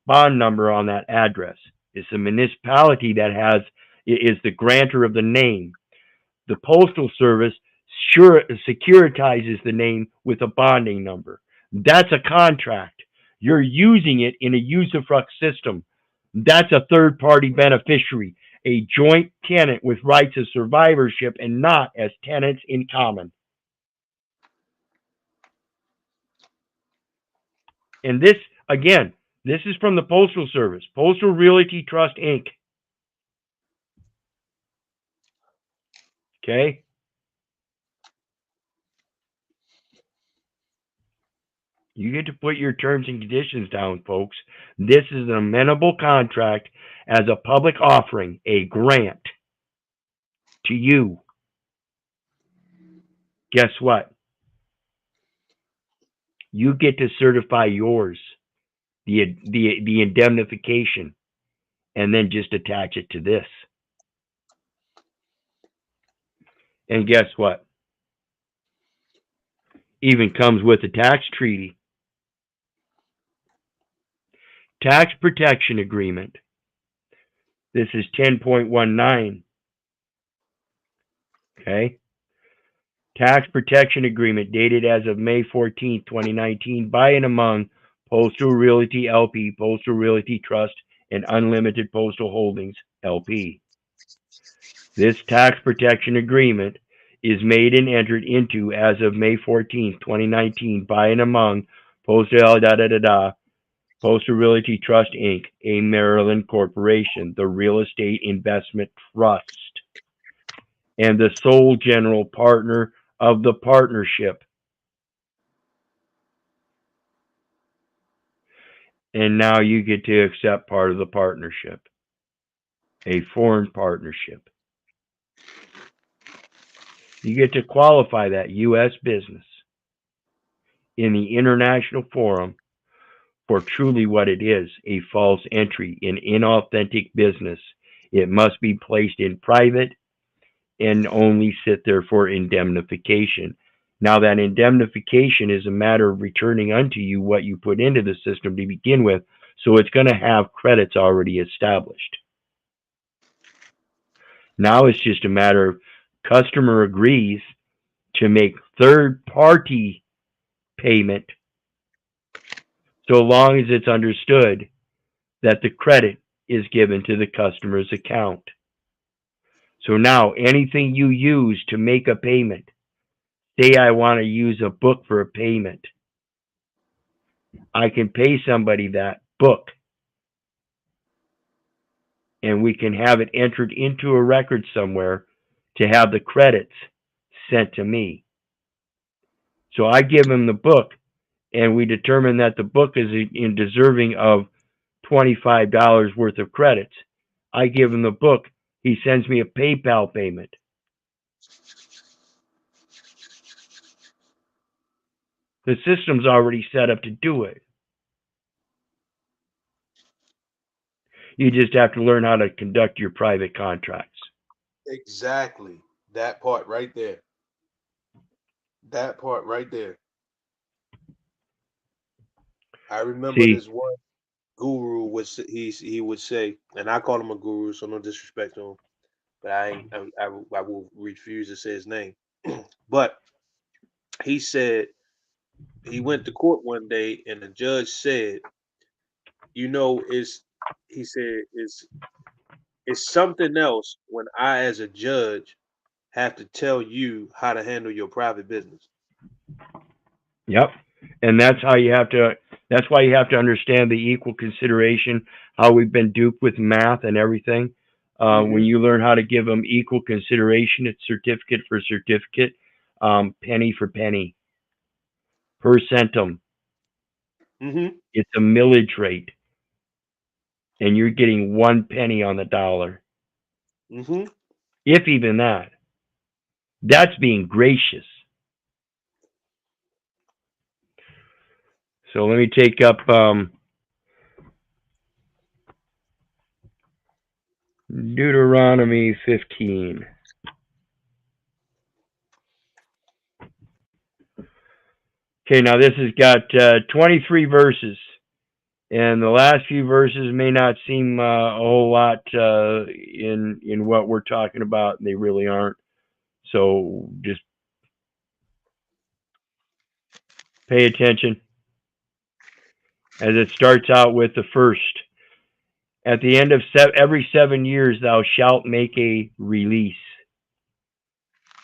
bond number on that address. It's the municipality that is the grantor of the name. The Postal Service securitizes the name with a bonding number. That's a contract. You're using it in a usufruct system. That's a third-party beneficiary, a joint tenant with rights of survivorship and not as tenants in common. And this, again, this is from the Postal Service, Postal Realty Trust, Inc. Okay? You get to put your terms and conditions down, folks. This is an amenable contract as a public offering, a grant to you. Guess what? You get to certify yours, the indemnification, and then just attach it to this. And guess what? Even comes with a tax treaty. Tax protection agreement. This is 10.19. Okay. Tax protection agreement dated as of May 14th, 2019 by and among Postal Realty LP, Postal Realty Trust, and Unlimited Postal Holdings LP. This tax protection agreement is made and entered into as of May 14th, 2019 by and among Postal Postal Realty Trust, Inc., a Maryland corporation, the Real Estate Investment Trust, and the sole general partner of the partnership. And now you get to accept part of the partnership, a foreign partnership. You get to qualify that U.S. business in the international forum for truly what it is, a false entry, an inauthentic business. It must be placed in private and only sit there for indemnification. Now, that indemnification is a matter of returning unto you what you put into the system to begin with, so it's going to have credits already established. Now it's just a matter of customer agrees to make third-party payment so long as it's understood that the credit is given to the customer's account. So now anything you use to make a payment, say I want to use a book for a payment, I can pay somebody that book and we can have it entered into a record somewhere to have the credits sent to me. So I give him the book and we determine that the book is in deserving of $25 worth of credits. I give him the book. He sends me a PayPal payment. The system's already set up to do it. You just have to learn how to conduct your private contracts. Exactly. That part right there. That part right there. I remember See, this one guru he would say, and I call him a guru, so no disrespect to him, but I will refuse to say his name. But he said he went to court one day, and the judge said, "You know, he said it's something else when I, as a judge, have to tell you how to handle your private business." yep. And that's how you have to, that's why you have to understand the equal consideration, how we've been duped with math and everything. When you learn how to give them equal consideration, it's certificate for certificate, penny for penny, per centum. Mm-hmm. It's a millage rate, and you're getting 1 penny on the dollar, Mm-hmm. if even that. That's being gracious. So let me take up Deuteronomy 15. Okay, now this has got 23 verses, and the last few verses may not seem a whole lot in what we're talking about. They really aren't. So just pay attention as it starts out with the first. At the end of every 7 years, thou shalt make a release.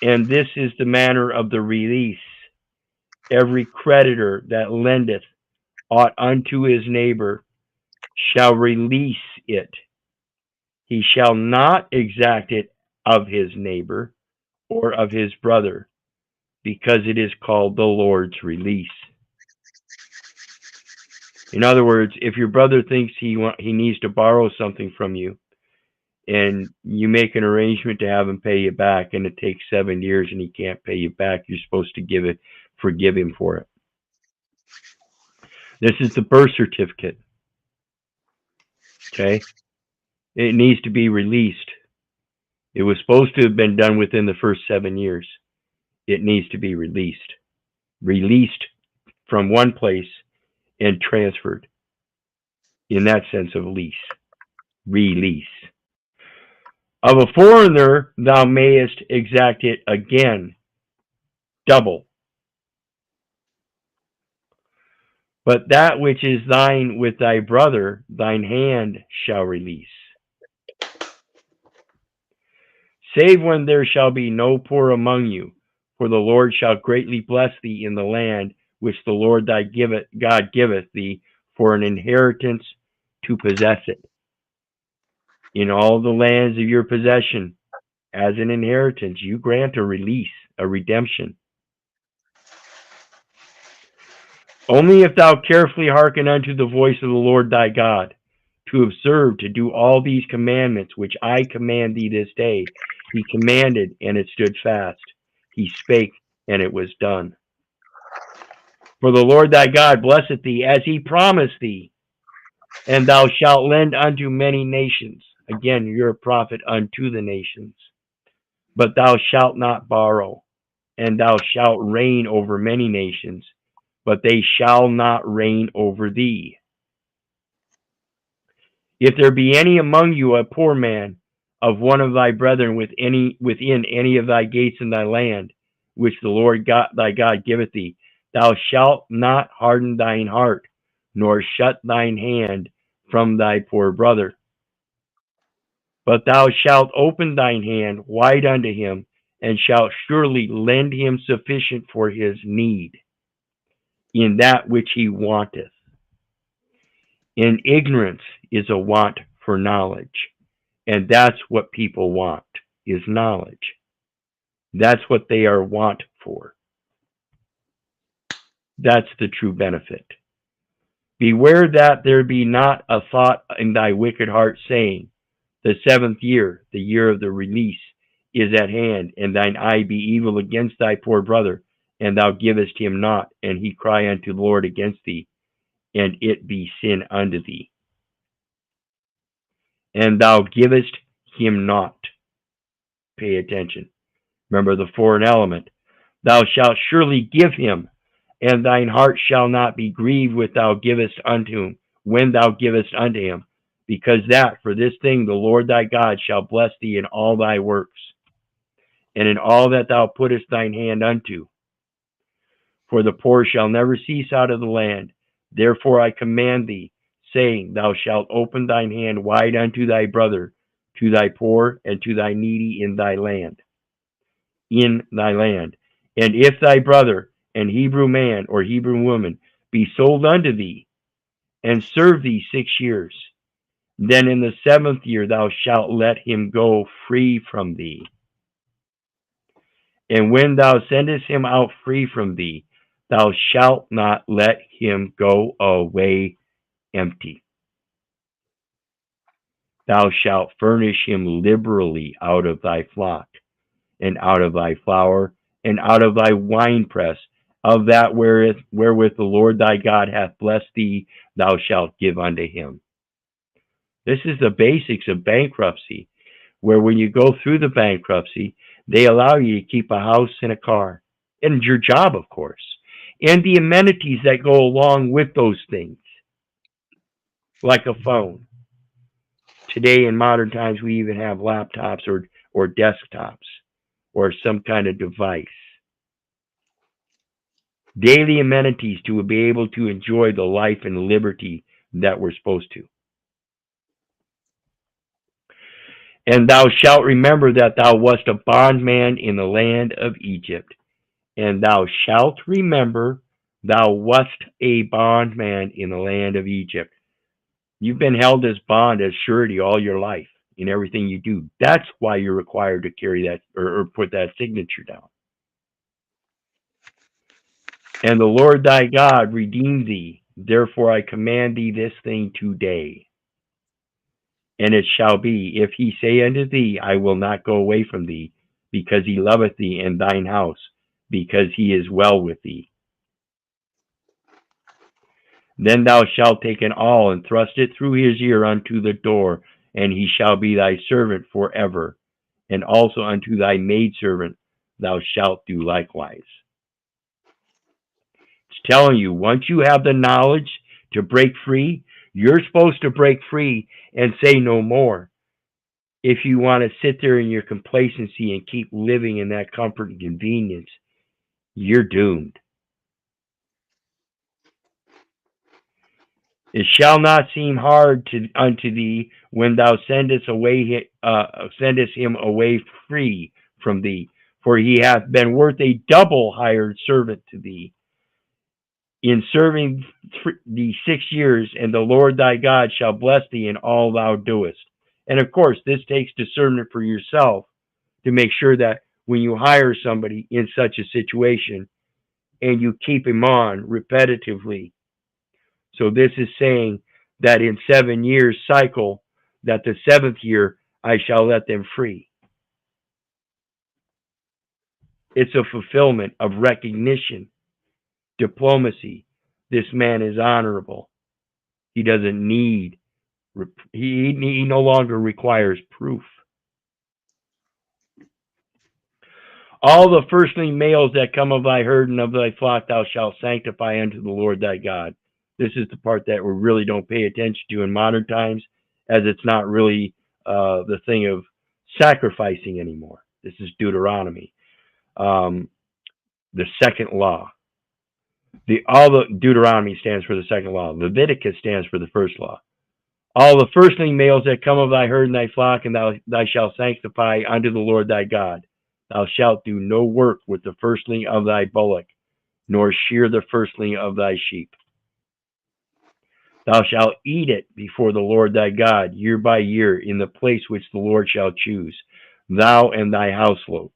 And this is the manner of the release. Every creditor that lendeth aught unto his neighbor shall release it. He shall not exact it of his neighbor or of his brother, because it is called the Lord's release. In other words, if your brother thinks he needs to borrow something from you, and you make an arrangement to have him pay you back, and it takes 7 years and he can't pay you back, you're supposed to forgive him for it. This is the birth certificate. Okay? It needs to be released. It was supposed to have been done within the first 7 years. It needs to be released. Released from one place and transferred. In that sense of lease. Release. Of a foreigner thou mayest exact it again, double. But that which is thine with thy brother, thine hand shall release. Save when there shall be no poor among you, for the Lord shall greatly bless thee in the land which the Lord thy God giveth thee for an inheritance to possess it. In all the lands of your possession, as an inheritance, you grant a release, a redemption. Only if thou carefully hearken unto the voice of the Lord thy God, to observe to do all these commandments which I command thee this day. He commanded, and it stood fast. He spake, and it was done. For the Lord thy God blesseth thee as he promised thee, and thou shalt lend unto many nations. Again, you're a prophet unto the nations. But thou shalt not borrow, and thou shalt reign over many nations, but they shall not reign over thee. If there be any among you a poor man of one of thy brethren within any of thy gates in thy land, which the Lord thy God giveth thee, thou shalt not harden thine heart, nor shut thine hand from thy poor brother. But thou shalt open thine hand wide unto him, and shalt surely lend him sufficient for his need, in that which he wanteth. In ignorance is a want for knowledge. And that's what people want, is knowledge. That's what they are want for. That's the true benefit. Beware that there be not a thought in thy wicked heart, saying, the 7th year, the year of the release, is at hand, and thine eye be evil against thy poor brother, and thou givest him not, and he cry unto the Lord against thee, and it be sin unto thee. And thou givest him not. Pay attention. Remember the foreign element. Thou shalt surely give him and thine heart shall not be grieved when thou givest unto him, because that for this thing the Lord thy God shall bless thee in all thy works, and in all that thou puttest thine hand unto. For the poor shall never cease out of the land. Therefore I command thee, saying, thou shalt open thine hand wide unto thy brother, to thy poor, and to thy needy in thy land. And if thy brother, an Hebrew man or Hebrew woman, be sold unto thee, and serve thee 6 years, then in the 7th year thou shalt let him go free from thee. And when thou sendest him out free from thee, thou shalt not let him go away empty. Thou shalt furnish him liberally out of thy flock, and out of thy flour, and out of thy winepress, of that wherewith the Lord thy God hath blessed thee, thou shalt give unto him. This is the basics of bankruptcy, where when you go through the bankruptcy, they allow you to keep a house and a car, and your job, of course, and the amenities that go along with those things, like a phone. Today, in modern times, we even have laptops or desktops or some kind of device. Daily amenities to be able to enjoy the life and liberty that we're supposed to. And thou shalt remember that thou wast a bondman in the land of Egypt. And thou shalt remember thou wast a bondman in the land of Egypt. You've been held as bond, as surety all your life in everything you do. That's why you're required to carry that or put that signature down. And the Lord thy God redeemed thee. Therefore I command thee this thing today. And it shall be, if he say unto thee, I will not go away from thee, because he loveth thee and thine house, because he is well with thee. Then thou shalt take an awl and thrust it through his ear unto the door, and he shall be thy servant forever. And also unto thy maidservant thou shalt do likewise. It's telling you, once you have the knowledge to break free, you're supposed to break free and say no more. If you want to sit there in your complacency and keep living in that comfort and convenience, you're doomed. It shall not seem hard unto thee when thou sendest him away free from thee, for he hath been worth a double hired servant to thee, in serving thee 6 years, and the Lord thy God shall bless thee in all thou doest. And of course, this takes discernment for yourself to make sure that when you hire somebody in such a situation and you keep him on repetitively. So this is saying that in 7 years cycle, that the 7th year I shall let them free. It's a fulfillment of recognition, diplomacy. This man is honorable. He doesn't need, he no longer requires proof. All the firstling males that come of thy herd and of thy flock thou shalt sanctify unto the Lord thy God. This is the part that we really don't pay attention to in modern times, as it's not really the thing of sacrificing anymore. This is Deuteronomy, the second law. Deuteronomy stands for the second law. Leviticus stands for the first law. All the firstling males that come of thy herd and thy flock, and thou shalt sanctify unto the Lord thy God. Thou shalt do no work with the firstling of thy bullock, nor shear the firstling of thy sheep. Thou shalt eat it before the Lord thy God, year by year, in the place which the Lord shall choose, thou and thy household.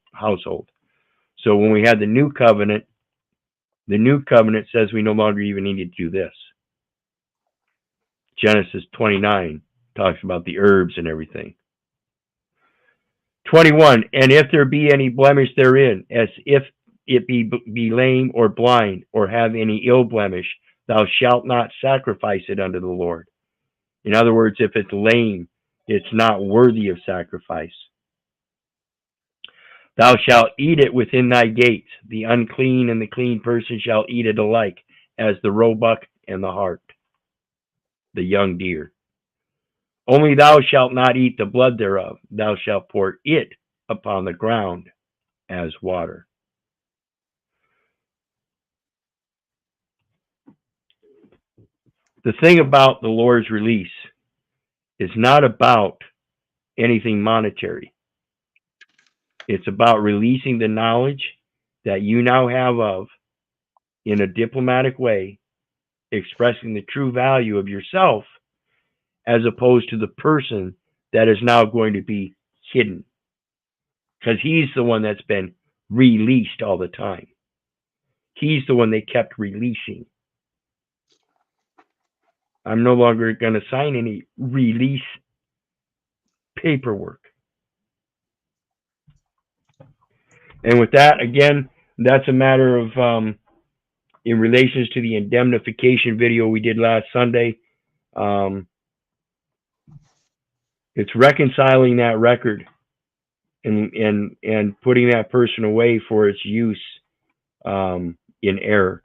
So when we had the new covenant says we no longer even need to do this. Genesis 29 talks about the herbs and everything. 21, and if there be any blemish therein, as if it be lame or blind, or have any ill blemish, thou shalt not sacrifice it unto the Lord. In other words, if it's lame, it's not worthy of sacrifice. Thou shalt eat it within thy gates. The unclean and the clean person shall eat it alike, as the roebuck and the hart, the young deer. Only thou shalt not eat the blood thereof. Thou shalt pour it upon the ground as water. The thing about the Lord's release is not about anything monetary. It's about releasing the knowledge that you now have of, in a diplomatic way, expressing the true value of yourself, as opposed to the person that is now going to be hidden. Because he's the one that's been released all the time. He's the one they kept releasing. I'm no longer going to sign any release paperwork. And with that, again, that's a matter of, in relations to the indemnification video we did last Sunday, it's reconciling that record and putting that person away for its use in error.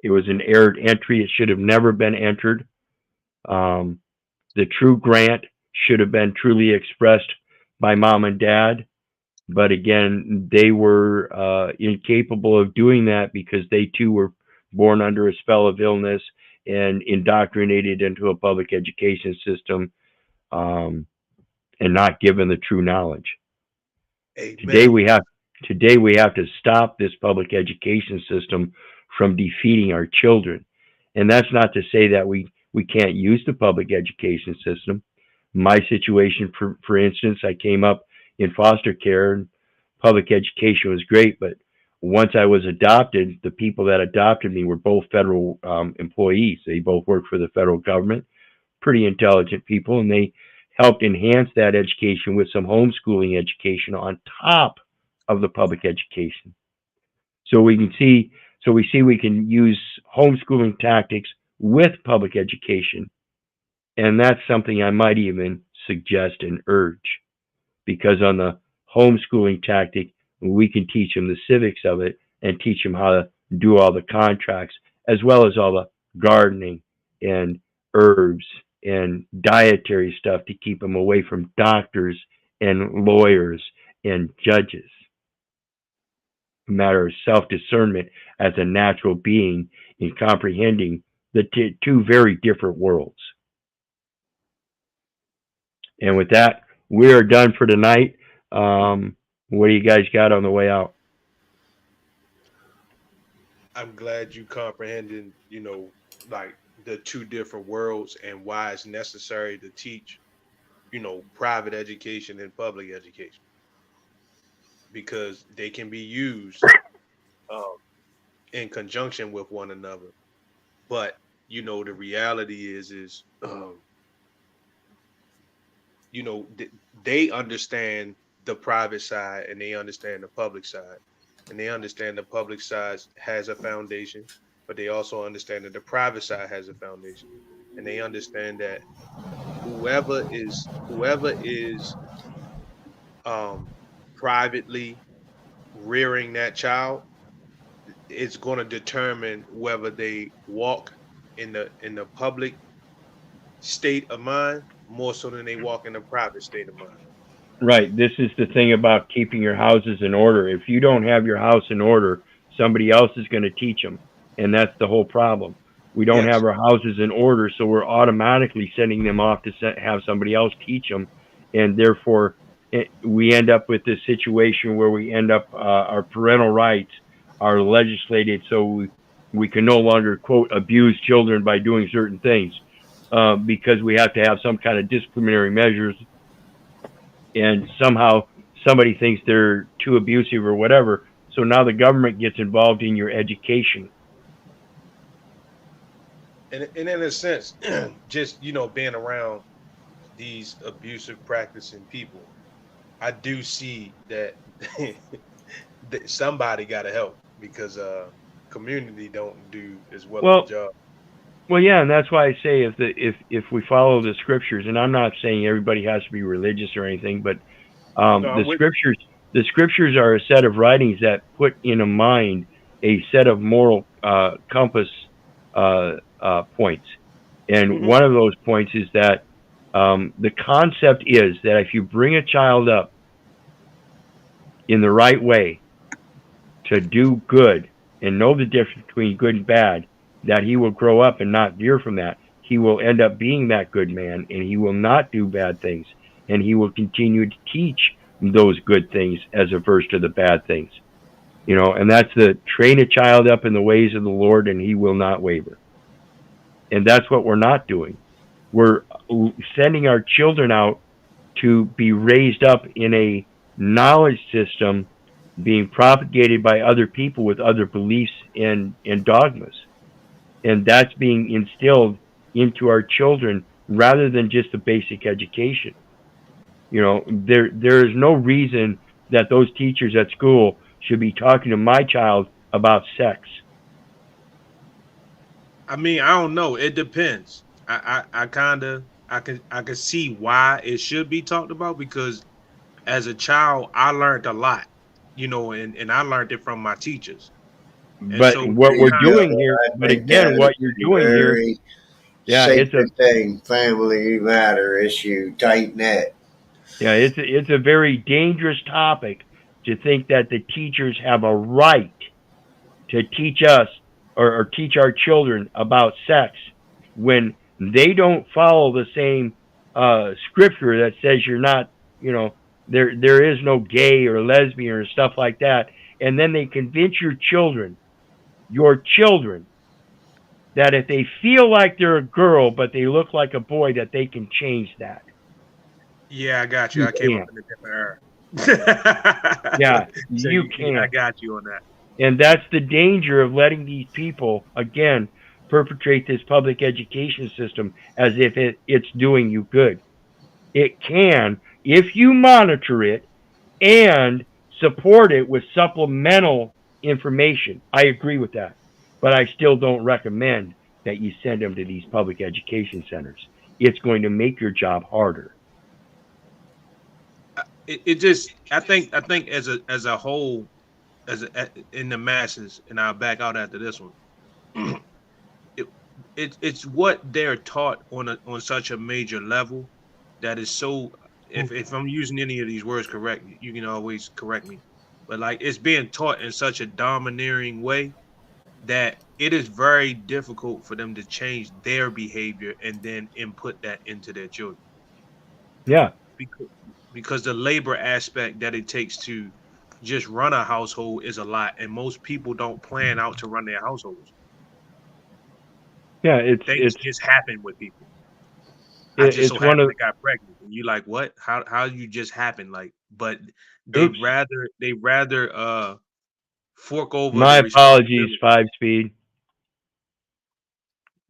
It was an errored entry. It should have never been entered. The true grant should have been truly expressed by mom and dad. But again, they were incapable of doing that because they too were born under a spell of illness and indoctrinated into a public education system, and not given the true knowledge. Amen. Today we have to stop this public education system from defeating our children. And that's not to say that we can't use the public education system. My situation, for instance, I came up in foster care, and public education was great, but once I was adopted, the people that adopted me were both federal employees. They both worked for the federal government, pretty intelligent people, and they helped enhance that education with some homeschooling education on top of the public education. So we see we can use homeschooling tactics with public education, and that's something I might even suggest and urge, because on the homeschooling tactic, we can teach them the civics of it and teach them how to do all the contracts, as well as all the gardening and herbs and dietary stuff to keep them away from doctors and lawyers and judges. A matter of self-discernment as a natural being in comprehending the two very different worlds. And with that, we are done for tonight. What do you guys got on the way out? I'm glad you comprehended, like the two different worlds and why it's necessary to teach, private education and public education, because they can be used in conjunction with one another. But the reality is they understand the private side and they understand the public side, and they understand the public side has a foundation, but they also understand that the private side has a foundation, and they understand that whoever is privately rearing that child, it's going to determine whether they walk in the public state of mind more so than they walk in the private state of mind. Right. This is the thing about keeping your houses in order. If you don't have your house in order, somebody else is going to teach them. And that's the whole problem. We don't have our houses in order, so we're automatically sending them off to have somebody else teach them. And therefore, we end up with this situation where we end up, our parental rights are legislated so we can no longer, quote, abuse children by doing certain things, because we have to have some kind of disciplinary measures. And somehow somebody thinks they're too abusive or whatever. So now the government gets involved in your education. And in a sense, just, being around these abusive practicing people, I do see that, that somebody got to help, because community don't do as well a job. Well, yeah, and that's why I say if we follow the scriptures, and I'm not saying everybody has to be religious or anything, but the The scriptures are a set of writings that put in a mind a set of moral compass points. And one of those points is that the concept is that if you bring a child up in the right way to do good and know the difference between good and bad, that he will grow up and not veer from that. He will end up being that good man, and he will not do bad things, and he will continue to teach those good things as opposed to the bad things. You know, and that's the train a child up in the ways of the Lord, and he will not waver. And that's what we're not doing. We're sending our children out to be raised up in a knowledge system being propagated by other people with other beliefs and dogmas. And that's being instilled into our children rather than just a basic education. You know, there is no reason that those teachers at school should be talking to my child about sex. I mean, I don't know. It depends. I can see why it should be talked about, because as a child I learned a lot, you know, and I learned it from my teachers. And But so what they we're kind of, doing here, I but think again, that what is you're a doing here, very yeah, it's a sacred thing, family matter issue, tight net. yeah, it's a very dangerous topic to think that the teachers have a right to teach us or teach our children about sex when they don't follow the same scripture that says you're not, you know, there is no gay or lesbian or stuff like that, and then they convince your children that if they feel like they're a girl but they look like a boy, that they can change that. yeah, I got you. You I came up can't. in a different era. Yeah, So you I can't. got you on that. And that's the danger of letting these people, again, perpetrate this public education system as if it's doing you good. It can, if you monitor it and support it with supplemental information. I agree with that. But I still don't recommend that you send them to these public education centers. It's going to make your job harder. It just, I think as a whole, in the masses, and I'll back out after this one. it, it's what they're taught on such a major level that is so. If I'm using any of these words correct, you can always correct me. But like, it's being taught in such a domineering way that it is very difficult for them to change their behavior and then input that into their children, Yeah. because the labor aspect that it takes to just run a household is a lot, and most people don't plan out to run their households. Yeah, Things just happen with people. I just so it's one happened of to got pregnant, and you like, what? How you just happened? Like, but they oops. rather they rather fork over My the apologies, responsibility. 5 speed.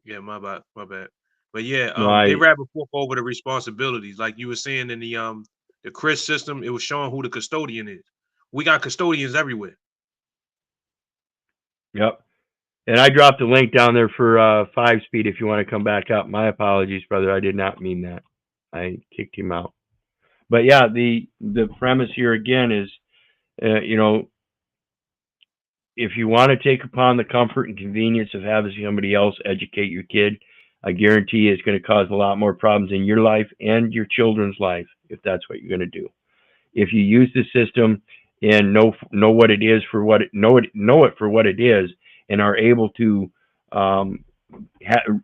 Yeah, my bad, my bad. But yeah, No, they I rather fork over the responsibilities, like you were saying in the Chris system. It was showing who the custodian is. We got custodians everywhere. yep. And I dropped a link down there for 5 speed if you want to come back up. My apologies, brother. I did not mean that. I kicked him out. But yeah, the premise here again is, you know, if you want to take upon the comfort and convenience of having somebody else educate your kid, I guarantee it's going to cause a lot more problems in your life and your children's life if that's what you're going to do. If you use the system and know what it is for what it know it for what it is, and are able to um,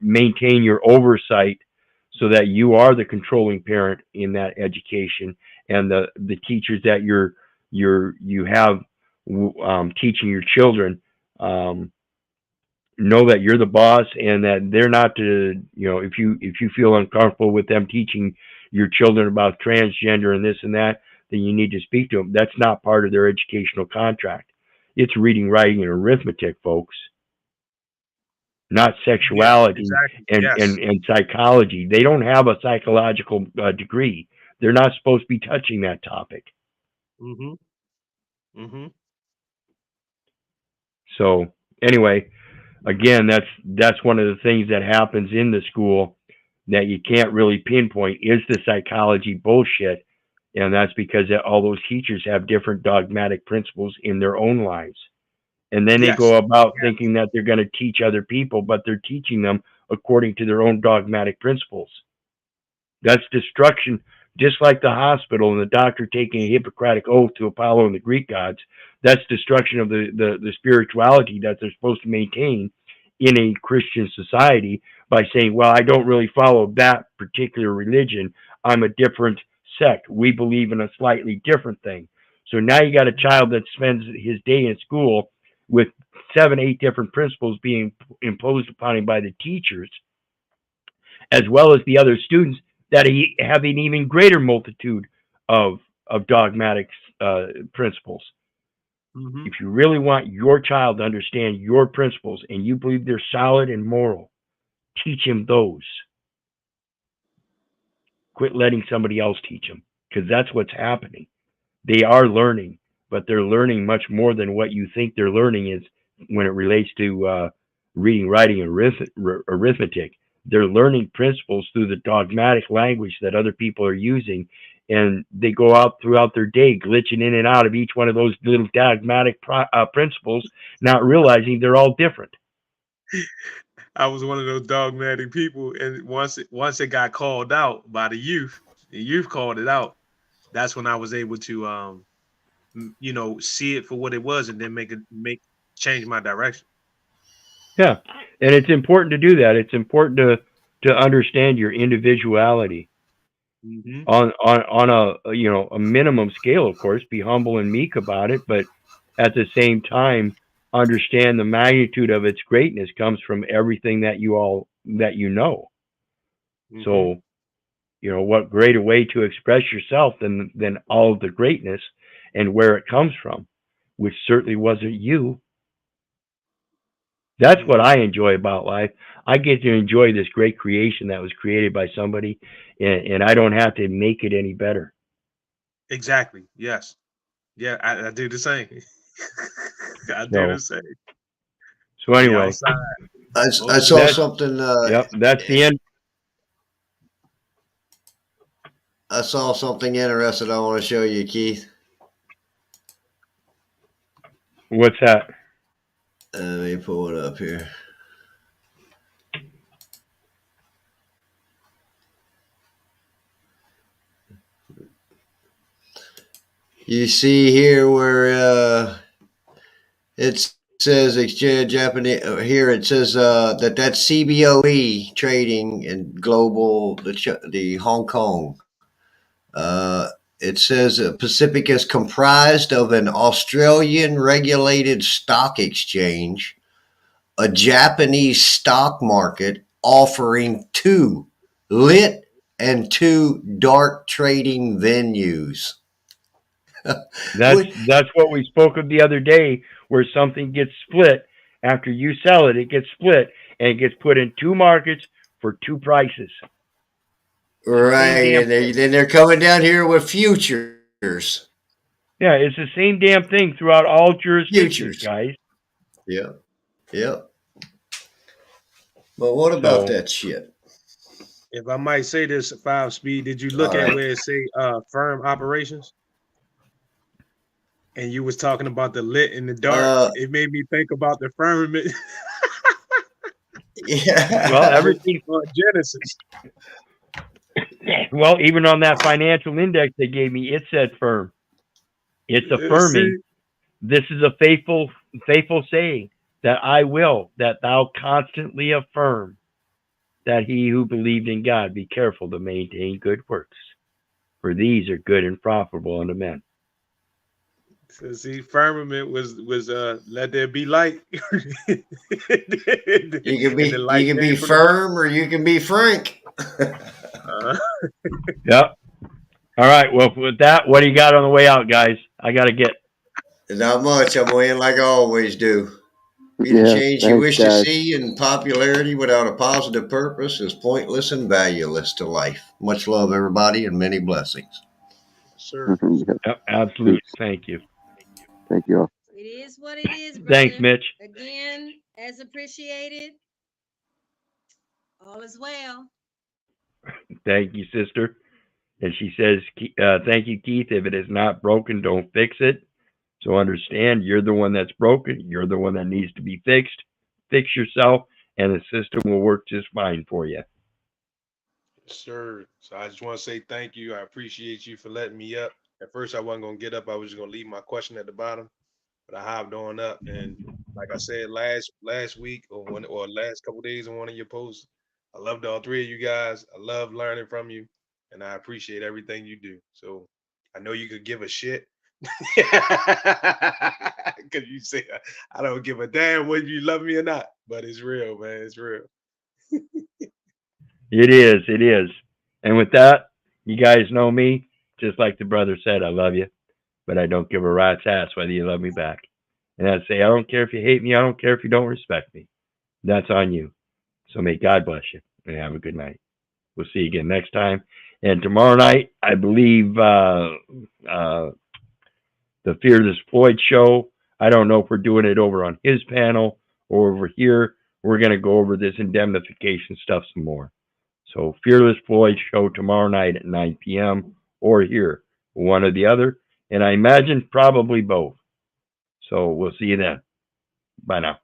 maintain your oversight so that you are the controlling parent in that education, and the teachers that you have teaching your children know that you're the boss, and that they're not to, you know, if you feel uncomfortable with them teaching your children about transgender and this and that, then you need to speak to them. That's not part of their educational contract. It's reading, writing, and arithmetic, folks, not Yeah, sexuality exactly. Yes. and psychology. They don't have a psychological degree. They're not supposed to be touching that topic. Mm-hmm. Mm-hmm. So anyway, again, that's one of the things that happens in the school that you can't really pinpoint is the psychology bullshit, And that's because all those teachers have different dogmatic principles in their own lives. And then they Yes. go about thinking that they're going to teach other people, but they're teaching them according to their own dogmatic principles. That's destruction, just like the hospital and the doctor taking a Hippocratic oath to Apollo and the Greek gods. That's destruction of the spirituality that they're supposed to maintain in a Christian society by saying, well, I don't really follow that particular religion. I'm a different sect. We believe in a slightly different thing. So now you got a child that spends his day in school with 7, 8 different principles being imposed upon him by the teachers, as well as the other students that have an even greater multitude of dogmatic principles. Mm-hmm. If you really want your child to understand your principles and you believe they're solid and moral, teach him those. Quit letting somebody else teach them, because that's what's happening. They are learning, but they're learning much more than what you think they're learning is when it relates to reading, writing, and arithmetic. They're learning principles through the dogmatic language that other people are using, and they go out throughout their day glitching in and out of each one of those little dogmatic principles, not realizing they're all different. I was one of those dogmatic people, and once it got called out by the youth called it out. That's when I was able to see it for what it was, and then change my direction. Yeah, and it's important to do that. It's important to understand your individuality Mm-hmm. on a minimum scale. Of course, be humble and meek about it, but at the same time, understand the magnitude of its greatness comes from everything that you know. Mm-hmm. So, what greater way to express yourself than all of the greatness and where it comes from, which certainly wasn't you. That's what I enjoy about life. I get to enjoy this great creation that was created by somebody, and I don't have to make it any better. Exactly. Yes. Yeah, I do the same. I do the same. So anyway, outside. I Oh, saw that's- something. Yep, that's the end. I saw something interesting. I want to show you, Keith. What's that? Let me pull it up here. You see here where it says exchange Japanese. Here it says that's C.O.W.A.R.D.S trading and global the Hong Kong. It says Pacific is comprised of an Australian regulated stock exchange, a Japanese stock market offering 2 lit and 2 dark trading venues. That's what we spoke of the other day, where something gets split after you sell it. It gets split and it gets put in 2 markets for 2 prices. Right, and then they're coming down here with futures. Yeah, it's the same damn thing throughout all jurisdictions, guys. Yep. But what about that shit? If I might say this, 5-speed, did you look at where it say firm operations? And you was talking about the lit and the dark. It made me think about the firmament. Yeah. Well, everything on Genesis. Well, even on that financial index they gave me, it said firm. It's affirming. This is a faithful saying, that I will, that thou constantly affirm that he who believed in God be careful to maintain good works, for these are good and profitable unto men. So see, firmament was let there be light. You can be firm or you can be frank. Yep. All right. Well, with that, what do you got on the way out, guys? I got to get. Not much. I'm waiting like I always do. Be the change you wish to see, and popularity without a positive purpose is pointless and valueless to life. Much love, everybody, and many blessings. Sure. Yep, absolutely. Thank you. Thank you all. It is what it is, brother. Thanks, Mitch. Again, as appreciated. All is well. Thank you, sister. And she says, thank you, Keith. If it is not broken, don't fix it. So understand, you're the one that's broken. You're the one that needs to be fixed. Fix yourself, and the system will work just fine for you. Sir. So I just want to say thank you. I appreciate you for letting me up. At first, I wasn't going to get up. I was just going to leave my question at the bottom, but I hopped on up. And like I said last week or last couple days on one of your posts, I loved all three of you guys. I love learning from you, and I appreciate everything you do. So I know you could give a shit. Because you say I don't give a damn whether you love me or not, but it's real, man. It's real. It is. It is. And with that, you guys know me. Just like the brother said, I love you, but I don't give a rat's ass whether you love me back. And I'd say, I don't care if you hate me. I don't care if you don't respect me. That's on you. So may God bless you and have a good night. We'll see you again next time. And tomorrow night, I believe the Fearless Floyd show. I don't know if we're doing it over on his panel or over here. We're going to go over this indemnification stuff some more. So Fearless Floyd show tomorrow night at 9 p.m. or here, one or the other. And I imagine probably both. So we'll see you then. Bye now.